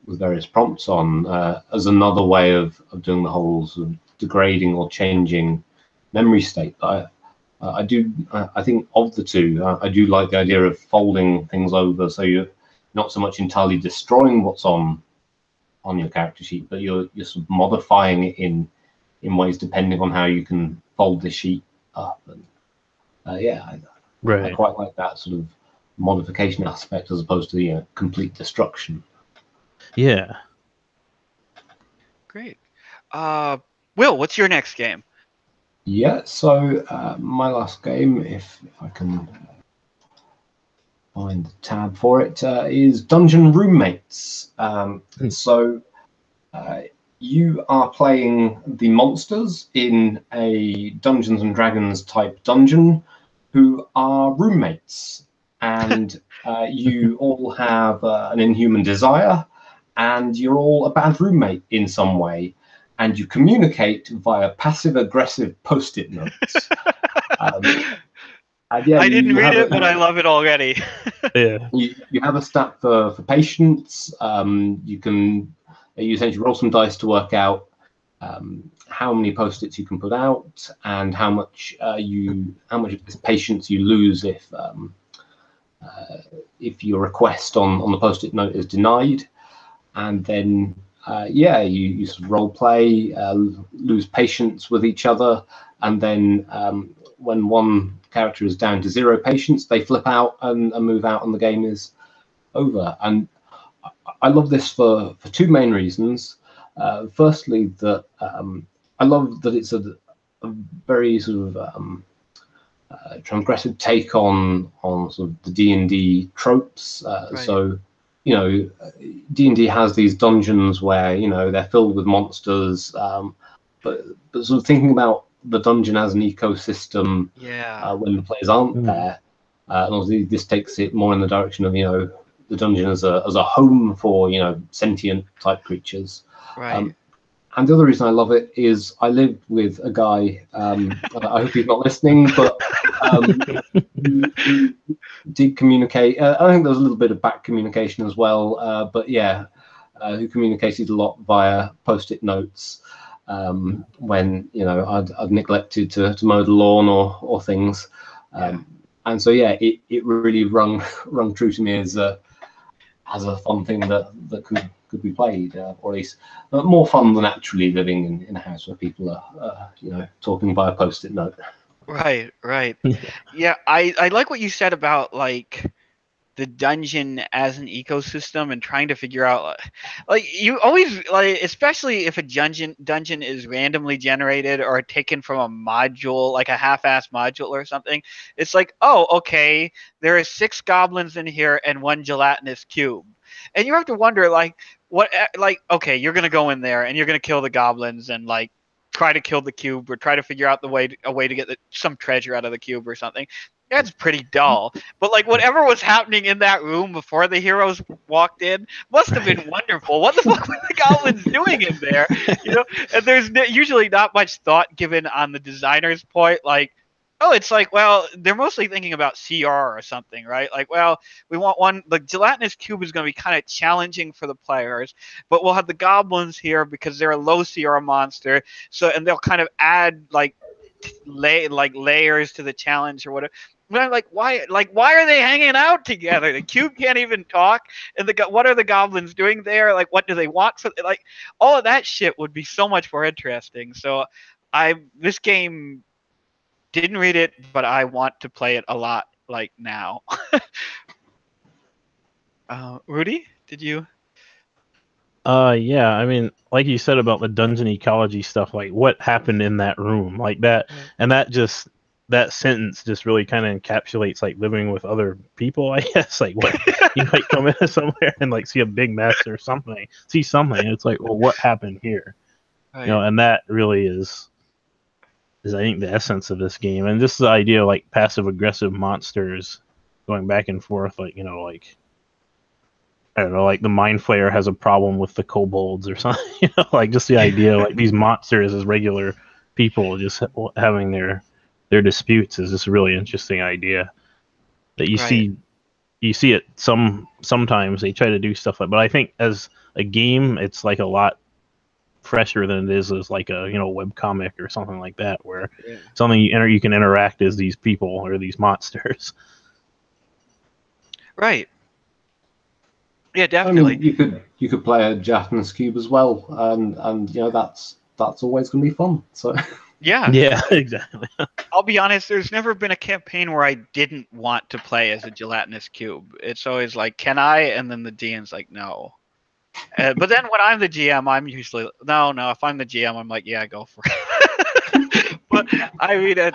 various prompts on, as another way of doing the whole sort of degrading or changing memory state. But I think of the two, I do like the idea of folding things over, so you're not so much entirely destroying what's on your character sheet, but you're sort of modifying it in ways depending on how you can fold the sheet up. And I quite like that sort of modification aspect as opposed to the complete destruction. Yeah. Great. Will, what's your next game? Yeah, so my last game, if I can find the tab for it, is Dungeon Roommates. So you are playing the monsters in a Dungeons and Dragons type dungeon who are roommates, and you all have an inhuman desire, and you're all a bad roommate in some way, and you communicate via passive-aggressive post-it notes. I didn't read it, but I love it already. Yeah. You have a stat for patience. You essentially roll some dice to work out how many post-its you can put out, and how much of this patience you lose if your request on the post-it note is denied. And then you sort of role play, lose patience with each other, and then when one character is down to 0 patience, they flip out and move out, and the game is over. And I love this for two main reasons. Firstly, that I love that it's a very sort of transgressive take on sort of the D&D tropes. Right. So, you know, D&D has these dungeons where, you know, they're filled with monsters, but sort of thinking about the dungeon as an ecosystem, when the players aren't there, and obviously this takes it more in the direction of, you know, the dungeon as a home for, you know, sentient type creatures. Right. And the other reason I love it is I live with a guy, I hope he's not listening, but who did communicate. I think there was a little bit of back communication as well, but yeah, who communicated a lot via post-it notes when, you know, I'd neglected to mow the lawn or things. And so, yeah, it really rung true to me as a fun thing that could be played, or at least more fun than actually living in a house where people are, you know, talking by a post-it note. Right. Yeah, I like what you said about like the dungeon as an ecosystem and trying to figure out, like you always like, especially if a dungeon is randomly generated or taken from a module, like a half-ass module or something. It's like, oh, okay, there are 6 goblins in here and 1 gelatinous cube, and you have to wonder like, what, like, okay, you're gonna go in there and you're gonna kill the goblins and like try to kill the cube or try to figure out a way to get some treasure out of the cube or something. That's pretty dull. But like whatever was happening in that room before the heroes walked in must have been wonderful. What the fuck were the goblins doing in there? You know, and there's usually not much thought given on the designer's point. Like, oh, it's like, well, they're mostly thinking about CR or something, right? Like, well, we want one. The gelatinous cube is going to be kind of challenging for the players, but we'll have the goblins here because they're a low CR monster. So, and they'll kind of add like layers to the challenge or whatever. But I'm like, why? Like, why are they hanging out together? The cube can't even talk, and what are the goblins doing there? Like, what do they want for? Like, all of that shit would be so much more interesting. So, this game didn't read it, but I want to play it a lot. Like now. Rudy, did you? Yeah, I mean, like you said about the dungeon ecology stuff, like what happened in that room, like that, and that sentence just really kind of encapsulates like living with other people, I guess. Like what you might come in somewhere and like see a big mess or something, see something, and it's like, well, what happened here? Right. You know, and that really is I think the essence of this game, and just the idea of like passive aggressive monsters going back and forth, like, you know, like I don't know, like the Mind Flayer has a problem with the kobolds or something, you know, like just the idea like these monsters as regular people just having their disputes is just a really interesting idea that you Right. see it sometimes they try to do stuff like, but I think as a game it's like a lot fresher than it is as like a, you know, webcomic or something like that, where something you can interact as these people or these monsters. Right. Yeah, definitely. I mean, you could play a gelatinous cube as well, and you know that's always going to be fun. So Yeah, exactly. I'll be honest, there's never been a campaign where I didn't want to play as a gelatinous cube. It's always like, can I? And then the DM's like, no. But then when I'm the GM, I'm usually, no. If I'm the GM, I'm like, yeah, go for it. But I mean,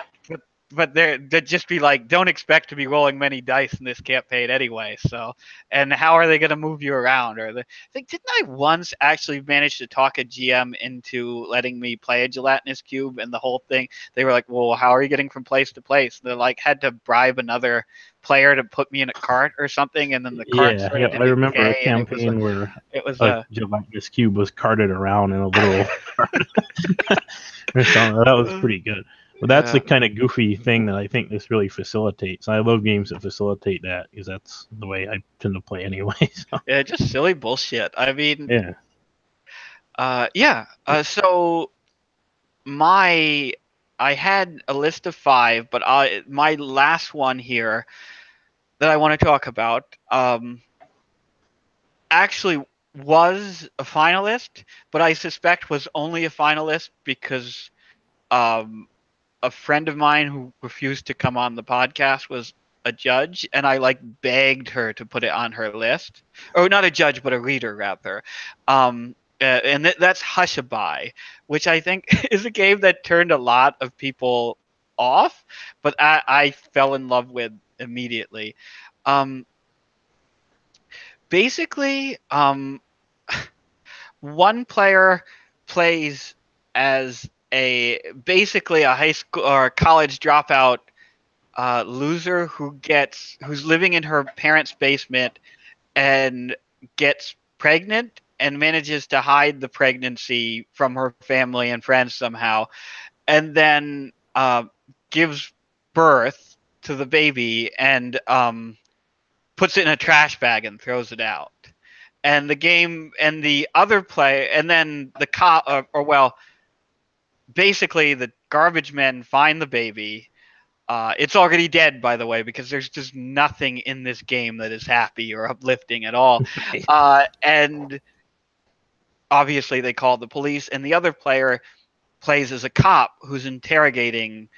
but they'd just be like, don't expect to be rolling many dice in this campaign anyway. So, and how are they going to move you around? I think, didn't I once actually manage to talk a GM into letting me play a gelatinous cube, and the whole thing, they were like, well, how are you getting from place to place? They like had to bribe another player to put me in a cart or something, and then the cart Yeah, started to I remember a decay, and campaign where it was a gelatinous cube was carted around in a little cart or something. That was pretty good. But that's the kind of goofy thing that I think this really facilitates. I love games that facilitate that because that's the way I tend to play anyway. So. Yeah, just silly bullshit. I mean, yeah. So I had a list of 5, but my last one here that I want to talk about actually was a finalist, but I suspect was only a finalist because a friend of mine who refused to come on the podcast was a judge, and I like begged her to put it on her list, or not a judge, but a reader rather. And that's Hushabye, which I think is a game that turned a lot of people off, but I fell in love with immediately. Basically, one player plays as basically a high school or college dropout loser who's living in her parents' basement and gets pregnant and manages to hide the pregnancy from her family and friends somehow, and then gives birth to the baby and puts it in a trash bag and throws it out. And the game and the other play, and then the cop, basically the garbage men find the baby. It's already dead, by the way, because there's just nothing in this game that is happy or uplifting at all. And obviously they call the police, and the other player plays as a cop who's interrogating.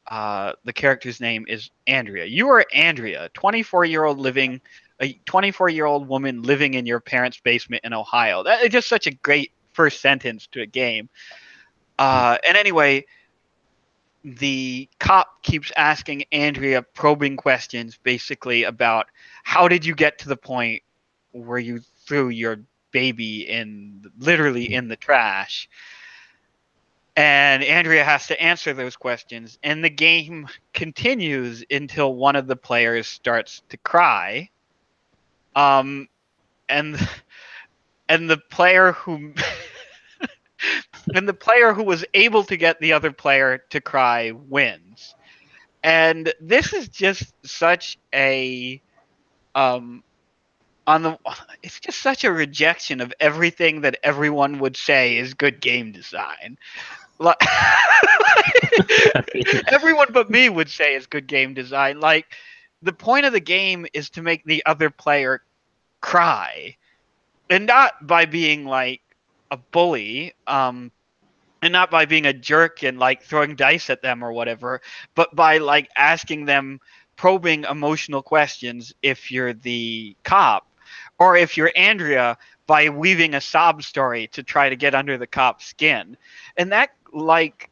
The character's name is Andrea. You are Andrea, a 24-year-old woman living in your parents' basement in Ohio. That is just such a great first sentence to a game. And anyway, the cop keeps asking Andrea probing questions, basically about how did you get to the point where you threw your baby literally in the trash. and Andrea has to answer those questions, and the game continues until one of the players starts to cry. And the player who and the player who was able to get the other player to cry wins. And this is just such a it's just such a rejection of everything that everyone would say is good game design. Like, everyone but me would say is good game design. Like, the point of the game is to make the other player cry, and not by being like a bully, and not by being a jerk and like throwing dice at them or whatever, but by like asking them probing emotional questions if you're the cop, or if you're Andrea, by weaving a sob story to try to get under the cop's skin. And that, like,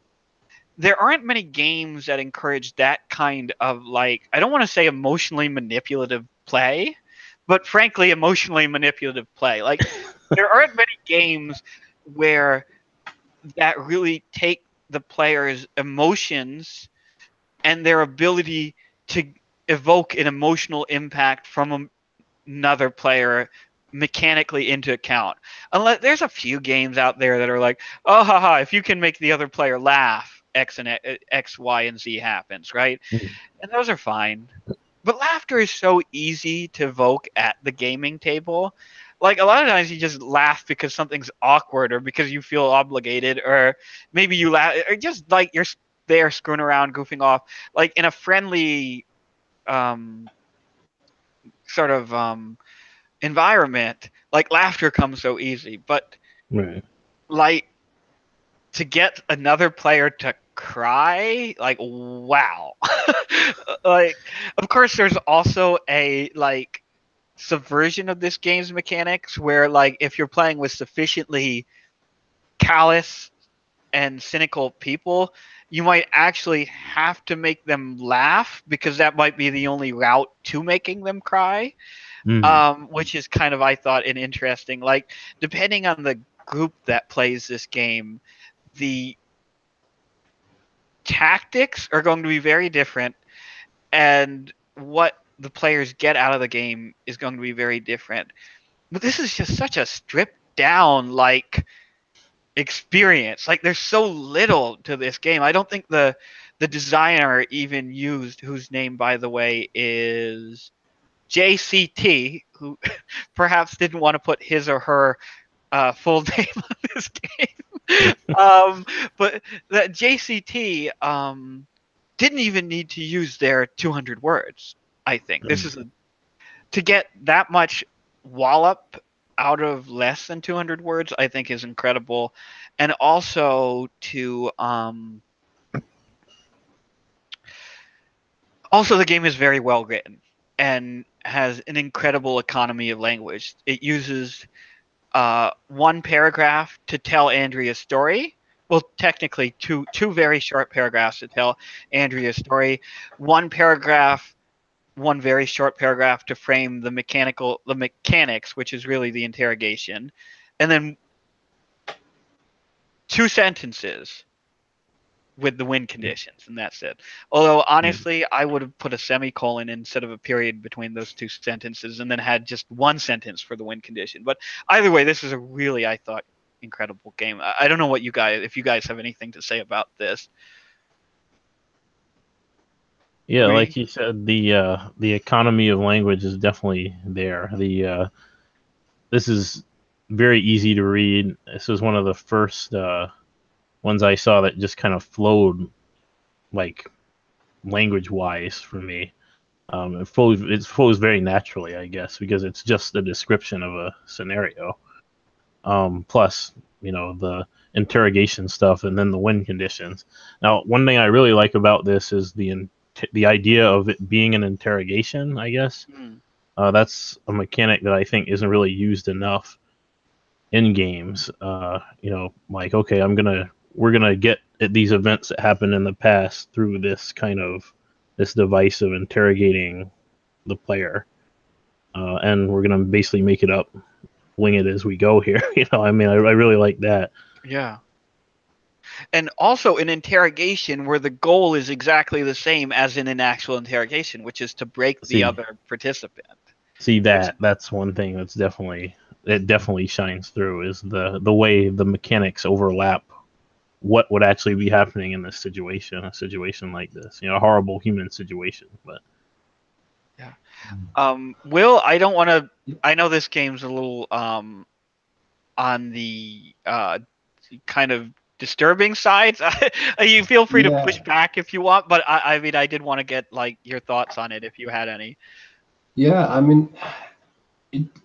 there aren't many games that encourage that kind of, like, I don't want to say emotionally manipulative play, but frankly, emotionally manipulative play. Like, there aren't many games where that really take the player's emotions and their ability to evoke an emotional impact from another player mechanically into account. Unless there's a few games out there that are like, oh, haha, if you can make the other player laugh, X, Y, and Z happens, right? And those are fine. But laughter is so easy to evoke at the gaming table. Like, a lot of times you just laugh because something's awkward, or because you feel obligated, or maybe you laugh, or just like you're there screwing around, goofing off. Like, in a friendly sort of environment, like, laughter comes so easy. But Right. like, to get another player to cry, like, wow. Like, of course there's also a like subversion of this game's mechanics where, like, if you're playing with sufficiently callous and cynical people, you might actually have to make them laugh, because that might be the only route to making them cry. Which is kind of, I thought, an interesting, like, depending on the group that plays this game, the tactics are going to be very different, and what the players get out of the game is going to be very different. But this is just such a stripped down, like, experience. Like, there's so little to this game. I don't think the designer even used, whose name, by the way, is JCT, who perhaps didn't want to put his or her full name on this game. But that JCT didn't even need to use their 200 words, I think. This is to get that much wallop out of less than 200 words, I think, is incredible. And also also, the game is very well written and has an incredible economy of language. It uses one paragraph to tell Andrea's story. Well, technically, two very short paragraphs to tell Andrea's story. One very short paragraph to frame the mechanics, which is really the interrogation, and then 2 sentences with the win conditions, and that's it. Although, honestly, I would have put a semicolon instead of a period between those 2 sentences, and then had just 1 sentence for the win condition. But either way, this is a really, I thought, incredible game. I don't know if you guys have anything to say about this. Yeah, like you said, the economy of language is definitely there. This is very easy to read. This was one of the first ones I saw that just kind of flowed, like, language-wise for me. It flows very naturally, I guess, because it's just a description of a scenario. Plus, the interrogation stuff, and then the win conditions. Now, one thing I really like about this is the idea of it being an interrogation, I guess. That's a mechanic that I think isn't really used enough in games. Like, okay, we're gonna get at these events that happened in the past through this device of interrogating the player, and we're gonna basically make it up, wing it as we go here. I mean, I really like that. Yeah. And also an interrogation where the goal is exactly the same as in an actual interrogation, which is to break the See. other participant. See that's one thing that's definitely shines through is the way the mechanics overlap what would actually be happening in this situation, a situation like this, a horrible human situation. But Will, I don't want to. I know this game's a little on the kind of disturbing sides. You feel free to push back if you want, but I mean, I did want to get like your thoughts on it if you had any. Yeah, I mean,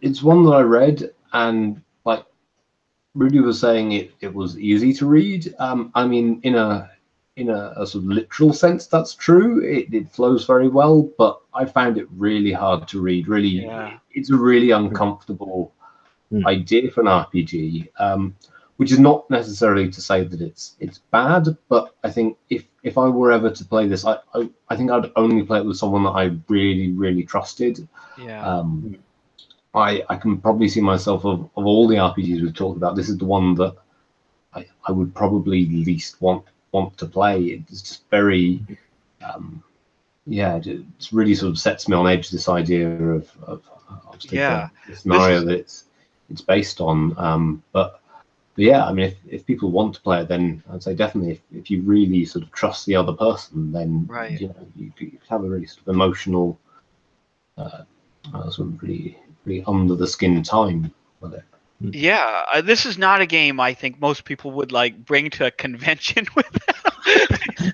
it's one that I read, and like Rudy was saying, it was easy to read. I mean, in a sort of literal sense, that's true. It flows very well, but I found it really hard to read. Really, it's a really uncomfortable idea for an RPG. Which is not necessarily to say that it's bad, but I think if I were ever to play this, I think I'd only play it with someone that I really, really trusted. Yeah. I can probably see myself of all the RPGs we've talked about, this is the one that I would probably least want to play. It's just very, it really sort of sets me on edge. This idea of the scenario that it's based on, but yeah, I mean, if people want to play it, then I'd say definitely if you really sort of trust the other person, then you have a really sort of emotional, sort of really under the skin time with it. Yeah, this is not a game I think most people would like bring to a convention with them.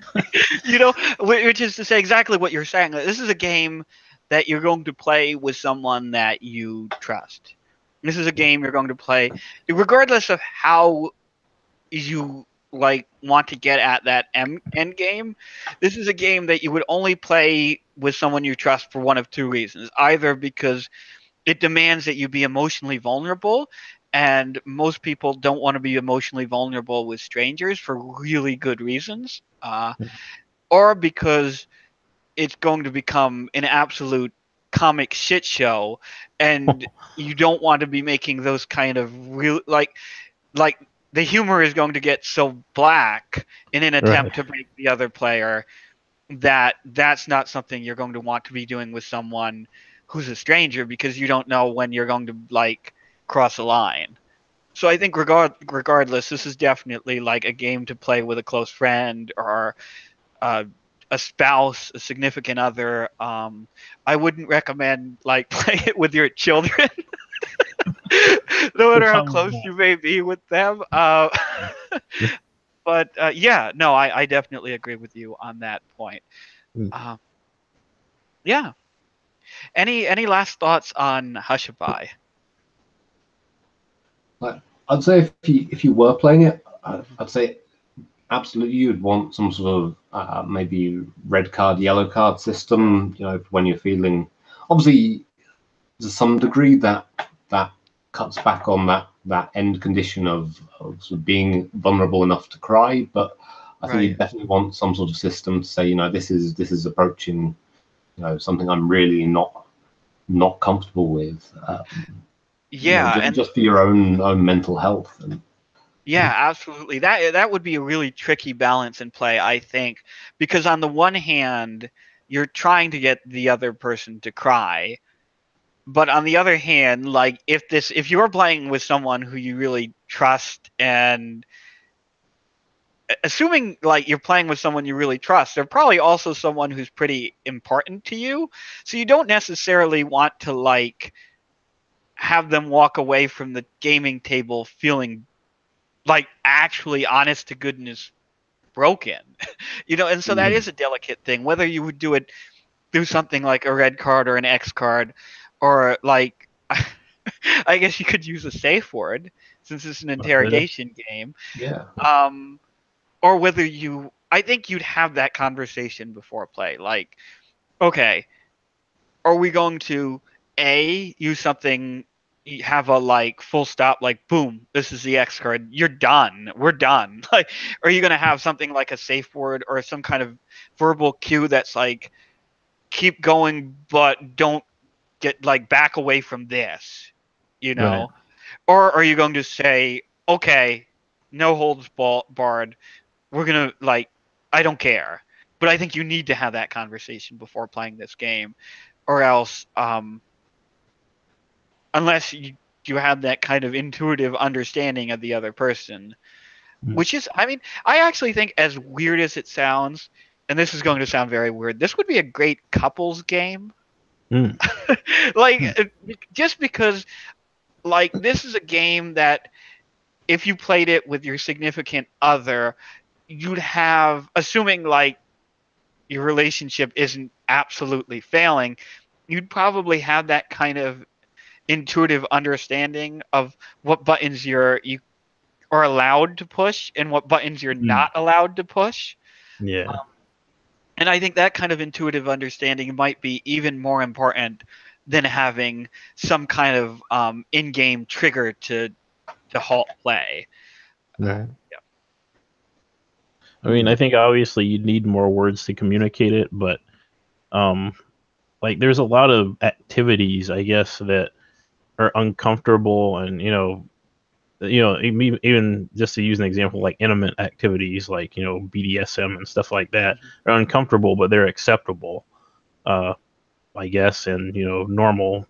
Which is to say exactly what you're saying. This is a game that you're going to play with someone that you trust. This is a game you're going to play regardless of how you like want to get at that end game. This is a game that you would only play with someone you trust for one of two reasons. Either because it demands that you be emotionally vulnerable, and most people don't want to be emotionally vulnerable with strangers for really good reasons, or because it's going to become an absolute comic shit show, and you don't want to be making those kind of real like the humor is going to get so black in an attempt to break the other player that's not something you're going to want to be doing with someone who's a stranger, because you don't know when you're going to like cross a line. So I think regardless, this is definitely like a game to play with a close friend or a spouse, a significant other. I wouldn't recommend like playing it with your children, no matter how close you may be with them. But I definitely agree with you on that point. Yeah. Any last thoughts on Hushabye? I'd say if you were playing it, I'd say absolutely you'd want some sort of maybe red card, yellow card system. When you're feeling, obviously to some degree that cuts back on that end condition of sort of being vulnerable enough to cry. But I think you definitely want some sort of system to say, this is approaching, something I'm really not comfortable with. Just for your own mental health. Yeah, absolutely. That would be a really tricky balance in play, I think, because on the one hand, you're trying to get the other person to cry, but on the other hand, like if you're playing with someone who you really trust, and assuming like you're playing with someone you really trust, they're probably also someone who's pretty important to you, so you don't necessarily want to like have them walk away from the gaming table feeling like actually honest to goodness broken. And so that is a delicate thing, whether you would do it through something like a red card or an X card, or like I guess you could use a safe word since it's an interrogation game. Or whether I think you'd have that conversation before play, like, okay, are we going to use something, have a like full stop, like boom, this is the X card, you're done, we're done. Like, are you going to have something like a safe word or some kind of verbal cue that's like, keep going, but don't get like back away from this, or are you going to say, okay, no holds barred, we're gonna like, I don't care. But I think you need to have that conversation before playing this game, or else, unless you have that kind of intuitive understanding of the other person, which is, I mean, I actually think, as weird as it sounds, and this is going to sound very weird, this would be a great couples game. Like, just because, like, this is a game that if you played it with your significant other, you'd have, assuming like your relationship isn't absolutely failing, you'd probably have that kind of intuitive understanding of what buttons you are allowed to push and what buttons you're not allowed to push. Yeah. And I think that kind of intuitive understanding might be even more important than having some kind of in-game trigger to halt play. Right. Yeah. I mean, I think obviously you'd need more words to communicate it, but like there's a lot of activities, I guess, that are uncomfortable, and even just to use an example, like intimate activities, like BDSM and stuff like that, are uncomfortable, but they're acceptable, I guess, and normal,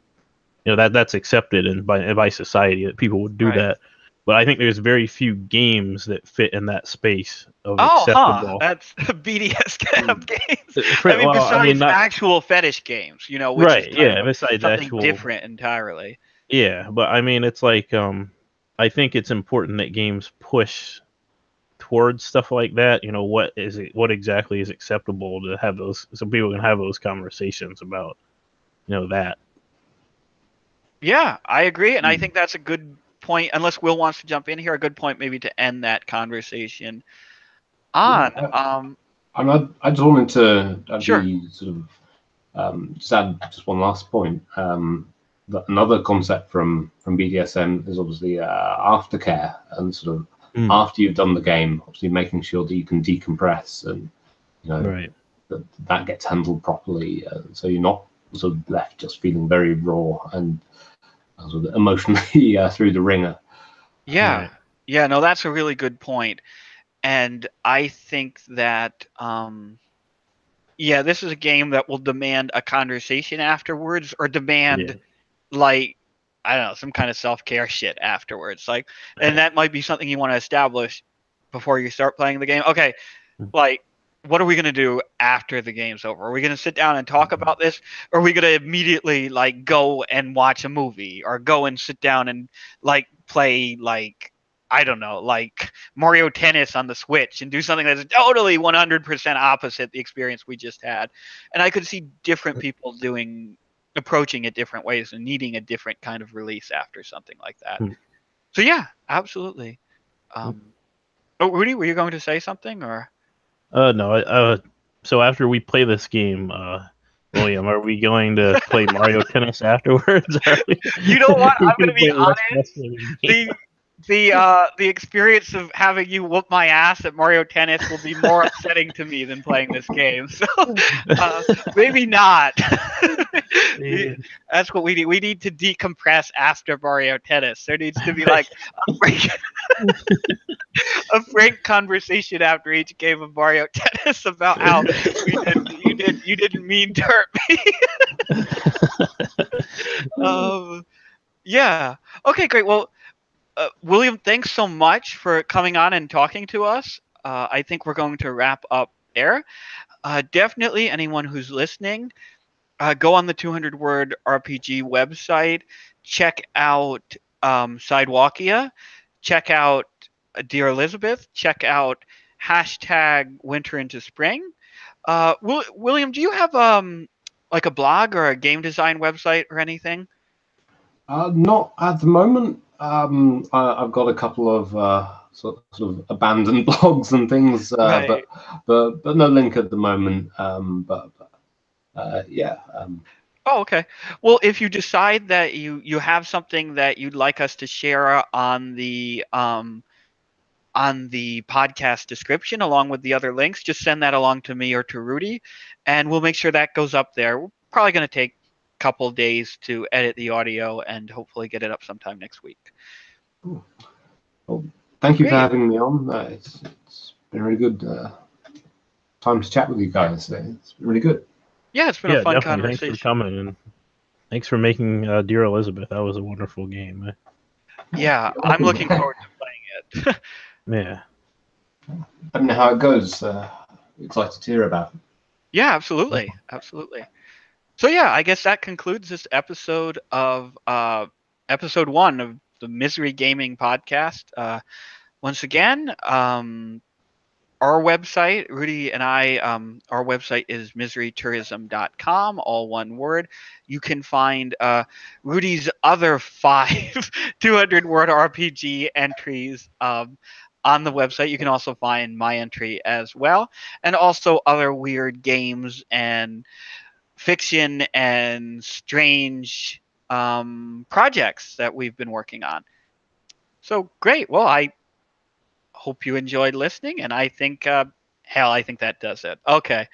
that's accepted and by society that people would do that. But I think there's very few games that fit in that space of acceptable. That's BDSM games. Besides actual fetish games, which right? Is besides something actual different entirely. Yeah, but I mean, it's like I think it's important that games push towards stuff like that. What exactly is acceptable to have those, so people can have those conversations about that. Yeah, I agree, and I think that's a good point. Unless Will wants to jump in here, a good point maybe to end that conversation on. I just wanted to Sure. sort of just add just one last point. That another concept from BDSM is obviously aftercare, and sort of after you've done the game, obviously making sure that you can decompress, and that gets handled properly, so you're not sort of left just feeling very raw and sort of emotionally through the ringer. Yeah, no, that's a really good point, and I think that this is a game that will demand a conversation afterwards, or demand like, I don't know, some kind of self-care shit afterwards. Like, and that might be something you want to establish before you start playing the game. Okay, like, what are we going to do after the game's over? Are we going to sit down and talk about this? Or are we going to immediately like go and watch a movie, or go and sit down and like play, like, I don't know, like Mario Tennis on the Switch and do something that's totally 100% opposite the experience we just had? And I could see different people approaching it different ways and needing a different kind of release after something like that. So yeah, absolutely. Rudy, were you going to say something, or? No. So after we play this game, William, are we going to play Mario Tennis afterwards? You know what? I'm going to be honest. The experience of having you whoop my ass at Mario Tennis will be more upsetting to me than playing this game. So maybe not. That's what we need. We need to decompress after Mario Tennis. There needs to be like a frank conversation after each game of Mario Tennis about how you didn't mean to hurt me. Yeah. Okay, great. Well, William, thanks so much for coming on and talking to us. I think we're going to wrap up there. Definitely, anyone who's listening, go on the 200-word RPG website. Check out Sidewalkia. Check out Dear Elizabeth. Check out #Winter into Spring. William, do you have like a blog or a game design website or anything? Not at the moment. I've got a couple of sort of abandoned blogs and things, but no link at the moment. Oh, okay. Well, if you decide that you have something that you'd like us to share on the podcast description along with the other links, just send that along to me or to Rudy, and we'll make sure that goes up there. We're probably going to take a couple days to edit the audio and hopefully get it up sometime next week. Well, thank you for having me on. It's been a really good time to chat with you guys. It's been really good. Yeah, it's been a fun definitely. conversation. Thanks for coming, and thanks for making Dear Elizabeth. That was a wonderful game. Yeah, I'm looking forward to playing it. Yeah. I don't know how it goes. Excited to hear about it. Yeah, absolutely. Absolutely. So yeah, I guess that concludes this episode of episode 1 of the Misery Gaming Podcast. Once again, our website, Rudy and I, our website is miserytourism.com, all one word. You can find Rudy's other 5 200-word RPG entries on the website. You can also find my entry as well, and also other weird games and fiction and strange projects that we've been working on. So great. Well, I hope you enjoyed listening, and I think, hell, I think that does it. Okay.